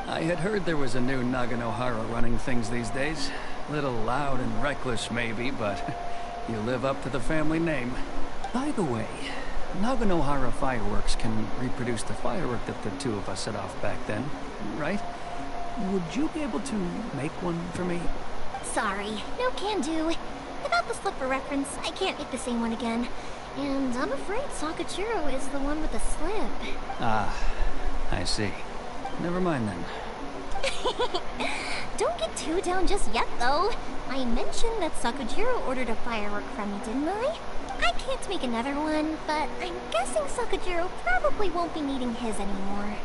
I had heard there was a new Naganohara running things these days. Little loud and reckless maybe, but you live up to the family name. By the way, Naganohara fireworks can reproduce the firework that the two of us set off back then, right? Would you be able to make one for me? Sorry, no can do. Without the slip for reference, I can't make the same one again. And I'm afraid Sakujiro is the one with the slip. Ah, I see. Never mind then. Don't get too down just yet, though. I mentioned that Sakujiro ordered a firework from me, didn't I? I can't make another one, but I'm guessing Sakujiro probably won't be needing his anymore.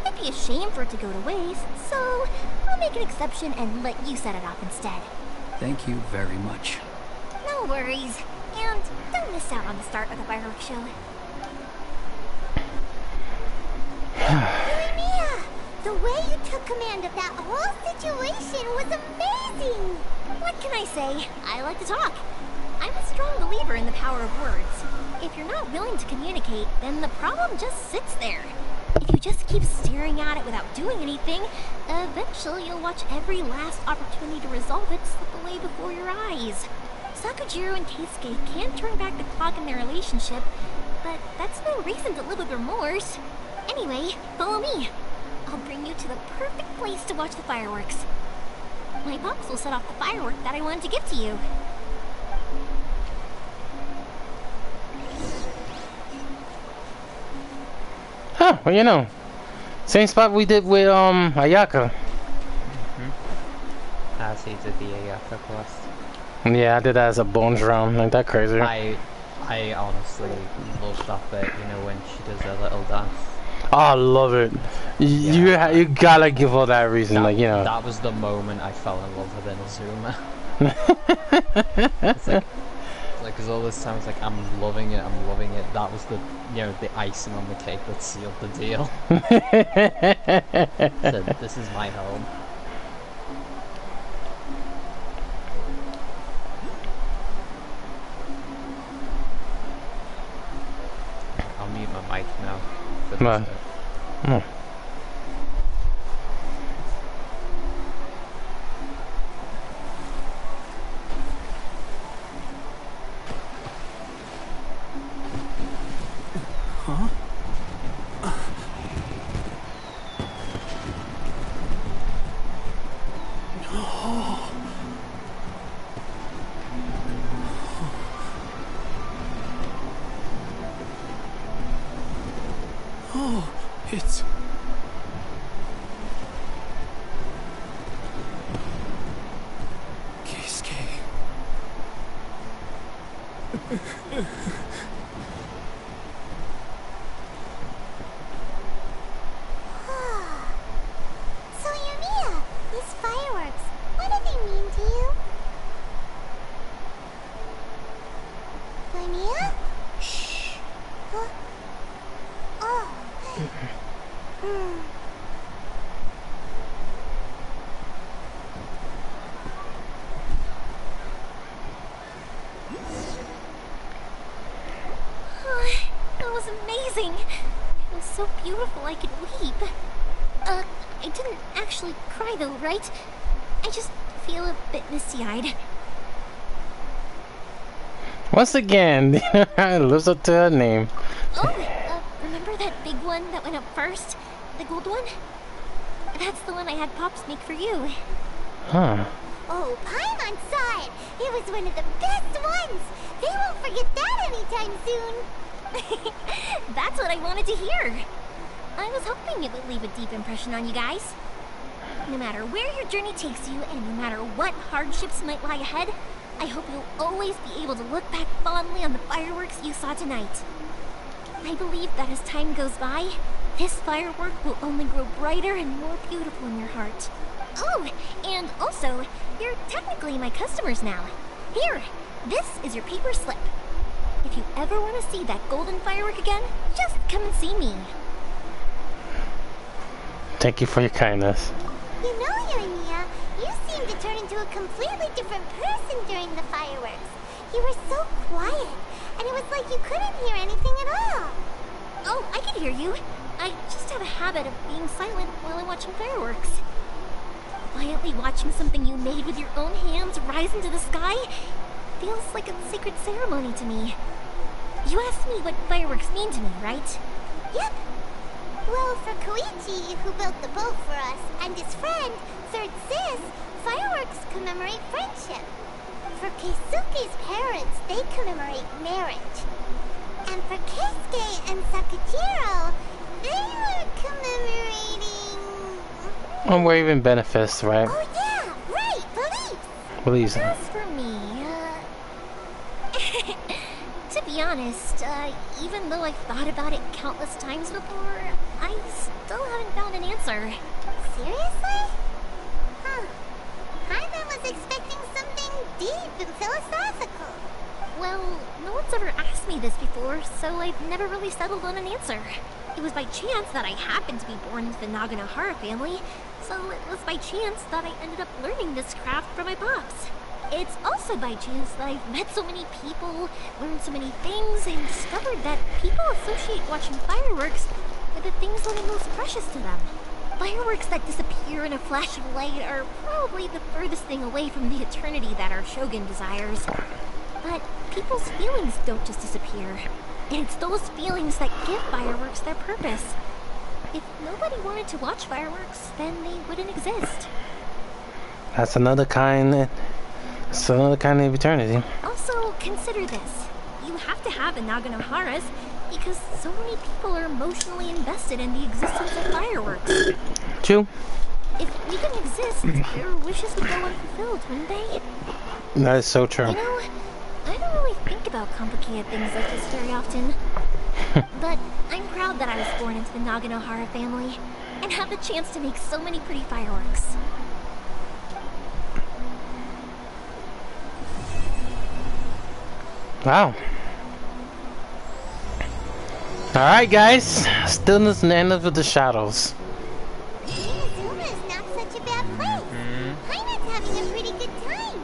It'd be a shame for it to go to waste, so I'll make an exception and let you set it off instead. Thank you very much. No worries. And don't miss out on the start of the fireworks show. Yoimiya! The way you took command of that whole situation was amazing! What can I say? I like to talk. I'm a strong believer in the power of words. If you're not willing to communicate, then the problem just sits there. If you just keep staring at it without doing anything, eventually you'll watch every last opportunity to resolve it slip away before your eyes. Sakujiro and Keisuke can't turn back the clock in their relationship, but that's no reason to live with remorse. Anyway, follow me. I'll bring you to the perfect place to watch the fireworks. My box will set off the firework that I wanted to give to you. Huh, well, you know. Same spot we did with, Ayaka. As he did the Ayaka quest. Yeah, I did that as a bonus round. Ain't that crazy? I honestly love that bit, you know, when she does her little dance. Oh, I love it. You gotta give her that reason, that, like, you know. That was the moment I fell in love with Inazuma. It's like, because all this time it's like, I'm loving it. That was the, you know, the icing on the cake that sealed the deal. So, this is my home. I'll mute my mic now for this bit. Huh? Oh, it's... Keisuke. So, Yoimiya, these fireworks, what do they mean to you? Yoimiya? Shh. Huh? Oh. Oh, that was amazing. It was so beautiful I could weep. I didn't actually cry though, right? I just feel a bit misty-eyed. Once again, lives up to her name. Oh, remember that big one that went up first? The gold one? That's the one I had Pops make for you. Huh. Oh, Paimon saw it! It was one of the best ones! They won't forget that anytime soon! That's what I wanted to hear. I was hoping it would leave a deep impression on you guys. No matter where your journey takes you, and no matter what hardships might lie ahead, I hope you'll always be able to look back fondly on the fireworks you saw tonight. I believe that as time goes by, this firework will only grow brighter and more beautiful in your heart. Oh, and also, you're technically my customers now. Here, this is your paper slip. If you ever want to see that golden firework again, just come and see me. Thank you for your kindness. You know, Urania, you seemed to turn into a completely different person during the fireworks. You were so quiet, and it was like you couldn't hear anything at all. Oh, I can hear you. I just have a habit of being silent while I'm watching fireworks. Quietly watching something you made with your own hands rise into the sky feels like a sacred ceremony to me. You asked me what fireworks mean to me, right? Yep. Well, for Koichi, who built the boat for us, and his friend, Third Sis, fireworks commemorate friendship. For Keisuke's parents, they commemorate marriage. And for Keisuke and Sakajiro, they were commemorating... Unwavering benefits, right? Oh yeah, right, beliefs! Beliefs. As for me, to be honest, even though I've thought about it countless times before, I still haven't found an answer. Seriously? Huh. Paimon was expecting something deep and philosophical. Well, no one's ever asked me this before, so I've never really settled on an answer. It was by chance that I happened to be born into the Naganohara family, so it was by chance that I ended up learning this craft from my pops. It's also by chance that I've met so many people, learned so many things, and discovered that people associate watching fireworks with the things that are most precious to them. Fireworks that disappear in a flash of light are probably the furthest thing away from the eternity that our shogun desires. But people's feelings don't just disappear. It's those feelings that give fireworks their purpose. If nobody wanted to watch fireworks, then they wouldn't exist. That's another kind. It's another kind of eternity. Also, consider this. You have to have the Naganoharas because so many people are emotionally invested in the existence of fireworks. True. If we didn't exist, their wishes would go unfulfilled, wouldn't they? That is so true. You know, I don't really think about complicated things like this very often. But I'm proud that I was born into the Naganohara family and have the chance to make so many pretty fireworks. Wow. Alright guys, stillness and end of the shadows. Inazuma is not such a bad place. Paimon's having a pretty good time.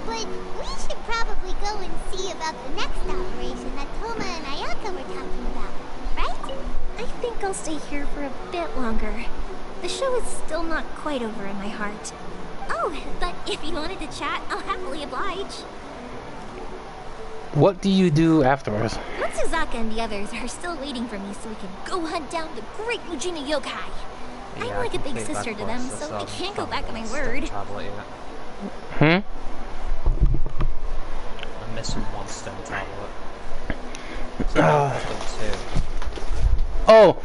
But we should probably go and see about the next operation that Toma and Ayaka were talking about, right? I think I'll stay here for a bit longer. The show is still not quite over in my heart. Oh, but if you wanted to chat, I'll happily oblige. What do you do afterwards? Matsuzaka and the others are still waiting for me so we can go hunt down the great Mujina yokai. Yeah, I'm like a big sister to them, so I can't go back on my word. I'm missing one stone tablet. Oh,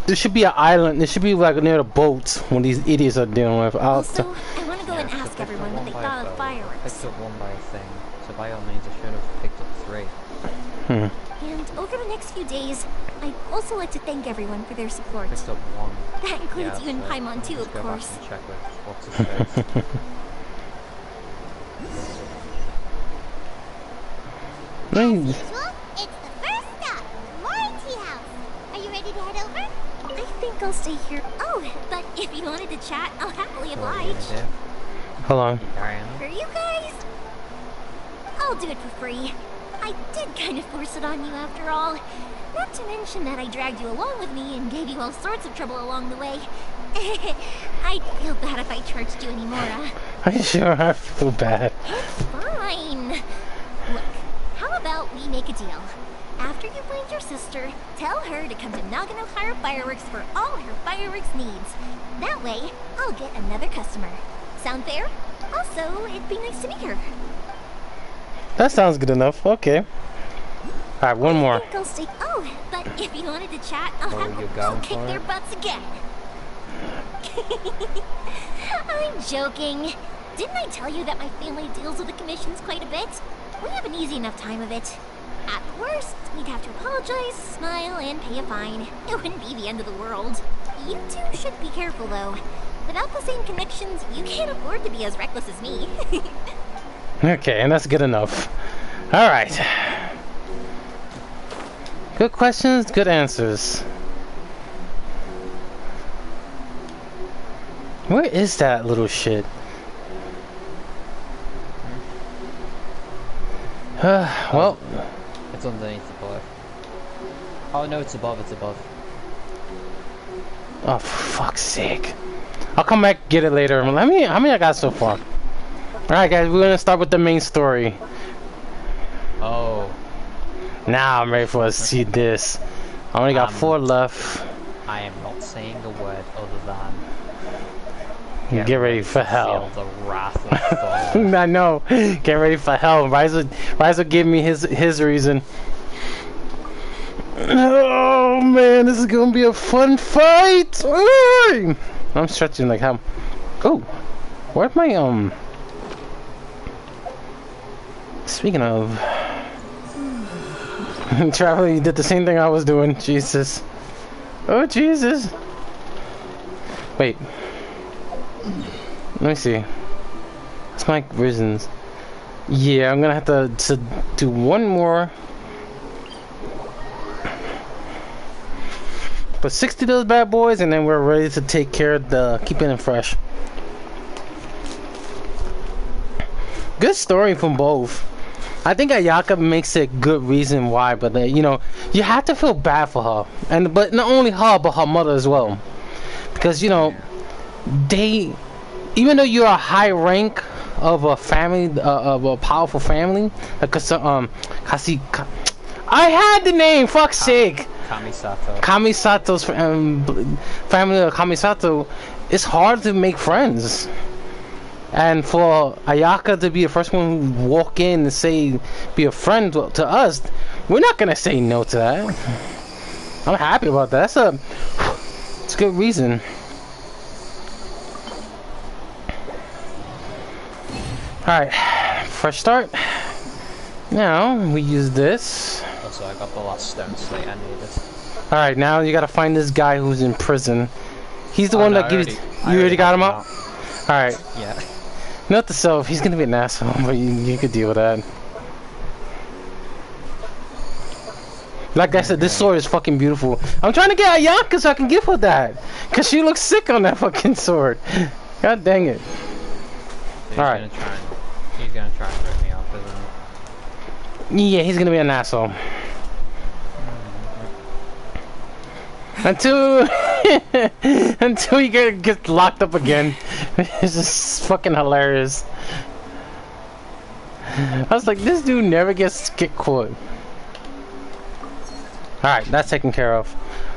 there should be an island. There should be like near the boats when these idiots are dealing with. Also, I want to go and ask everyone what they thought of the fireworks. I picked up one by a thing, so by all means I should have picked up 3. And over the next few days, I'd also like to thank everyone for their support. Picked up 1. That includes you and so Paimon too, of go course. Back and check with what's his face. As usual, it's the first stop, the Mori Tea House. Are you ready to head over? I think I'll stay here. Oh, but if you wanted to chat, I'll happily oblige. Hold on. For you guys? I'll do it for free. I did kind of force it on you after all. Not to mention that I dragged you along with me and gave you all sorts of trouble along the way. I'd feel bad if I charged you anymore. I sure I feel bad. It's fine. Look, how about we make a deal? After you find your sister, tell her to come to Nagano Hire Fireworks for all her fireworks needs. That way, I'll get another customer. Sound fair? Also, it'd be nice to meet her. That sounds good enough. Okay. Alright, one more. Oh, but if you wanted to chat, I'll kick their butts again. I'm joking. Didn't I tell you that my family deals with the commissions quite a bit? We have an easy enough time of it. At worst, we'd have to apologize, smile, and pay a fine. It wouldn't be the end of the world. You two should be careful, though. Without the same connections, you can't afford to be as reckless as me. Okay, and that's good enough. Alright. Good questions, good answers. Where is that little shit? Well... It's underneath the board. Oh no, it's above, it's above. Oh, for fuck's sake. I'll come back get it later. How many I got so far? Alright guys, we're gonna start with the main story. Oh. Now I'm ready for us to see this. I only got 4 left. I am not saying a word other than... Get ready for hell. The wrath of Thor. I know. Get ready for hell. Ryza gave me his reason. Oh man, this is gonna be a fun fight. I'm stretching like how. Oh, where's my Speaking of travel, you did the same thing I was doing. Jesus. Oh Jesus. Wait. Let me see. It's my reasons. Yeah, I'm gonna have to do one more. But 60 of those bad boys, and then we're ready to take care of the keeping it fresh. Good story from both. I think Ayaka makes a good reason why, but you know, you have to feel bad for her, but not only her, but her mother as well, because you know, they. Even though you're a high rank of a family, of a powerful family, because I had the name. Fuck's sake. Kamisato. Kamisato's family of Kamisato. It's hard to make friends, and for Ayaka to be the first one who walk in and say be a friend to us, we're not gonna say no to that. I'm happy about that. It's a good reason. Alright, fresh start. Now, we use this. Also, I got the last stone slate I needed. Alright, now you gotta find this guy who's in prison. He's the one that gives... You already got him up? Alright. Yeah. Note to self, he's gonna be an asshole, but you could deal with that. Like I said, this sword is fucking beautiful. I'm trying to get Ayaka so I can give her that. Because she looks sick on that fucking sword. God dang it. Alright. He's gonna try and rip me off, isn't he? Yeah, he's gonna be an asshole. Until he gets locked up again. It's just fucking hilarious. I was like, this dude never gets caught. Alright, that's taken care of.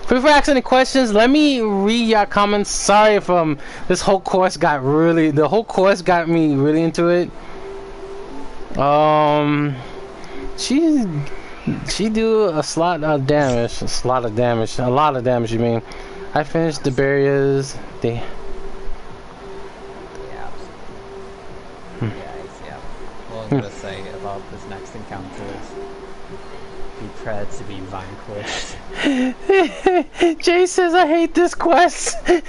Before asking any questions, let me read your comments. Sorry if this whole course got me really into it. She do a lot of damage. A lot of damage, you mean. I finished the barriers. Yeah. All I'm gonna say about this next encounter is prepare to be vanquished. Jay says I hate this quest. He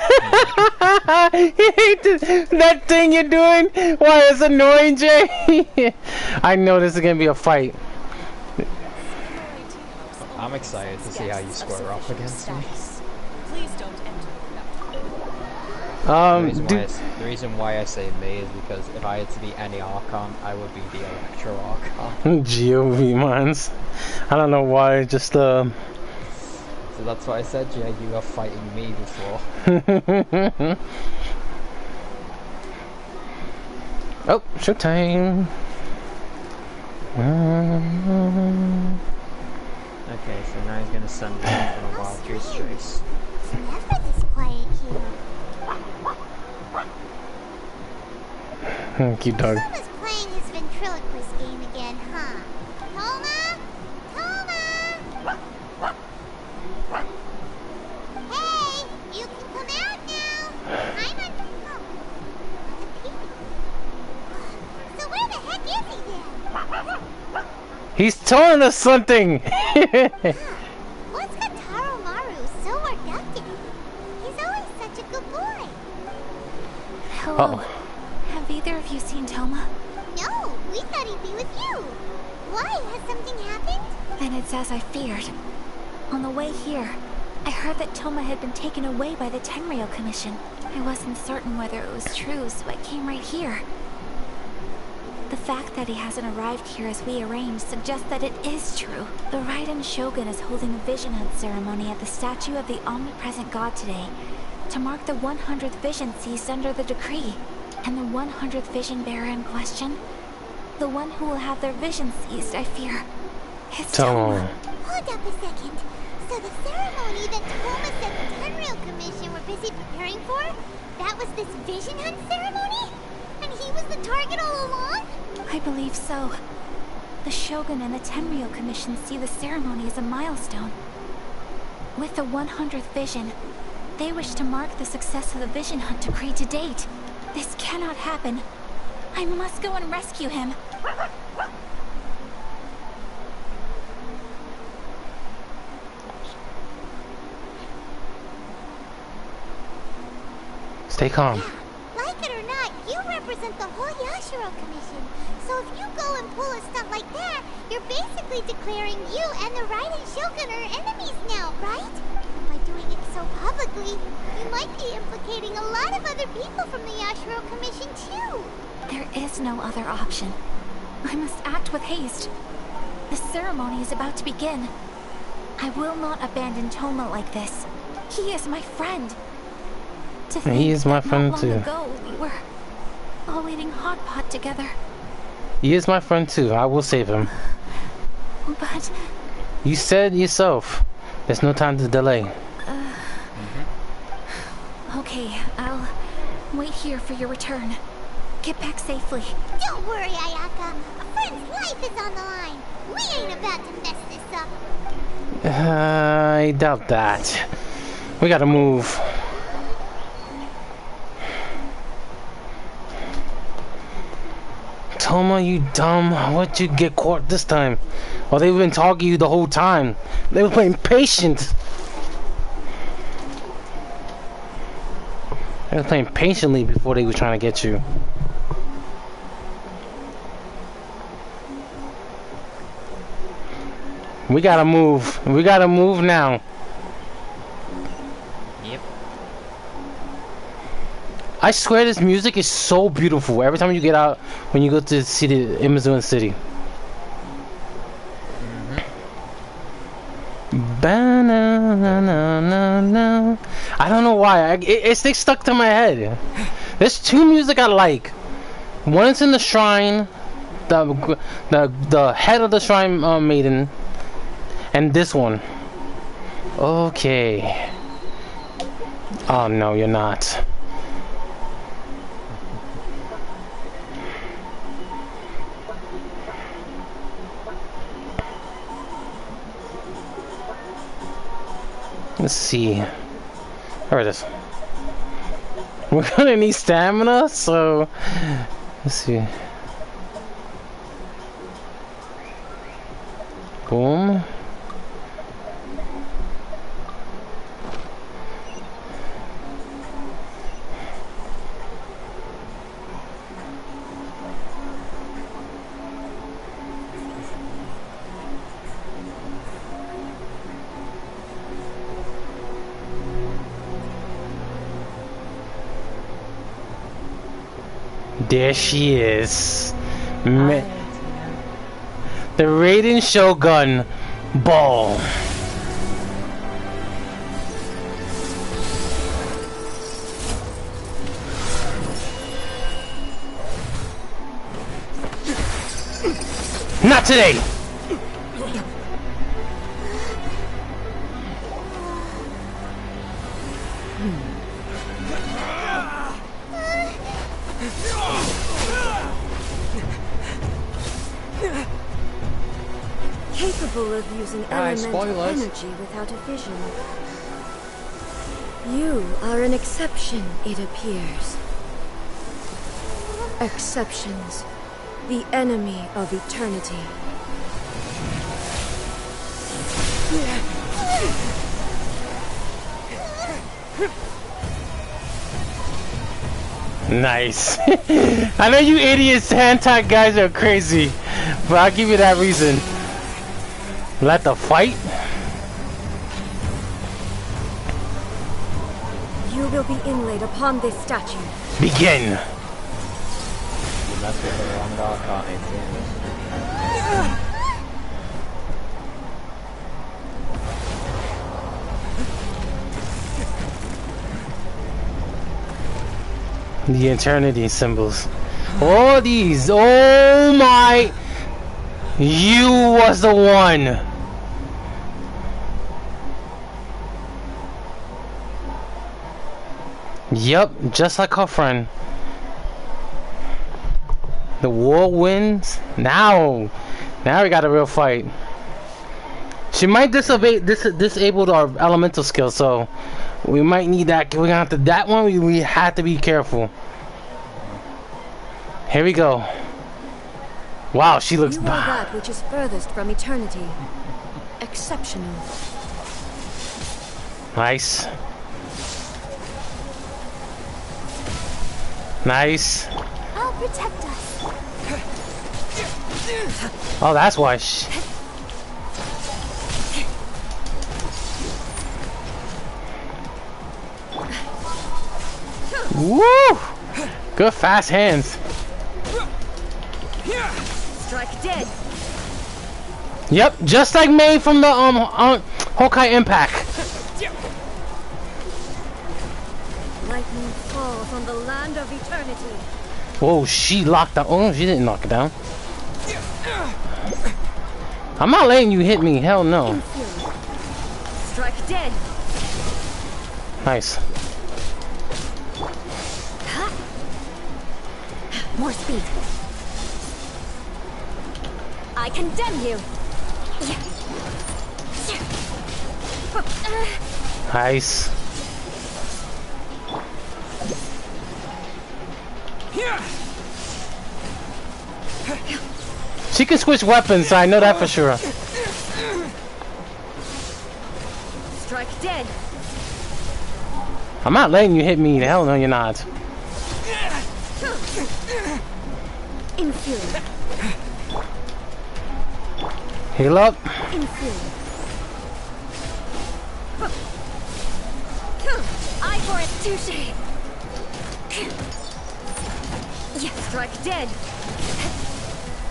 hates that thing you're doing. Why, it's annoying, Jay. I know this is gonna be a fight. I'm excited to see how you square up against me. Please don't enter. The reason why I say me is because if I had to be any Archon, I would be the Electro Archon. GOV mines. I don't know why, just So that's why I said, yeah, you were fighting me before. Oh, showtime. Okay, so now he's gonna send me on a wild goose chase. It's never this quiet here. Cute dog. Someone's playing his ventriloquist game again, huh? Toma? Toma? Hey, you can come out now. I'm on... Oh, so where the heck is he then? He's telling us something! What's got Taro Maru so worked up today? He's always such a good boy. Hello. Uh-oh. Have either of you seen Toma? No, we thought he'd be with you. Why? Has something happened? And it's as I feared. On the way here, I heard that Toma had been taken away by the Tenryou Commission. I wasn't certain whether it was true, so I came right here. The fact that he hasn't arrived here as we arranged suggests that it is true. The Raiden Shogun is holding a vision hunt ceremony at the statue of the omnipresent god today to mark the 100th vision seized under the decree. And the 100th vision bearer in question, the one who will have their vision seized, I fear, is Toma. Hold up a second. So the ceremony that Toma said the Tenryou Commission were busy preparing for, that was this vision hunt ceremony? And he was the target all along? I believe so. The Shogun and the Tenryou Commission see the ceremony as a milestone. With the 100th vision, they wish to mark the success of the vision hunt decree to date. This cannot happen. I must go and rescue him. Stay calm. Yeah, like it or not, you represent the whole Yashiro Commission. So if you go and pull a stunt like that, you're basically declaring you and the Raiden Shogun are enemies now, right? By doing it so publicly, you might be implicating a lot of other people from the Yashiro Commission too. There is no other option. I must act with haste. The ceremony is about to begin. I will not abandon Toma like this. He is my friend. To think He is my that friend not too. long ago we were all eating hot pot together. He is my friend too. I will save him. But You said yourself. There's no time to delay. okay, I'll wait here for your return. Get back safely. Don't worry, Ayaka. A friend's life is on the line. We ain't about to mess this up. I doubt that. We gotta move. Toma, you dumb. What'd you get caught this time? Well, they've been talking to you the whole time. They were playing patient. They were playing patiently before they were trying to get you. We gotta move. We gotta move now. Yep. I swear this music is so beautiful. Every time you get out, when you go to see the Inazuma City. Ba-na-na-na-na. I don't know why. It sticks stuck to my head. There's two music I like. One is in the shrine, the head of the shrine maiden, and this one. Okay. Oh no, you're not. Let's see. There it is. We're gonna need stamina, so let's see. Boom. There she is. The Raiden Shogun Ball. today. Capable of using elemental energy without a vision. You are an exception, it appears. Exceptions. The enemy of eternity. Nice. I know you idiots, hentai guys are crazy, but I'll give you that reason. Let the fight. You will be inlaid upon this statue. Begin. You mess with the wrong dog, can't you? The eternity symbols. All these. Oh my. You was the one. Yep, just like her friend. The war wins. Now we got a real fight. She might disable our elemental skill, so we might need that. We're gonna have to that one. We have to be careful. Here we go. Wow, she looks. You are that which is furthest from eternity. Exceptional. Nice. Nice. I'll protect us. Oh, that's why. Woo! Good fast hands. Strike dead. Yep, just like May from the Honkai Impact. Lightning falls on the land of eternity. Whoa, she locked down. Oh, she didn't knock it down. I'm not letting you hit me. Hell no. Strike dead. Nice. More speed. I condemn you. Nice. She can switch weapons, I know that for sure. Strike dead. I'm not letting you hit me. Hell no, you're not. Inferior. Heal up. Inferior. Eye for it, touche. Yes, strike dead.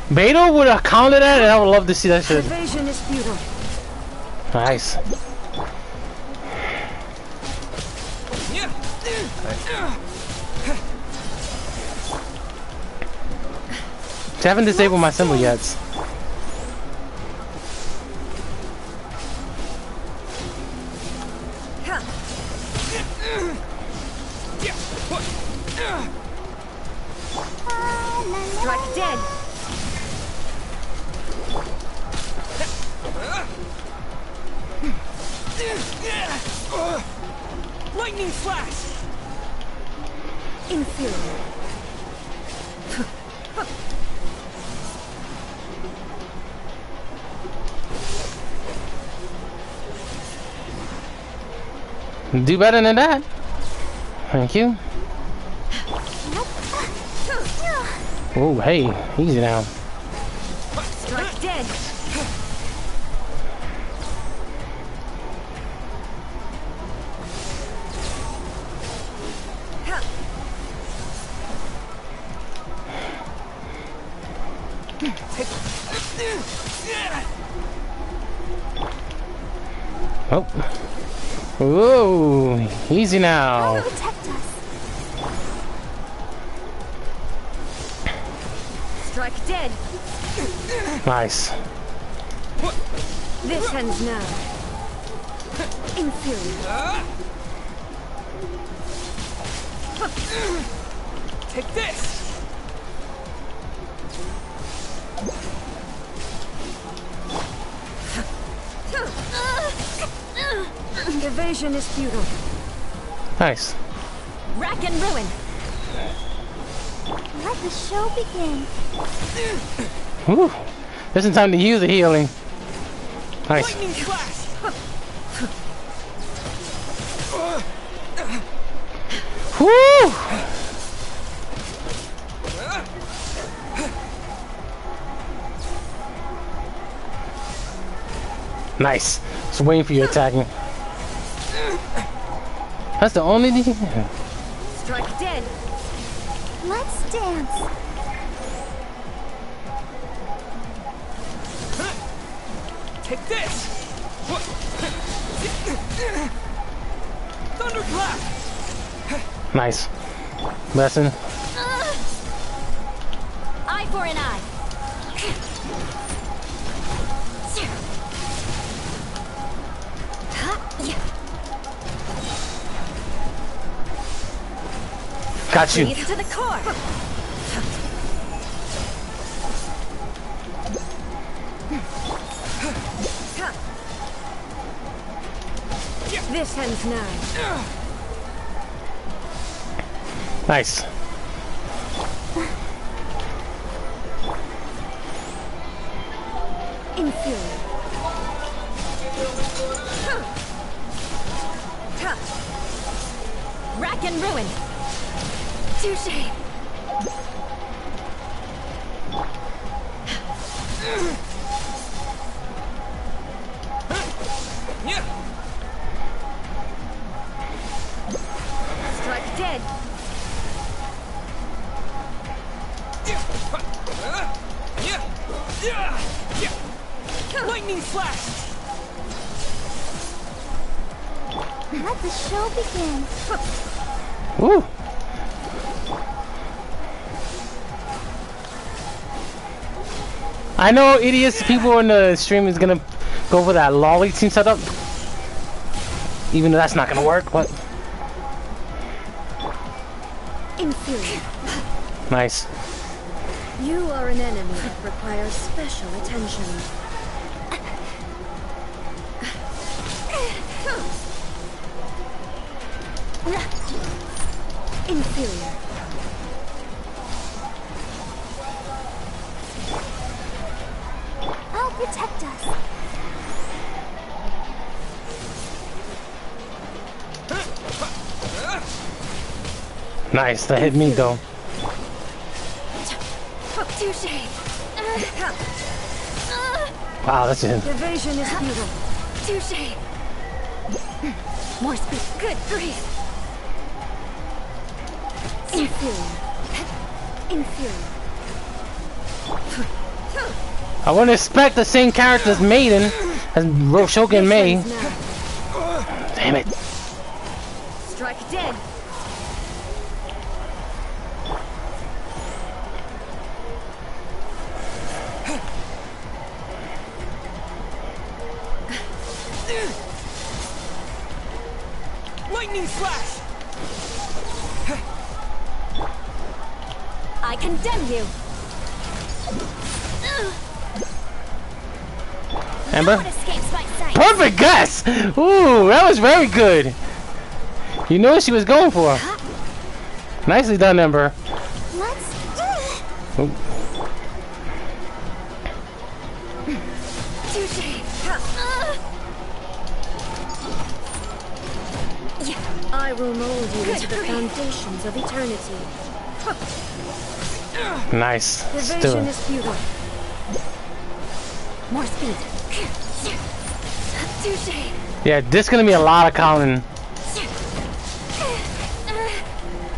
Beto would have counted that, and I would love to see that shit. Evasion is futile. Nice. I haven't disabled my symbol yet. Strike dead. Lightning flash. Inferior. Do better than that. Thank you. Oh, hey, easy now. Strike dead. Oh. Whoa, easy now. Protect us. Strike dead. Nice. This ends now. Inferior. Take this! Evasion is futile. Nice. Rack and ruin. Let the show begin. Whew. This is time to use the healing. Nice. Lightning flash! Woo! Nice. Just waiting for you attacking. That's the only thing. Strike dead. Let's dance. Take this! Thunderclap! Nice. Lesson. Eye for an eye. Got you. Breathe to the core. This ends now. Nice. Inferior. Rack and ruin. Touché. Strike dead. Lightning flash! Let the show begin. Woo. I know idiots people in the stream is gonna go for that lolly team setup. Even though that's not gonna work, but Inferior. nice. You are an enemy that requires special attention. Inferior. I'll protect us. Nice, that hit me though. Touché. Wow, that's it. Evasion is futile. Touché. More speed. Good grief. Inferior. Inferior. I wouldn't expect the same character as Maiden as Roshoka and May. Damn it. Strike dead. Lightning flash! I condemn you. Amber? What escapes my sight? Perfect guess! Ooh, that was very good. You knew what she was going for. Nicely done, Amber. Let's. Ooh. Touché. I will mold you into the foundations of eternity. Nice. Still. Evasion is futile. More speed. Touché. Yeah, this is gonna be a lot of counting.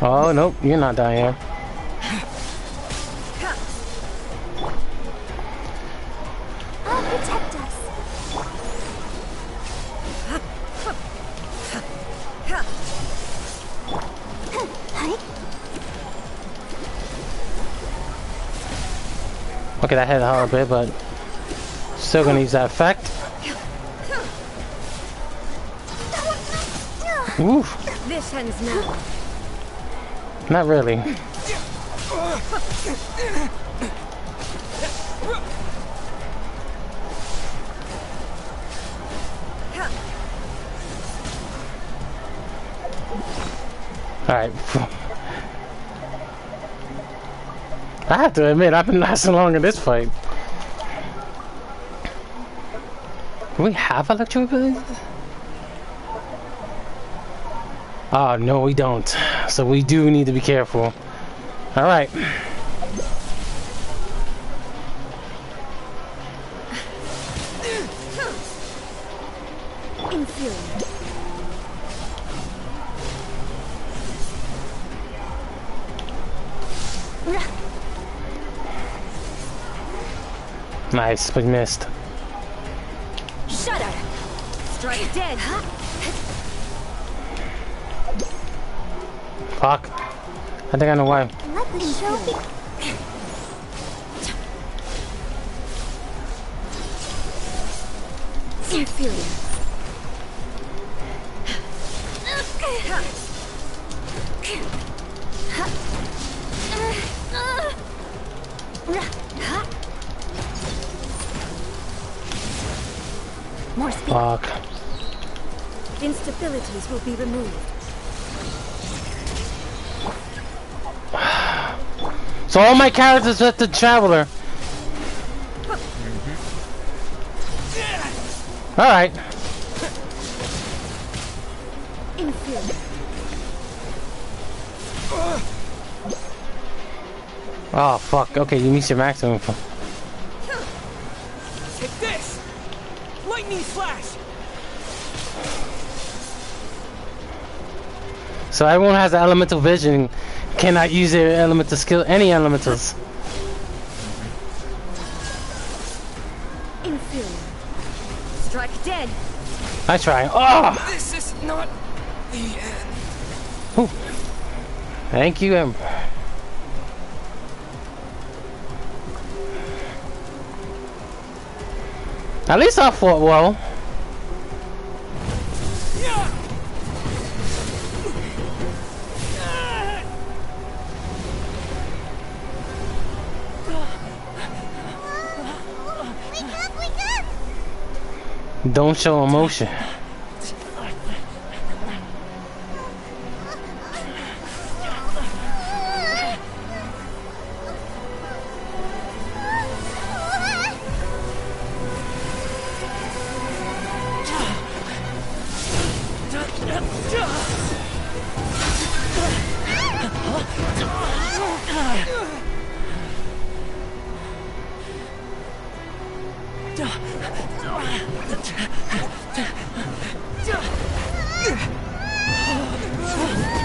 Oh, nope, you're not down here. I'll protect us. Okay, that hit hard a bit, but still gonna use that effect. Oof. This ends now. Not really. Alright. I have to admit, I've been lasting long in this fight. Do we have electric abilities? Oh, no, we don't. So we do need to be careful. Alright. Infuriate. Nice, but missed. Shudder. Strike dead. Fuck. I think I know why. Let the show be. Infuriate. More speed. Fuck. Instabilities will be removed. So all my characters are the Traveler. Alright. Infuriate. Oh fuck. Okay, you missed your maximum. Take this! Lightning slash! So everyone has elemental vision, cannot use their elemental skill, any elementals. Infuriate. Strike dead. I try. Oh! This is not the end. Ooh. Thank you, Ember. At least I fought well. Don't show emotion.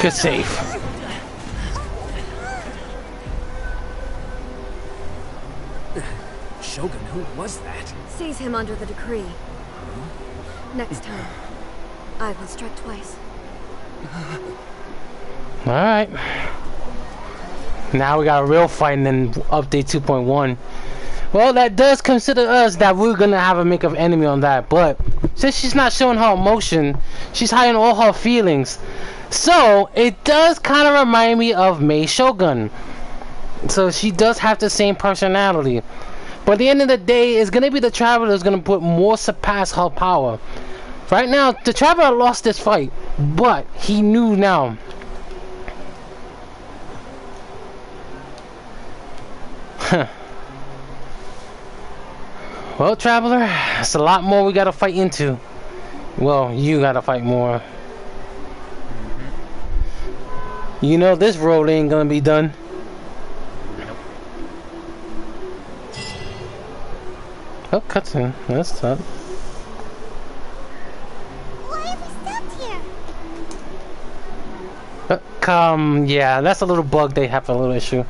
Good save. Shogun, who was that? Seize him under the decree. Next time, I will strike twice. Alright. Now we got a real fight and then update 2.1. Well, that does consider us that we're gonna have a make of enemy on that, but since she's not showing her emotion, she's hiding all her feelings. So it does kind of remind me of Mei Shogun. So she does have the same personality. But at the end of the day, it's gonna be the Traveler who's gonna put more surpass her power. Right now, the Traveler lost this fight, but he knew now. Well, Traveler, it's a lot more we gotta fight into. Well, you gotta fight more. You know this road ain't gonna be done. Oh, cutscene. That's tough. Why have we stopped here? Yeah, that's a little bug. They have a little issue.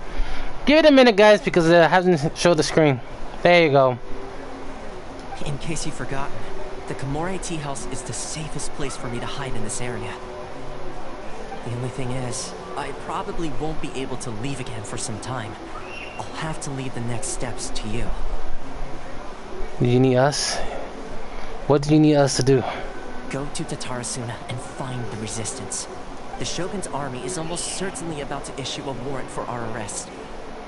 Give it a minute, guys, because it hasn't showed the screen. There you go. In case you've forgotten, the Komore Tea House is the safest place for me to hide in this area. The only thing is, I probably won't be able to leave again for some time. I'll have to leave the next steps to you. You need us? What do you need us to do? Go to Tatarasuna and find the resistance. The Shogun's army is almost certainly about to issue a warrant for our arrest.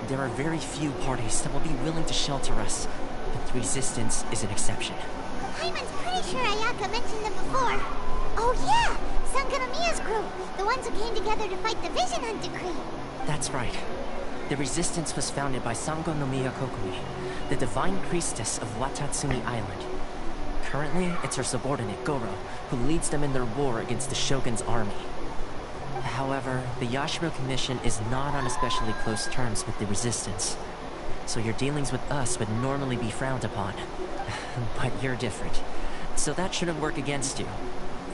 There are very few parties that will be willing to shelter us, but the resistance is an exception. Hyman's pretty sure Ayaka mentioned them before. Oh yeah! Sangonomiya's group! The ones who came together to fight the Vision Hunt decree! That's right. The resistance was founded by Sangonomiya Kokumi, the divine priestess of Watatsumi Island. Currently, it's her subordinate, Goro, who leads them in their war against the Shogun's army. However, the Yashiro Commission is not on especially close terms with the resistance. So your dealings with us would normally be frowned upon. But you're different. So that shouldn't work against you.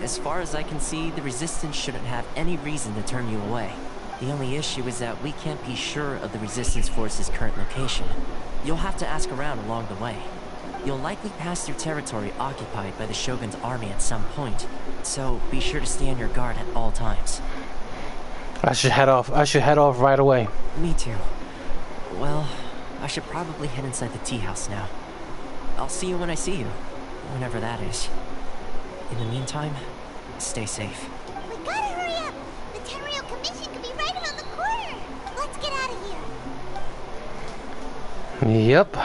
As far as I can see, the resistance shouldn't have any reason to turn you away. The only issue is that we can't be sure of the resistance force's current location. You'll have to ask around along the way. You'll likely pass through territory occupied by the Shogun's army at some point. So be sure to stay on your guard at all times. I should head off. I should head off right away. Me too. Well, I should probably head inside the tea house now. I'll see you when I see you. Whenever that is. In the meantime, stay safe. We gotta hurry up! The Tenryou Commission could be right around the corner! Let's get out of here! Yep.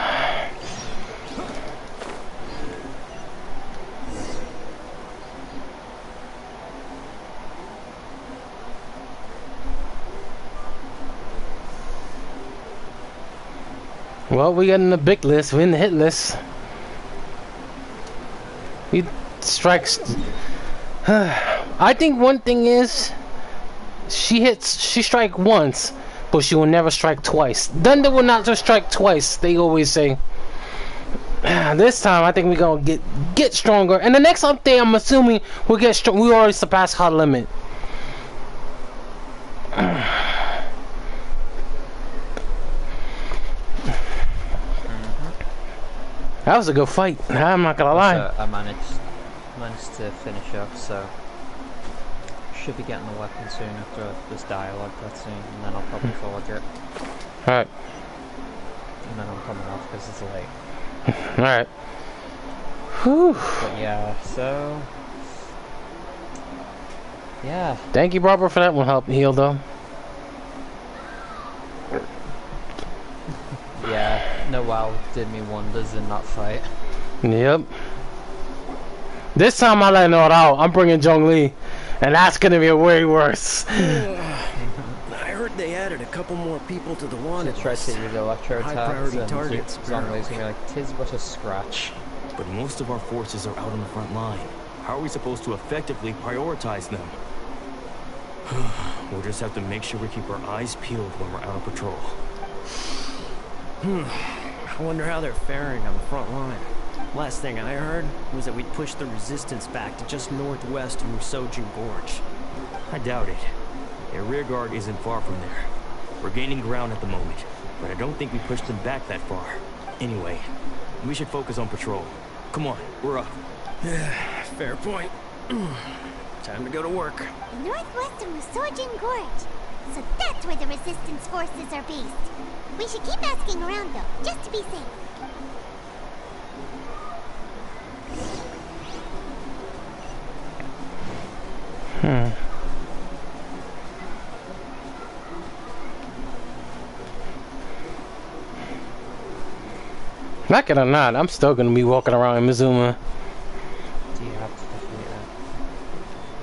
Well, we got in the big list. We're in the hit list. He strikes. I think one thing is, she strike once, but she will never strike twice. Thunder will not just strike twice. They always say. This time, I think we're gonna get stronger. And the next update, I'm assuming we'll get strong. We already surpassed hard limit. That was a good fight. I'm not gonna lie. So I managed to finish up, so should be getting the weapon soon after this dialogue cutscene, and then I'll probably forge it. Alright. And then I'm coming off because it's late. Alright. Whew. But yeah, so yeah. Thank you, Barbara, for that one. Help heal though. Yeah, Noel did me wonders in that fight. Yep. This time I let it out. I'm bringing Zhongli, and that's gonna be way worse. I heard they added a couple more people to the wanted list. Try to use electro attacks. High priority targets. Zhongli's gonna be like, "'Tis but a scratch." But most of our forces are out on the front line. How are we supposed to effectively prioritize them? We'll just have to make sure we keep our eyes peeled when we're out on patrol. I wonder how they're faring on the front line. Last thing I heard was that we'd pushed the resistance back to just northwest of Musojin Gorge. I doubt it. Their rear guard isn't far from there. We're gaining ground at the moment, but I don't think we pushed them back that far. Anyway, we should focus on patrol. Come on, we're up. Fair point. Time to go to work. Northwest of Musojin Gorge. So that's where the resistance forces are based. We should keep asking around though, just to be safe. Like it or not, I'm still gonna be walking around in Inazuma. Do you have to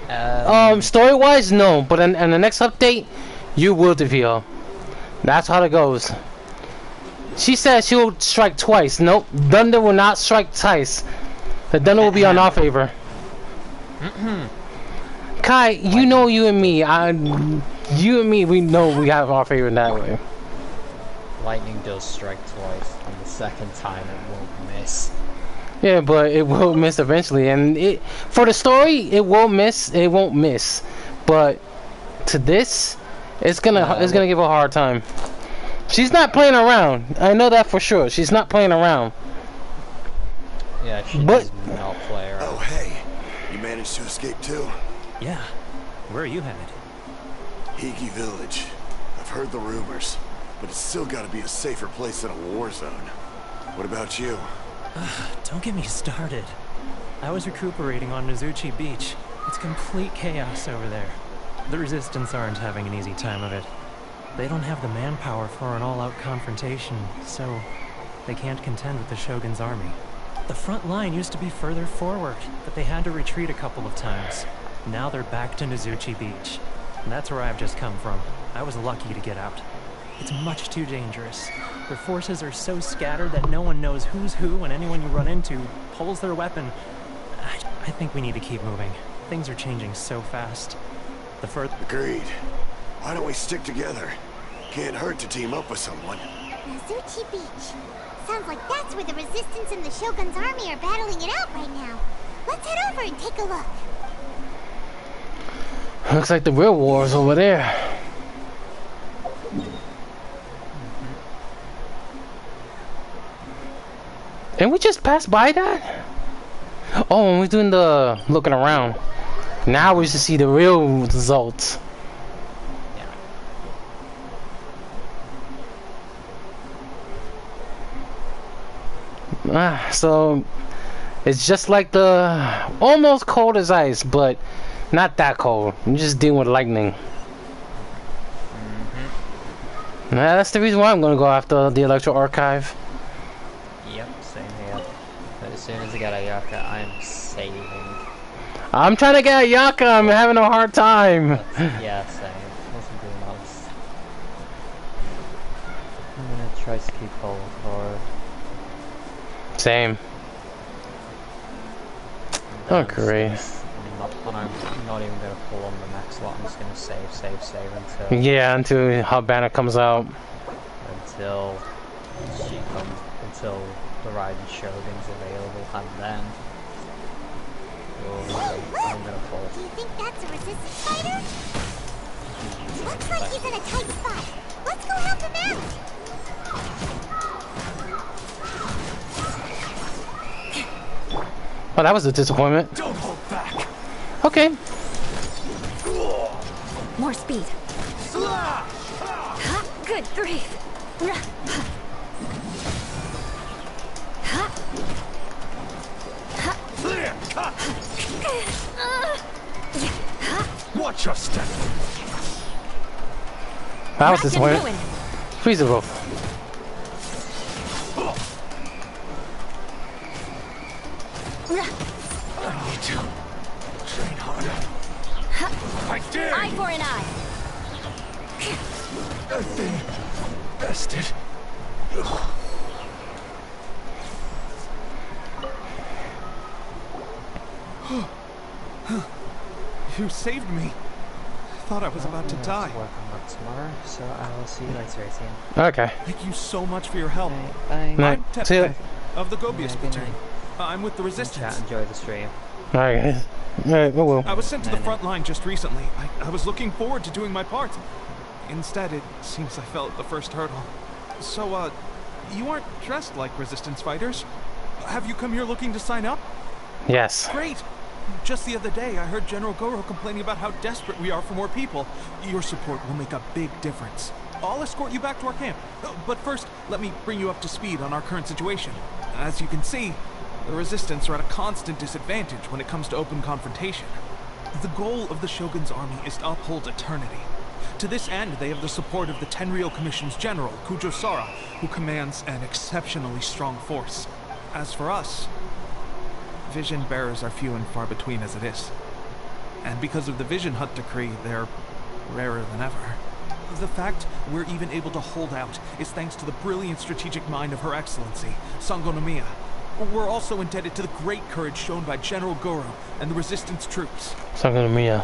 defeat her? Story-wise, no. But in the next update, you will defeat her. That's how it goes. She said she will strike twice. Nope, Thunder will not strike twice. The Thunder will be on our favor. Kai, you know you and me. You and me, we know we have our favor in that way. Lightning does strike twice, and the second time it won't miss. Yeah, but it will miss eventually, and for the story, it will miss. It won't miss, but to this, it's gonna give her a hard time. She's not playing around. I know that for sure. She's not playing around. Yeah, she does not play around. Oh, hey. You managed to escape too? Yeah. Where are you headed? Higi Village. I've heard the rumors. but it's still gotta be a safer place than a war zone. What about you? Don't get me started. I was recuperating on Mizuchi Beach. It's complete chaos over there. The Resistance aren't having an easy time of it. They don't have the manpower for an all-out confrontation, so they can't contend with the Shogun's army. The front line used to be further forward, but they had to retreat a couple of times. Now they're back to Mizuchi Beach. And that's where I've just come from. I was lucky to get out. It's much too dangerous. Their forces are so scattered that no one knows who's who, and anyone you run into pulls their weapon. I think we need to keep moving. Things are changing so fast. Agreed. Why don't we stick together? Can't hurt to team up with someone. Mizuchi Beach. Sounds like that's where the Resistance and the Shogun's army are battling it out right now. Let's head over and take a look. Looks like the real war is over there. And we just passed by that? Oh, when we're doing the looking around. Now we should see the real results. So it's just like the almost cold as ice, but not that cold. You're just dealing with lightning. That's the reason why I'm gonna go after the Electro Archive. Yep, same here. But as soon as I get a Yaka, I'm saving. I'm trying to get a Yaka, I'm having a hard time. Yeah, same. Wasn't doing else. I'm gonna try to keep hold hard. Same. Oh, great. I'm not even gonna pull on the max slot. I'm just gonna save until. Yeah, until Habana comes out. Until the Raiden Shogun's available, and then I'm gonna pull. Do you think that's a Resistance fighter? Looks like he's in a tight spot. Let's go help him out. Oh, that was a disappointment. Don't hold back. Okay. More speed. Good grief. Watch your step. That was disappointing. Feasible. I need to train harder. I dare Eye for an eye. That thing bested. You saved me. I thought I was about to die. Work on that tomorrow, so I will see you later, Etienne. Okay. Thank you so much for your help. Bye. I'm See ya. Tepe of the Gobius platoon. I'm with the Resistance. Enjoy the stream. Alright, guys. Alright, well. I was sent to the front line just recently. I was looking forward to doing my part. Instead, it seems I fell at the first hurdle. So, you aren't dressed like Resistance fighters. Have you come here looking to sign up? Yes. Great. Just the other day, I heard General Goro complaining about how desperate we are for more people. Your support will make a big difference. I'll escort you back to our camp. But first, let me bring you up to speed on our current situation. As you can see, the Resistance are at a constant disadvantage when it comes to open confrontation. The goal of the Shogun's army is to uphold eternity. To this end, they have the support of the Tenryou Commission's general, Kujo Sara, who commands an exceptionally strong force. As for us, vision bearers are few and far between as it is. And because of the Vision Hut decree, they're rarer than ever. The fact we're even able to hold out is thanks to the brilliant strategic mind of Her Excellency, Sango Nomiya. We're also indebted to the great courage shown by General Goro and the Resistance troops. Sango Nomiya.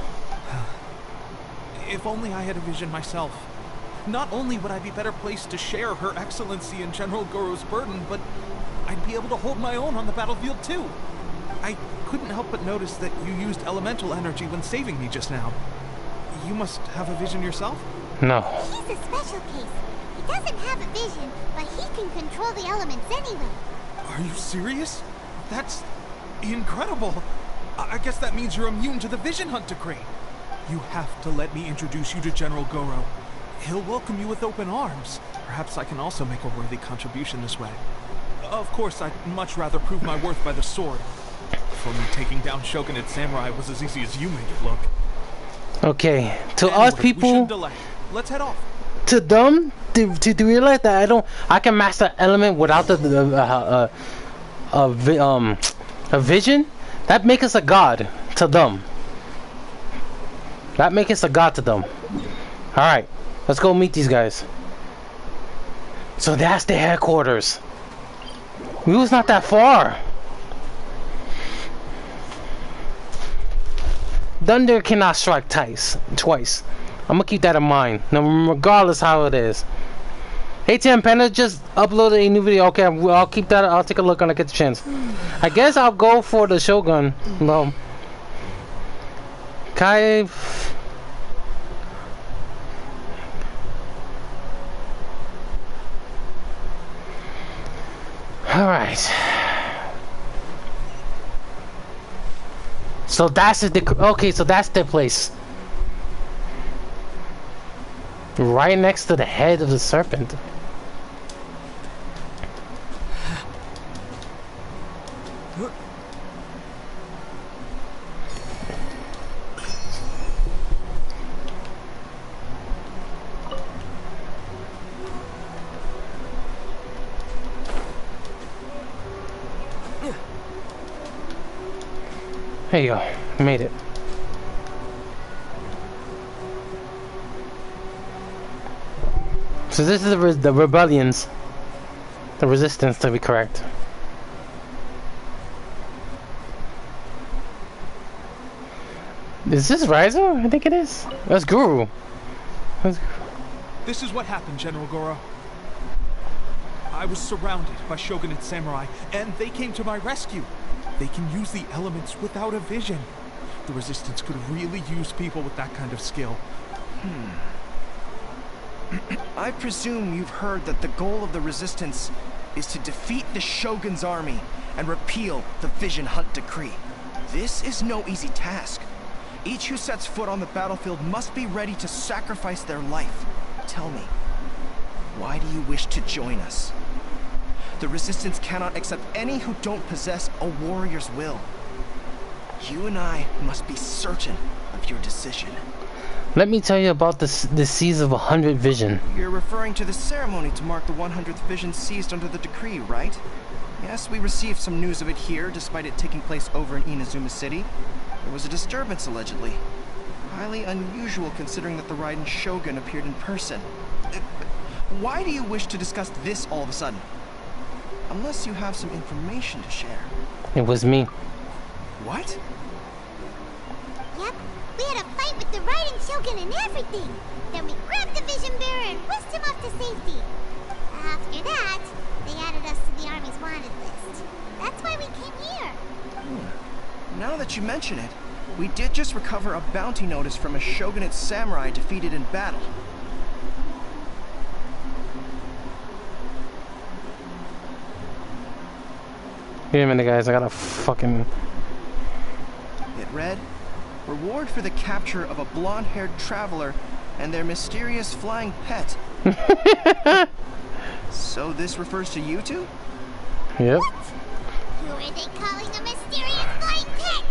If only I had a vision myself. Not only would I be better placed to share Her Excellency and General Goro's burden, but I'd be able to hold my own on the battlefield too. I couldn't help but notice that you used elemental energy when saving me just now. You must have a vision yourself? No. He's a special case. He doesn't have a vision, but he can control the elements anyway. Are you serious? That's incredible. I guess that means you're immune to the Vision Hunt decree. You have to let me introduce you to General Goro. he'll welcome you with open arms. Perhaps I can also make a worthy contribution this way. Of course, I'd much rather prove my worth by the sword. For me, taking down Shogunate Samurai was as easy as you made it look. Okay, to Anyway, us we people, shouldn't delay. Let's head off. to them, to realize that I can master element without a vision, that makes us a god to them. That makes us a god to them. All right, let's go meet these guys. So that's the headquarters. We was not that far. Thunder cannot strike twice. I'm gonna keep that in mind, regardless how it is. ATM Panda just uploaded a new video. Okay, I'll keep that. I'll take a look when I get the chance. I guess I'll go for the Shogun. No. Kai. All right. So that's the okay. So that's their place. Right next to the head of the serpent. There you go. Made it. So this is the rebellions. The resistance, to be correct. Is this Riser? I think it is. That's Guru. This is what happened, General Goro. I was surrounded by Shogunate Samurai, and they came to my rescue. They can use the elements without a vision. The Resistance could really use people with that kind of skill. I presume you've heard that the goal of the Resistance is to defeat the Shogun's army and repeal the Vision Hunt Decree. This is no easy task. Each who sets foot on the battlefield must be ready to sacrifice their life. Tell me, why do you wish to join us? The Resistance cannot accept any who don't possess a warrior's will. You and I must be certain of your decision. Let me tell you about the Seas of 100 Vision. You're referring to the ceremony to mark the 100th Vision seized under the decree, right? Yes, we received some news of it here, despite it taking place over in Inazuma City. There was a disturbance, allegedly. Highly unusual considering that the Raiden Shogun appeared in person. Why do you wish to discuss this all of a sudden? Unless you have some information to share. It was me. What? Yep, we had a fight with the Raiden Shogun and everything. Then we grabbed the Vision Bearer and whisked him off to safety. After that, they added us to the Army's wanted list. That's why we came here. Now that you mention it, we did just recover a bounty notice from a Shogunate samurai defeated in battle. Wait a minute, guys. I gotta fucking... It read, reward for the capture of a blonde-haired traveler and their mysterious flying pet. So this refers to you two? Yep. Who are they calling a mysterious flying pet?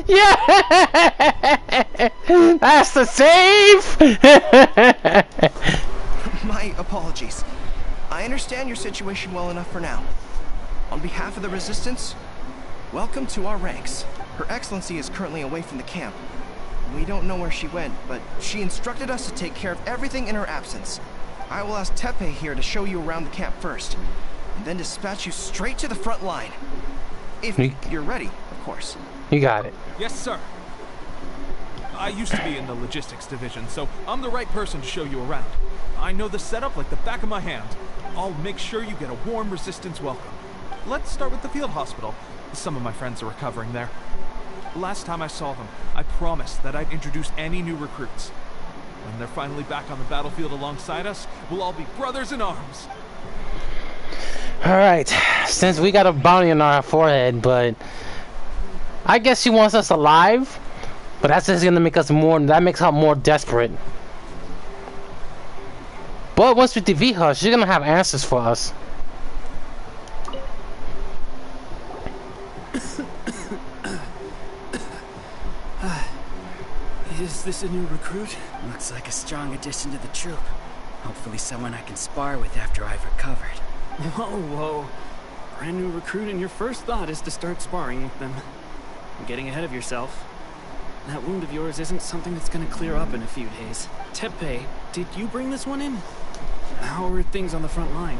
Yeah! That's the save! My apologies. I understand your situation well enough for now. On behalf of the Resistance, welcome to our ranks. Her Excellency is currently away from the camp. We don't know where she went, but she instructed us to take care of everything in her absence. I will ask Tepe here to show you around the camp first, and then dispatch you straight to the front line. If you're ready, of course. You got it. Yes, sir. I used to be in the logistics division, so I'm the right person to show you around. I know the setup like the back of my hand. I'll make sure you get a warm Resistance welcome. Let's start with the field hospital. Some of my friends are recovering there. Last time I saw them, I promised that I'd introduce any new recruits. When they're finally back on the battlefield alongside us, we'll all be brothers in arms. Alright, since we got a bounty on our forehead, but I guess she wants us alive. But that's just gonna make us more. That makes her more desperate. But once we defeat her, she's gonna have answers for us. Is this a new recruit? Looks like a strong addition to the troop. Hopefully someone I can spar with after I've recovered. Whoa. Brand new recruit and your first thought is to start sparring with them. You're getting ahead of yourself. That wound of yours isn't something that's gonna clear up in a few days. Teppei, did you bring this one in? How are things on the front line?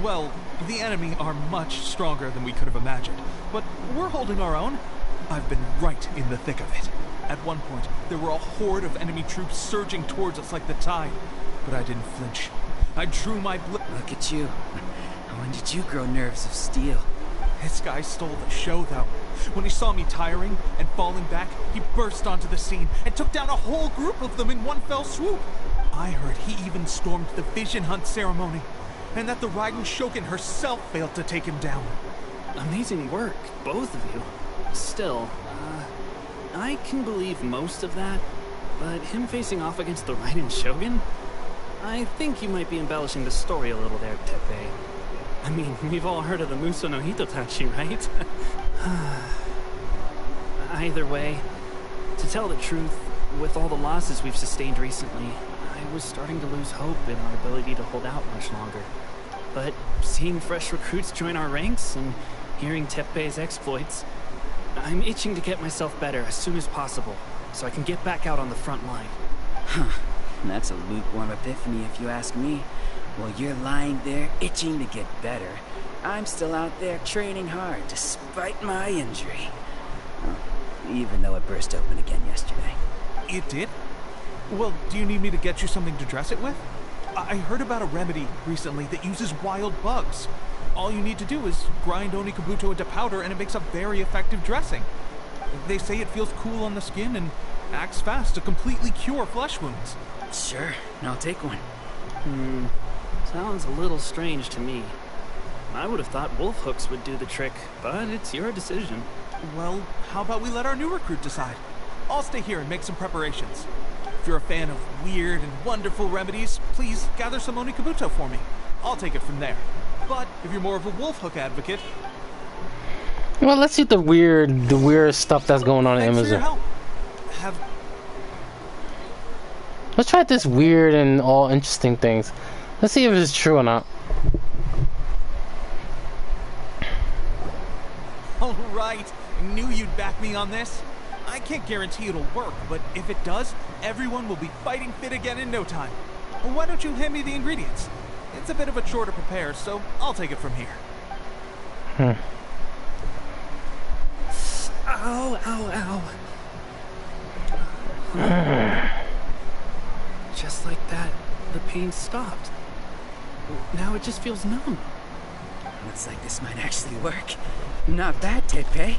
Well, the enemy are much stronger than we could have imagined, but we're holding our own. I've been right in the thick of it. At one point, there were a horde of enemy troops surging towards us like the tide, but I didn't flinch. I drew my Look at you. When did you grow nerves of steel? This guy stole the show, though. When he saw me tiring and falling back, he burst onto the scene and took down a whole group of them in one fell swoop. I heard he even stormed the vision hunt ceremony, and that the Raiden Shogun herself failed to take him down. Amazing work, both of you. Still, I can believe most of that, but him facing off against the Raiden Shogun? I think you might be embellishing the story a little there, Teppei. I mean, we've all heard of the Muso no Hitotachi, right? Either way, to tell the truth, with all the losses we've sustained recently, I was starting to lose hope in our ability to hold out much longer. But seeing fresh recruits join our ranks and hearing Teppei's exploits, I'm itching to get myself better as soon as possible, so I can get back out on the front line. Huh. That's a lukewarm epiphany if you ask me. While you're lying there itching to get better, I'm still out there training hard despite my injury. Well, even though it burst open again yesterday. It did? Well, do you need me to get you something to dress it with? I heard about a remedy recently that uses wild bugs. All you need to do is grind Onikabuto into powder and it makes a very effective dressing. They say it feels cool on the skin and acts fast to completely cure flesh wounds. Sure, I'll take one. Sounds a little strange to me. I would have thought wolf hooks would do the trick, but it's your decision. Well, how about we let our new recruit decide? I'll stay here and make some preparations. If you're a fan of weird and wonderful remedies, please gather some Onikabuto for me. I'll take it from there. But if you're more of a wolf hook advocate... Well, let's see the weird stuff that's going on in Amazon. Let's try this weird and all interesting things. Let's see if it's true or not. Alright, knew you'd back me on this. I can't guarantee it'll work, but if it does, everyone will be fighting fit again in no time. Why don't you hand me the ingredients? It's a bit of a chore to prepare, so I'll take it from here. Ow, ow, ow. Just like that, the pain stopped. Now it just feels numb. Looks like this might actually work. Not bad, Teppei.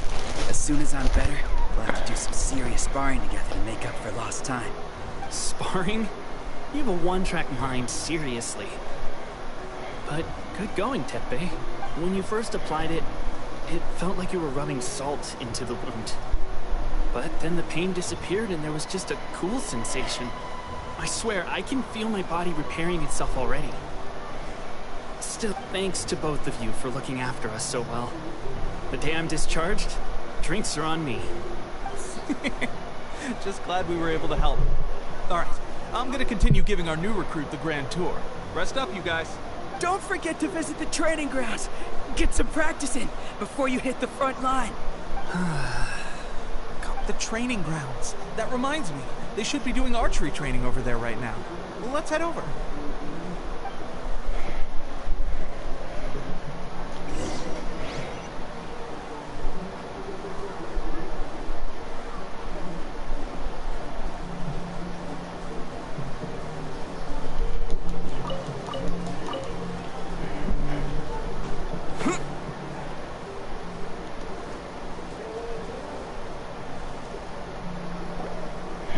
As soon as I'm better, we'll have to do some serious sparring together to make up for lost time. Sparring? You have a one-track mind, seriously. But good going, Teppei. When you first applied it, it felt like you were rubbing salt into the wound. But then the pain disappeared and there was just a cool sensation. I swear, I can feel my body repairing itself already. Still, thanks to both of you for looking after us so well. The day I'm discharged, drinks are on me. Just glad we were able to help. Alright, I'm gonna continue giving our new recruit the grand tour. Rest up, you guys. Don't forget to visit the training grounds. Get some practice in before you hit the front line. The training grounds. That reminds me. They should be doing archery training over there right now. Well, let's head over.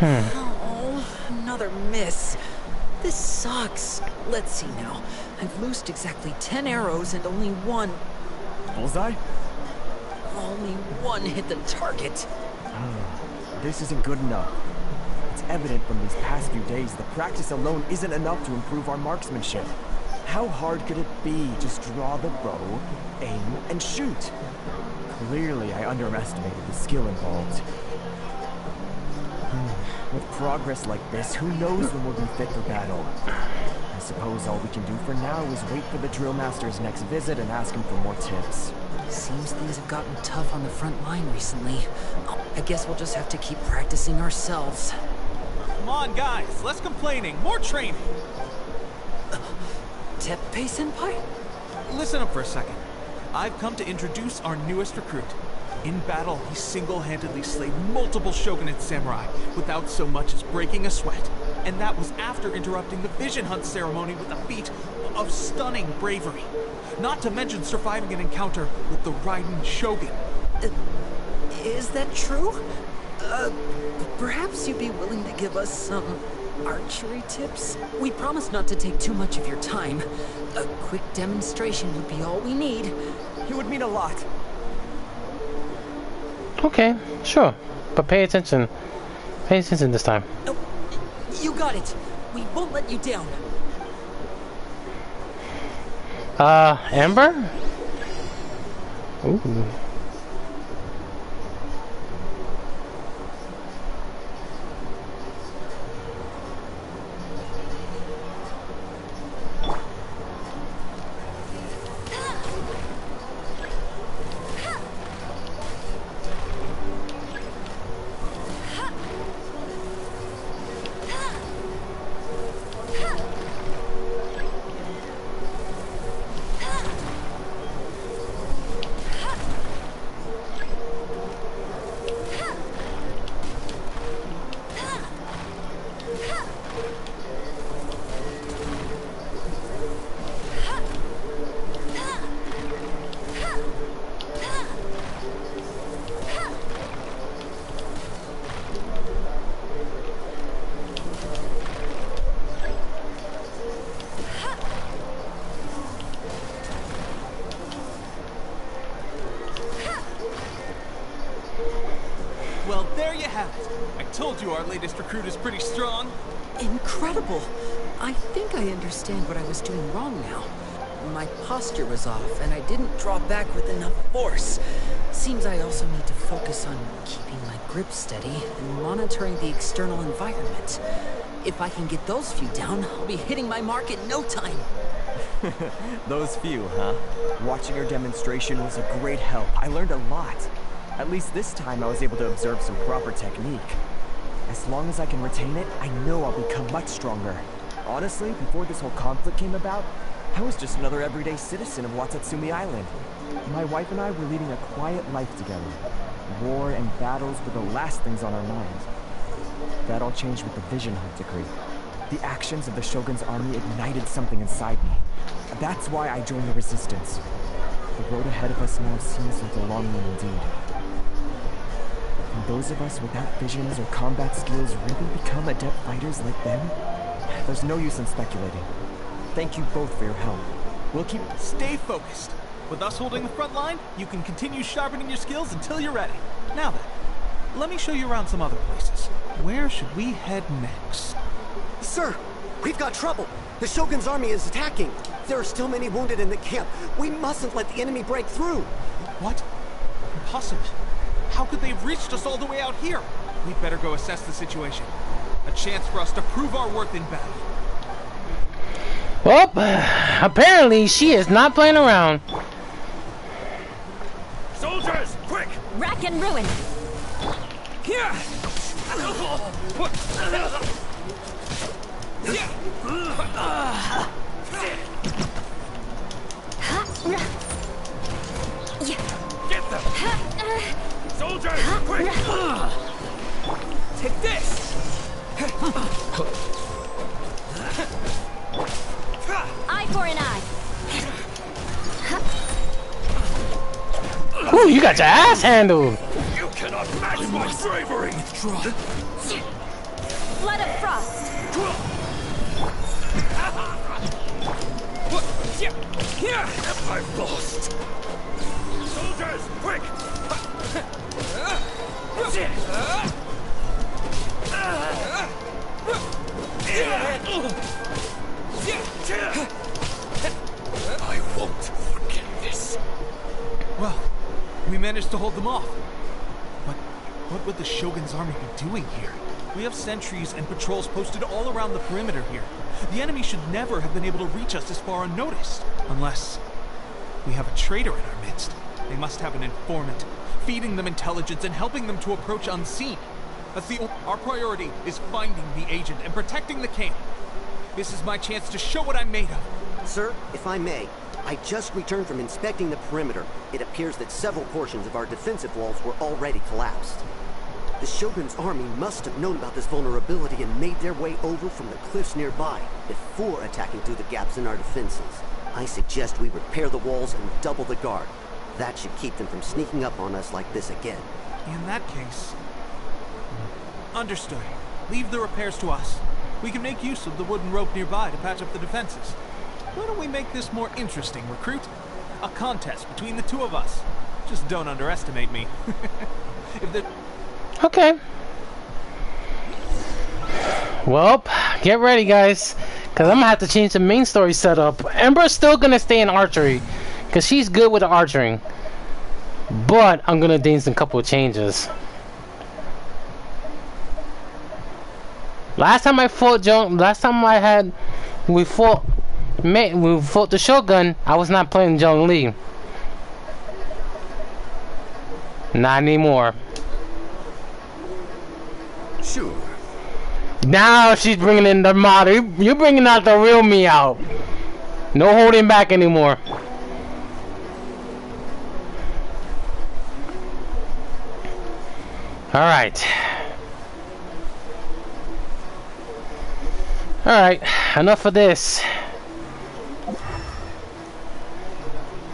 Oh, another miss. This sucks. Let's see now. I've loosed exactly 10 arrows and only one... Bullseye? Only one hit the target. this isn't good enough. It's evident from these past few days that practice alone isn't enough to improve our marksmanship. How hard could it be? Just draw the bow, aim, and shoot. Clearly, I underestimated the skill involved. With progress like this, who knows when we'll be fit for battle? I suppose all we can do for now is wait for the drill master's next visit and ask him for more tips. Seems things have gotten tough on the front line recently. I guess we'll just have to keep practicing ourselves. Come on, guys, less complaining, more training. Teppei Senpai? Listen up for a second. I've come to introduce our newest recruit. In battle, he single-handedly slayed multiple shogunate samurai without so much as breaking a sweat. And that was after interrupting the vision hunt ceremony with a feat of stunning bravery. Not to mention surviving an encounter with the Raiden Shogun. Is that true? Perhaps you'd be willing to give us some archery tips? We promise not to take too much of your time. A quick demonstration would be all we need. It would mean a lot. Okay, sure. But pay attention. Pay attention this time. Oh, you got it. We won't let you down. Amber? Ooh. Well, there you have it. I told you our latest recruit is pretty strong. Incredible. I think I understand what I was doing wrong now. My posture was off, and I didn't draw back with enough force. Seems I also need to focus on keeping my grip steady and monitoring the external environment. If I can get those few down, I'll be hitting my mark in no time. Those few, huh? Watching your demonstration was a great help. I learned a lot. At least this time I was able to observe some proper technique. As long as I can retain it, I know I'll become much stronger. Honestly, before this whole conflict came about, I was just another everyday citizen of Watatsumi Island. My wife and I were leading a quiet life together. War and battles were the last things on our minds. That all changed with the Vision Hunt decree. The actions of the Shogun's army ignited something inside me. That's why I joined the resistance. The road ahead of us now seems like a long one indeed. Can those of us without visions or combat skills really become adept fighters like them? There's no use in speculating. Thank you both for your help. We'll keep... Stay focused. With us holding the front line, you can continue sharpening your skills until you're ready. Now then, let me show you around some other places. Where should we head next? Sir, we've got trouble. The Shogun's army is attacking. There are still many wounded in the camp. We mustn't let the enemy break through. What? Impossible. How could they have reached us all the way out here? We'd better go assess the situation. A chance for us to prove our worth in battle. Well, apparently she is not playing around. Soldiers, quick! Rack and ruin. Here! Get them! Soldiers, quick! Take this! Eye for an eye. Ooh, you got your ass handled. You cannot match my bravery! Blood of frost. Here! I've lost! Soldiers, quick! Well, we managed to hold them off. But what would the Shogun's army be doing here? We have sentries and patrols posted all around the perimeter here. The enemy should never have been able to reach us this far unnoticed. Unless we have a traitor in our midst. They must have an informant, feeding them intelligence and helping them to approach unseen. Our priority is finding the agent and protecting the camp. This is my chance to show what I'm made of. Sir, if I may, I just returned from inspecting the perimeter. It appears that several portions of our defensive walls were already collapsed. The Shogun's army must have known about this vulnerability and made their way over from the cliffs nearby before attacking through the gaps in our defenses. I suggest we repair the walls and double the guard. That should keep them from sneaking up on us like this again. In that case... Understood. Leave the repairs to us. We can make use of the wooden rope nearby to patch up the defenses. Why don't we make this more interesting, recruit? A contest between the two of us. Just don't underestimate me. If the... Okay. Well, get ready, guys, because I'm gonna have to change the main story setup. Ember's still gonna stay in archery, because she's good with the archery. But I'm gonna do some couple of changes. Last time I fought we fought the Shogun, I was not playing Zhong Li. Not anymore. Sure. Now she's bringing in the model. You're bringing out the real me out. No holding back anymore. Alright. Alright, enough of this.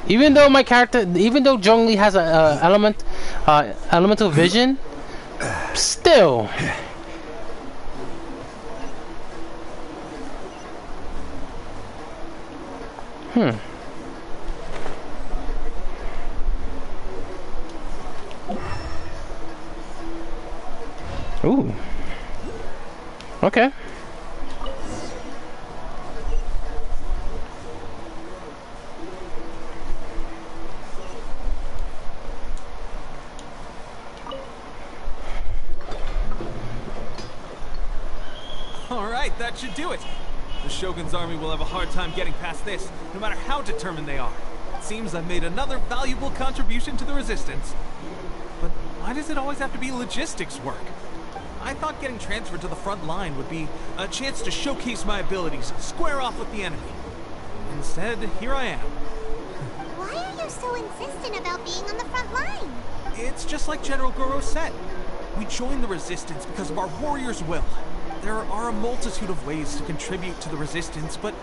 Even though Zhong Li has a elemental vision, still. Ooh. Okay. Alright, that should do it. The Shogun's army will have a hard time getting past this, no matter how determined they are. It seems I've made another valuable contribution to the resistance. But why does it always have to be logistics work? I thought getting transferred to the front line would be a chance to showcase my abilities, square off with the enemy. Instead, here I am. Why are you so insistent about being on the front line? It's just like General Goro said. We joined the resistance because of our warrior's will. There are a multitude of ways to contribute to the resistance, but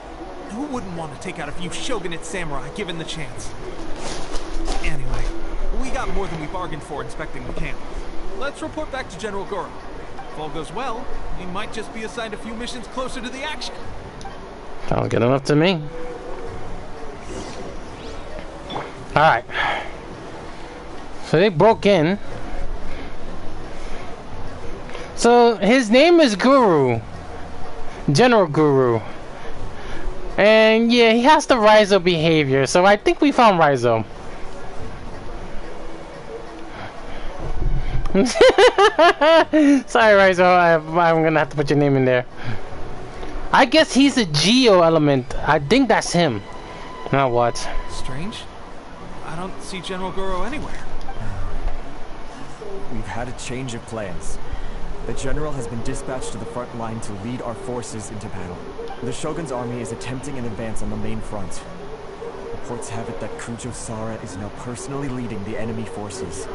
who wouldn't want to take out a few shogunate samurai given the chance? Anyway, we got more than we bargained for inspecting the camp. Let's report back to General Goro. If all goes well, we might just be assigned a few missions closer to the action. Sounds good enough to me. Alright. So they broke in. So his name is Guru. General Guru. And yeah, he has the Raizo behavior, so I think we found Raizo. Sorry, Raizo, I'm gonna have to put your name in there. I guess he's a Geo element. I think that's him. Now what? Strange. I don't see General Goro anywhere. We've had a change of plans. The general has been dispatched to the front line to lead our forces into battle. The Shogun's army is attempting an advance on the main front. Reports have it that Kujo Sara is now personally leading the enemy forces.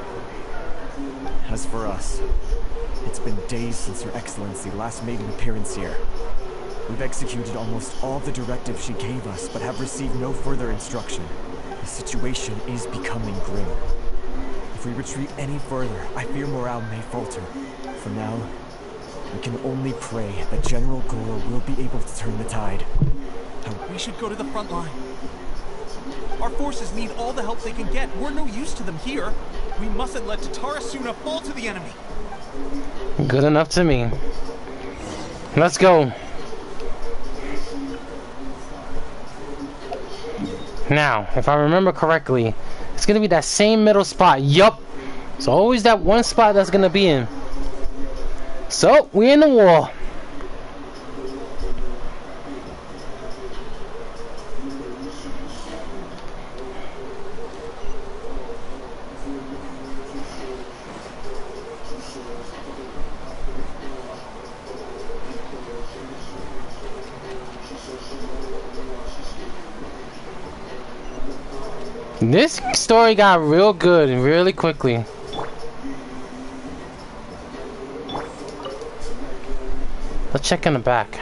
As for us, it's been days since Her Excellency last made an appearance here. We've executed almost all the directives she gave us, but have received no further instruction. The situation is becoming grim. If we retreat any further, I fear morale may falter. For now, we can only pray that General Goro will be able to turn the tide. We should go to the front line. Our forces need all the help they can get. We're no use to them here. We mustn't let Tatarasuna fall to the enemy. Good enough to me. Let's go. Now, if I remember correctly, It's gonna be that same middle spot. Yup. It's always that one spot that's gonna be in. So, we're in the wall. This story got real good and really quickly. Let's check in the back.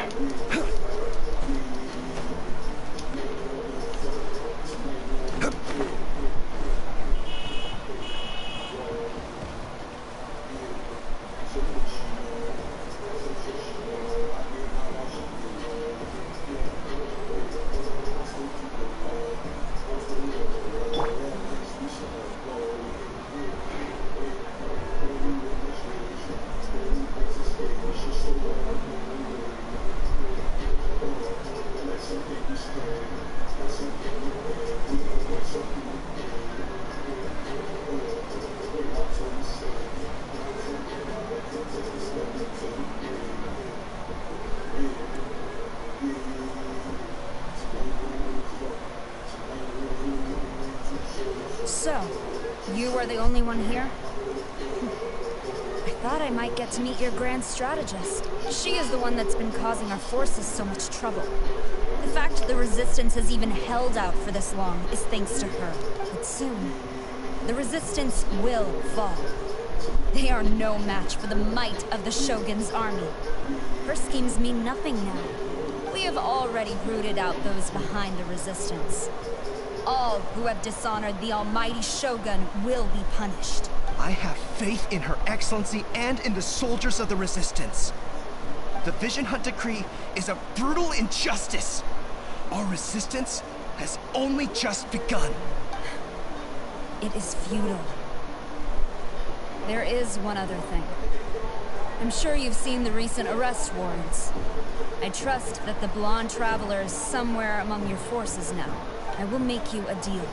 So, you are the only one here? I thought I might get to meet your grand strategist. She is the one that's been causing our forces so much trouble. The fact the Resistance has even held out for this long is thanks to her. But soon, the Resistance will fall. They are no match for the might of the Shogun's army. Her schemes mean nothing now. We have already rooted out those behind the Resistance. All who have dishonored the almighty Shogun will be punished. I have faith in Her Excellency and in the soldiers of the Resistance. The Vision Hunt Decree is a brutal injustice. Our resistance has only just begun. It is futile. There is one other thing. I'm sure you've seen the recent arrest warrants. I trust that the blonde traveler is somewhere among your forces now. I will make you a deal.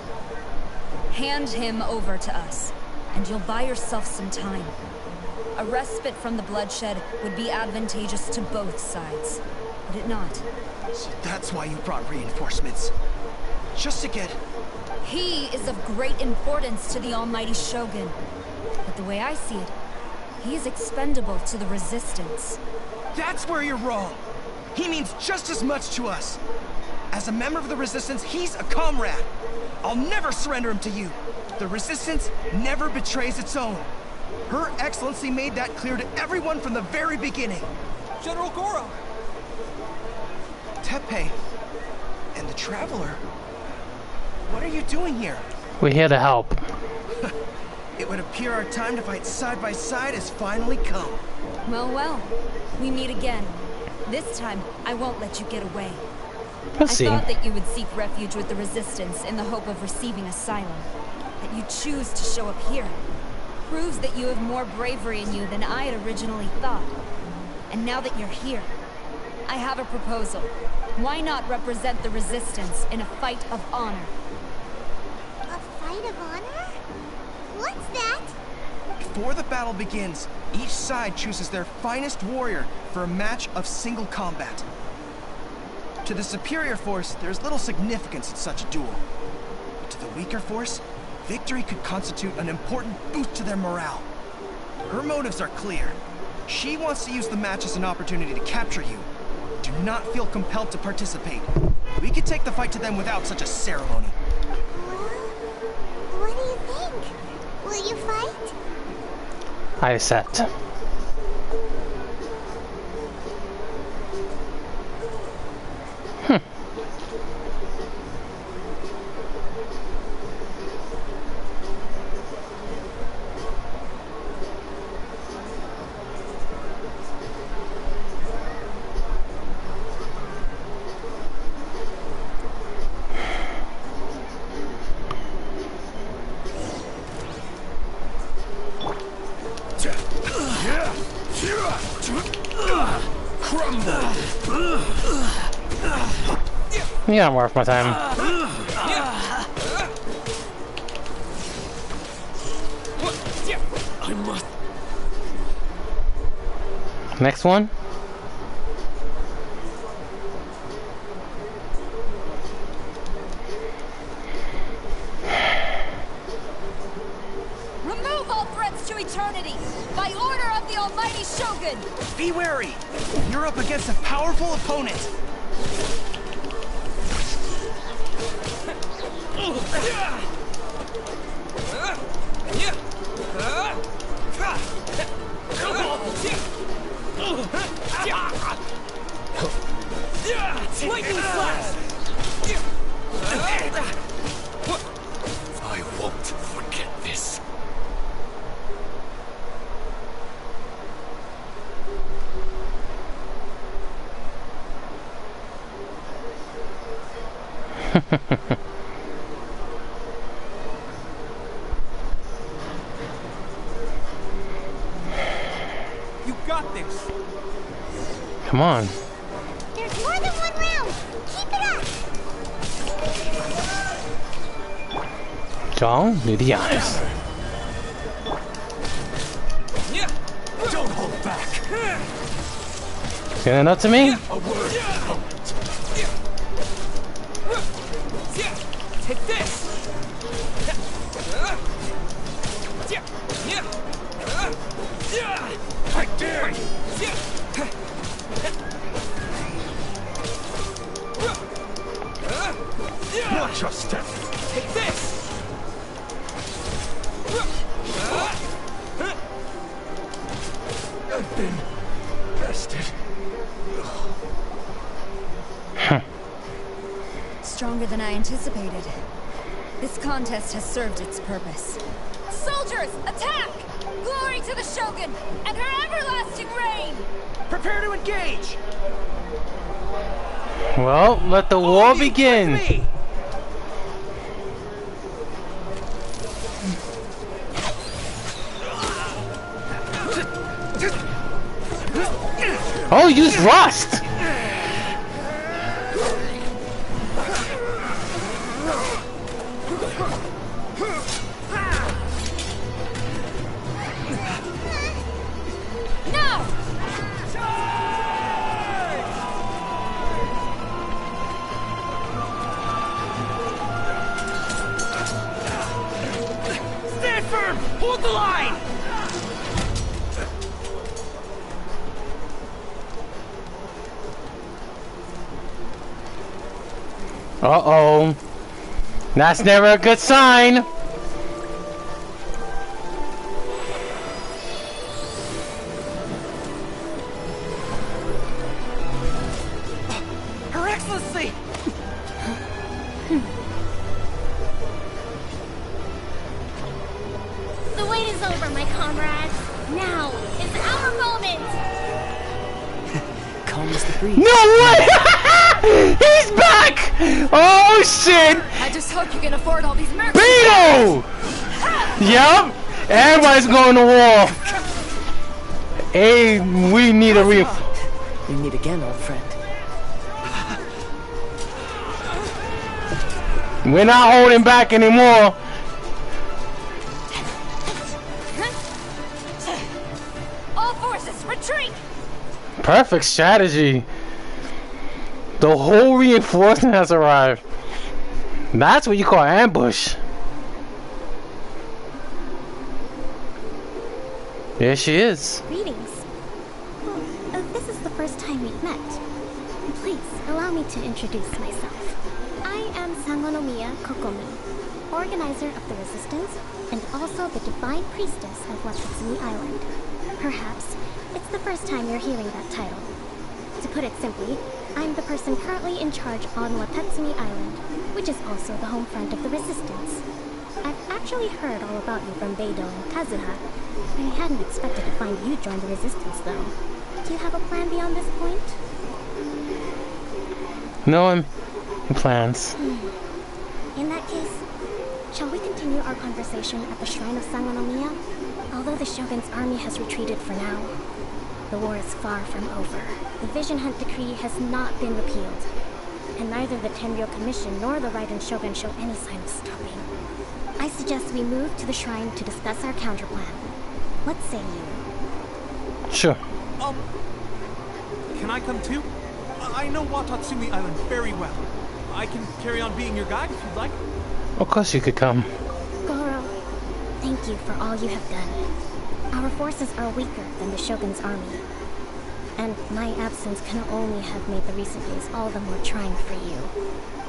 Hand him over to us, and you'll buy yourself some time. A respite from the bloodshed would be advantageous to both sides, would it not? So that's why you brought reinforcements. Just to get... He is of great importance to the almighty Shogun. But the way I see it, he is expendable to the Resistance. That's where you're wrong. He means just as much to us. As a member of the Resistance, he's a comrade. I'll never surrender him to you. The Resistance never betrays its own. Her Excellency made that clear to everyone from the very beginning. General Goro! Teppei and the Traveler. What are you doing here? We're here to help. It would appear our time to fight side by side has finally come. Well, well. We meet again. This time, I won't let you get away. We'll see. I thought that you would seek refuge with the Resistance in the hope of receiving asylum. That you choose to show up here proves that you have more bravery in you than I had originally thought. And now that you're here, I have a proposal. Why not represent the Resistance in a fight of honor? A fight of honor? What's that? Before the battle begins, each side chooses their finest warrior for a match of single combat. To the superior force, there's little significance in such a duel. But to the weaker force, victory could constitute an important boost to their morale. Her motives are clear. She wants to use the match as an opportunity to capture you. Do not feel compelled to participate. We could take the fight to them without such a ceremony. What do you think? Will you fight? I accept. Yeah, I'm worth my time. I must. Next one. Remove all threats to eternity by order of the Almighty Shogun. Be wary. You're up against a powerful opponent. Lightning flash! I won't forget this. You got this. Come on. There's more than one round. Keep it up. John, do the honors. Don't hold back. Saying that to me? A word. Take this. I dare you. Watch your step. Take this. I've been bested. Stronger than I anticipated. This contest has served its purpose. Soldiers, attack! Glory to the Shogun and her everlasting reign! Prepare to engage. Well, let the war begin. Oh, use rust! Stand firm. Hold the line. Uh-oh. That's never a good sign. Her Excellency. The wait is over, my comrades. Now is our moment. Calm as the breeze. No way! He's back! Oh shit! I just hope you can afford all these merchandise. Beetle! Yup! Everybody's going to war. Hey, we need a reinforcement. We meet again, old friend. We're not holding back anymore. All forces, retreat! Perfect strategy. The whole reinforcement has arrived. That's what you call ambush. There she is. Greetings. Well, this is the first time we've met. Please, allow me to introduce myself. I am Sangonomiya Kokomi, organizer of the Resistance, and also the Divine Priestess of Watatsumi Island. Perhaps it's the first time you're hearing that title. To put it simply, I'm the person currently in charge on Watatsumi Island, which is also the home front of the Resistance. I've actually heard all about you from Beidou and Kazuha. I hadn't expected to find you join the Resistance, though. Do you have a plan beyond this point? No plans. In that case, shall we continue our conversation at the shrine of Sangonomiya? Although the Shogun's army has retreated for now, the war is far from over. The Vision Hunt Decree has not been repealed, and neither the Tenryou Commission nor the Raiden Shogun show any sign of stopping. I suggest we move to the shrine to discuss our counterplan. What say you? Sure. Can I come too? I know Watatsumi Island very well. I can carry on being your guide if you'd like. Of course you could come. Goro, thank you for all you have done. Our forces are weaker than the Shogun's army. And my absence can only have made the recent days all the more trying for you.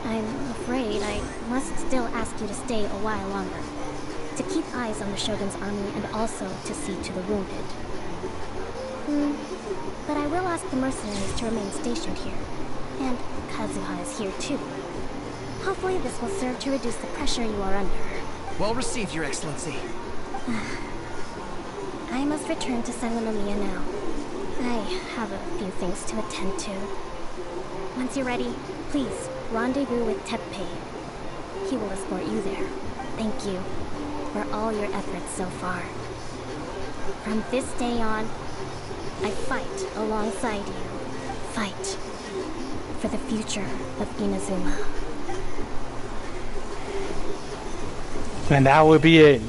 I'm afraid I must still ask you to stay a while longer. To keep eyes on the Shogun's army and also to see to the wounded. But I will ask the mercenaries to remain stationed here. And Kazuha is here too. Hopefully this will serve to reduce the pressure you are under. Well received, Your Excellency. I must return to Sangonomiya now. I have a few things to attend to. Once you're ready, please rendezvous with Teppei. He will escort you there. Thank you for all your efforts so far. From this day on, I fight alongside you. Fight for the future of Inazuma. And that would be it.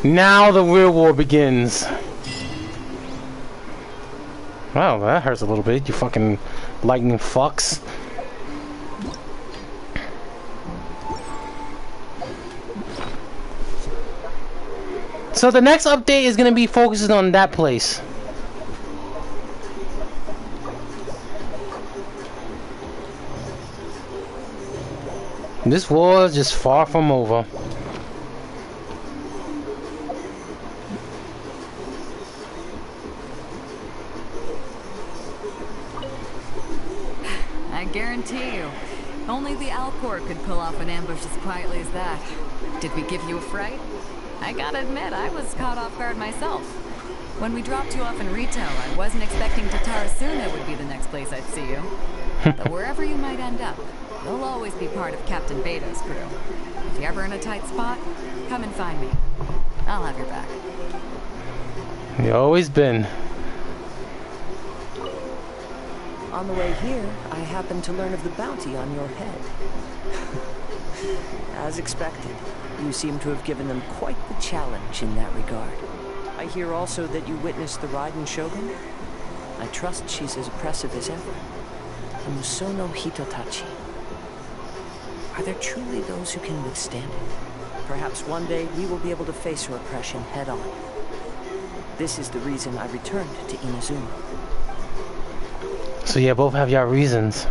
Now the real war begins. Wow, that hurts a little bit, you fucking lightning fucks. So the next update is gonna be focusing on that place. This war is just far from over. I guarantee you, only the Alcor could pull off an ambush as quietly as that. Did we give you a fright? I gotta admit, I was caught off guard myself. When we dropped you off in Rito, I wasn't expecting Tatarasuna would be the next place I'd see you. But wherever you might end up, you'll always be part of Captain Beto's crew. If you're ever in a tight spot, come and find me. I'll have your back. You always been. On the way here, I happened to learn of the bounty on your head. As expected, you seem to have given them quite the challenge in that regard. I hear also that you witnessed the Raiden Shogun. I trust she's as oppressive as ever. A Musono Hitotachi. Are there truly those who can withstand it? Perhaps one day we will be able to face her oppression head on. This is the reason I returned to Inazuma. So yeah, both have your reasons.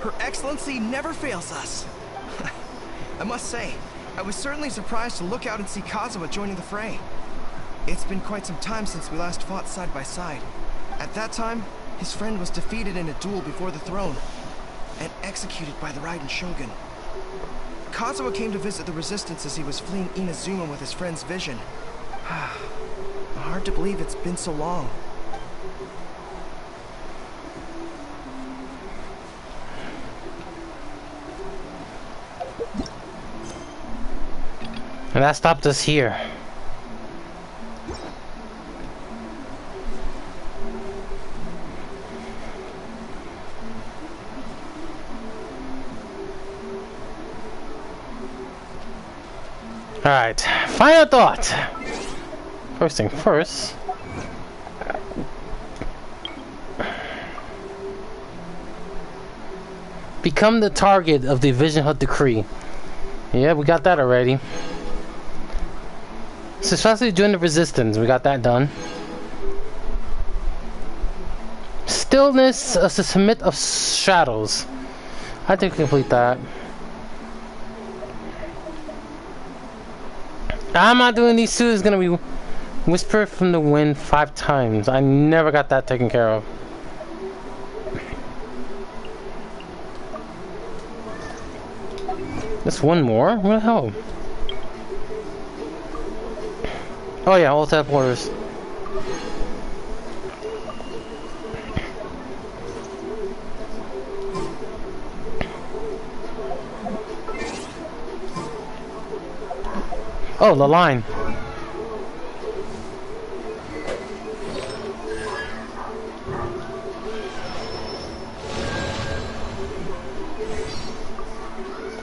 Her Excellency never fails us. I must say, I was certainly surprised to look out and see Kazuha joining the fray. It's been quite some time since we last fought side by side. At that time, his friend was defeated in a duel before the throne and executed by the Raiden Shogun. Kazuha came to visit the resistance as he was fleeing Inazuma with his friend's vision. Hard to believe it's been so long. And that stopped us here. Alright, final thought. First thing first. Become the target of the Vision Hut decree. Yeah, we got that already. Successfully join the resistance. We got that done. Stillness of the submit of shadows. I did complete that. I'm not doing these two. It's gonna be Whisper from the Wind 5 times. I never got that taken care of. Just one more? What the hell? Oh yeah, all teleporters. Oh, the line.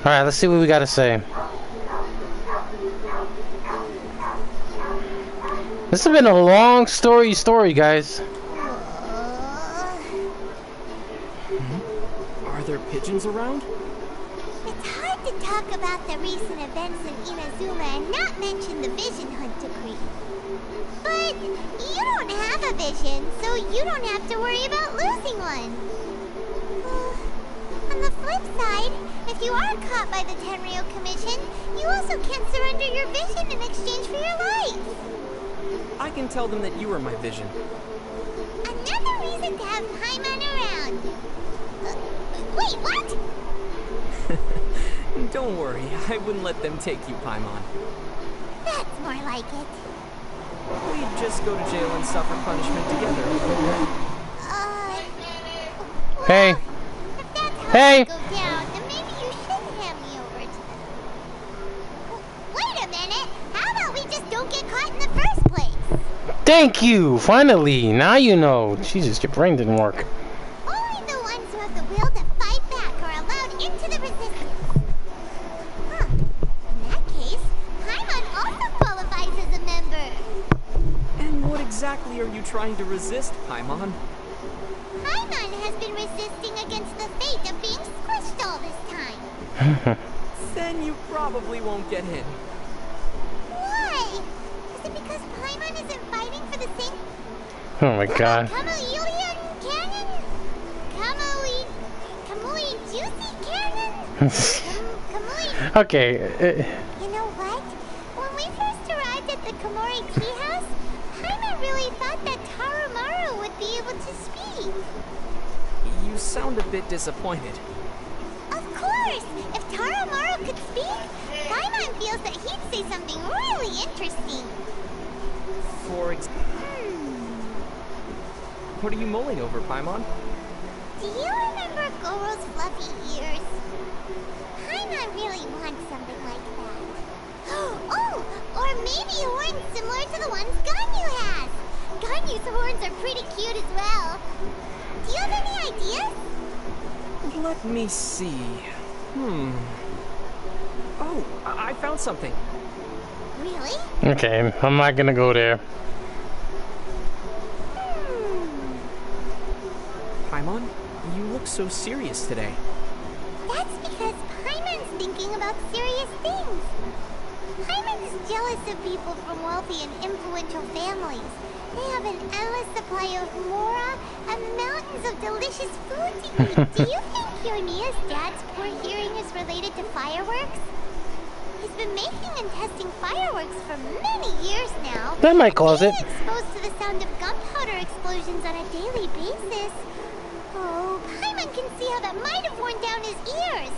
Alright, let's see what we gotta say. This has been a long story, guys. Are there pigeons around? It's hard to talk about the recent events in Inazuma and not mention the vision hunt decree. But you don't have a vision, so you don't have to worry about losing one. On the flip side, if you are caught by the Tenryo Commission, you also can't surrender your vision in exchange for your life. I can tell them that you are my vision. Another reason to have Paimon around. Wait, what? Don't worry, I wouldn't let them take you, Paimon. That's more like it. We'd just go to jail and suffer punishment together. Hey. If that's how Hey. it go down, then maybe you should hand me over to them. Wait a minute. How about we just don't get caught in the first place? Thank you. Finally, now you know. Jesus, your brain didn't work. Only the ones who have the will to fight back are allowed into the resistance. Huh. In that case, Paimon also qualifies as a member. And what exactly are you trying to resist, Paimon? Paimon has been resisting against the fate of being squished all this time. Then you probably won't get in. Why? Is it because Paimon isn't fighting for the same... Oh my god. Kamelian Cannon? Kamui Juicy Cannon? Okay. You know what? When we first arrived at the Komori Tea House, Paimon really thought that Tarumaru would be able to speak. You sound a bit disappointed. Of course! If Tarumaru could speak, Paimon feels that he'd say something really interesting. For example... What are you mulling over, Paimon? Do you remember Goro's fluffy ears? Paimon really wants something like that. Oh! Or maybe a horn similar to the ones Ganyu has! Ganyu's horns are pretty cute as well. Do you have any ideas? Let me see. Oh, I found something. Really? Okay, I'm not gonna go there. Paimon, you look so serious today. That's because Paimon's thinking about serious things. Paimon's jealous of people from wealthy and influential families. They have an endless supply of mora and mountains of delicious food to eat. Do you think Yonia's dad's poor hearing is related to fireworks? He's been making and testing fireworks for many years now. That might cause it. Being exposed to the sound of gunpowder explosions on a daily basis. Oh, Paimon can see how that might have worn down his ears.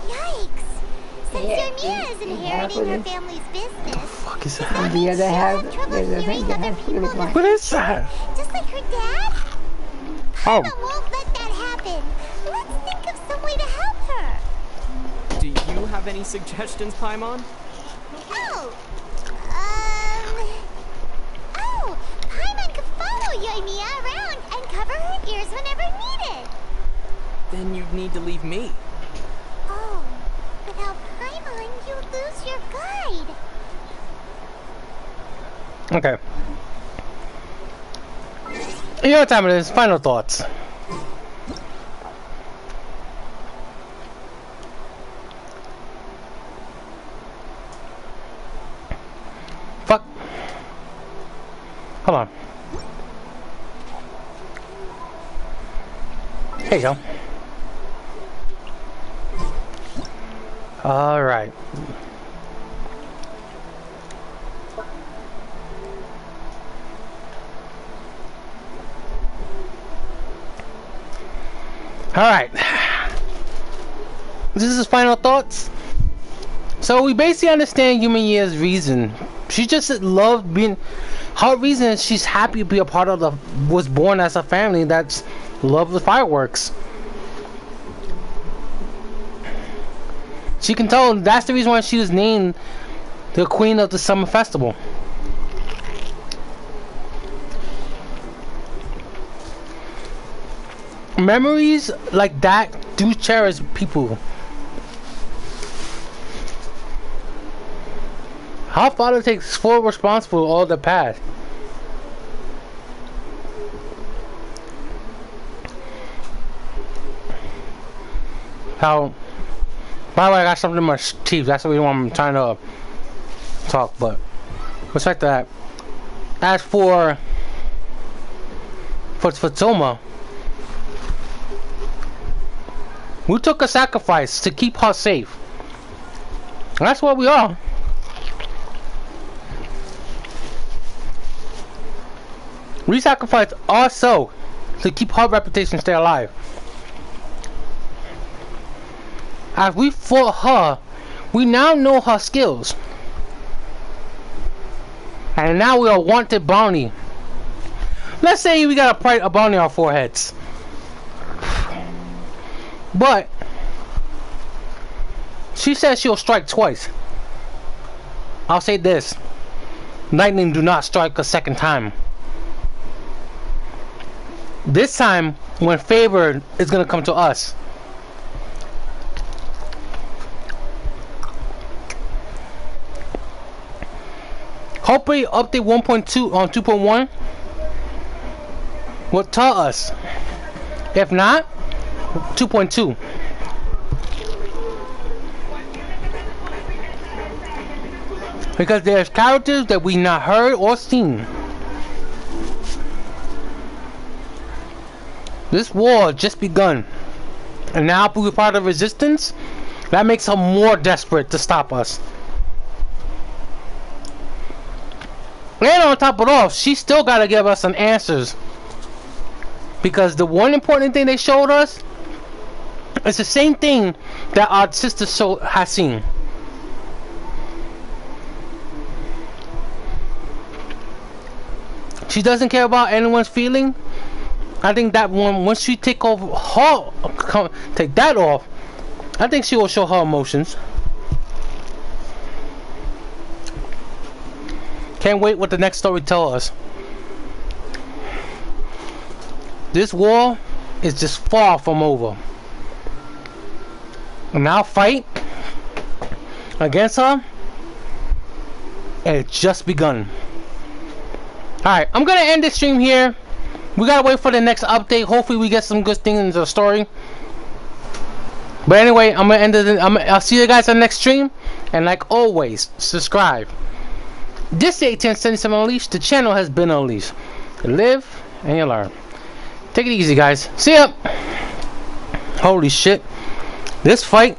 Yikes. Since Yonia is inheriting her family's business, Fuck is that? on the other hand, there's a thing that has really What is that? just like her dad? Oh. Paimon won't let that happen. Let's think of some way to help her. Do you have any suggestions, Paimon? Oh, Paimon could follow Yoimiya around and cover her ears whenever needed. Then you'd need to leave me. Oh, without Paimon, you lose your guide. Okay. You know what time it is. Final thoughts. Fuck. Hold on. There you go. All right. All right. This is his final thoughts. So we basically understand Yumiya's reason. She just loved being. Her reason is she's happy to be a part of the. Was born as a family that's love the fireworks. She can tell that's the reason why she was named the Queen of the Summer Festival. Memories like that do cherish people. Her father takes full responsibility for all the past. How? By the way, I got something in my teeth. That's the reason why I'm trying to talk. But respect that. As for Toma, we took a sacrifice to keep her safe. That's what we are. We sacrificed ourselves to keep her reputation stay alive. As we fought her, we now know her skills. And now we are wanted bounty. Let's say we got a bounty on our foreheads. But she says she'll strike twice. I'll say this. Lightning do not strike a second time. This time, when favored, it's gonna come to us. Hopefully update 1.2 on 2.1 will tell us. If not, 2.2. Because there's characters that we not heard or seen. This war just begun. And now if we're part of resistance, that makes her more desperate to stop us. And on top of it all, she still gotta give us some answers. Because the one important thing they showed us is the same thing that our sister has seen. She doesn't care about anyone's feeling. I think that one, once she take that off, I think she will show her emotions. Can't wait what the next story tells us. This war is just far from over. And our fight against her has just begun. Alright, I'm gonna end this stream here. We gotta wait for the next update. Hopefully we get some good things in the story. But anyway, I'm gonna end it. I'll see you guys on the next stream. And like always, subscribe. This is ATMLive Unleashed. The channel has been unleashed. You live and you learn. Take it easy, guys. See ya. Holy shit. This fight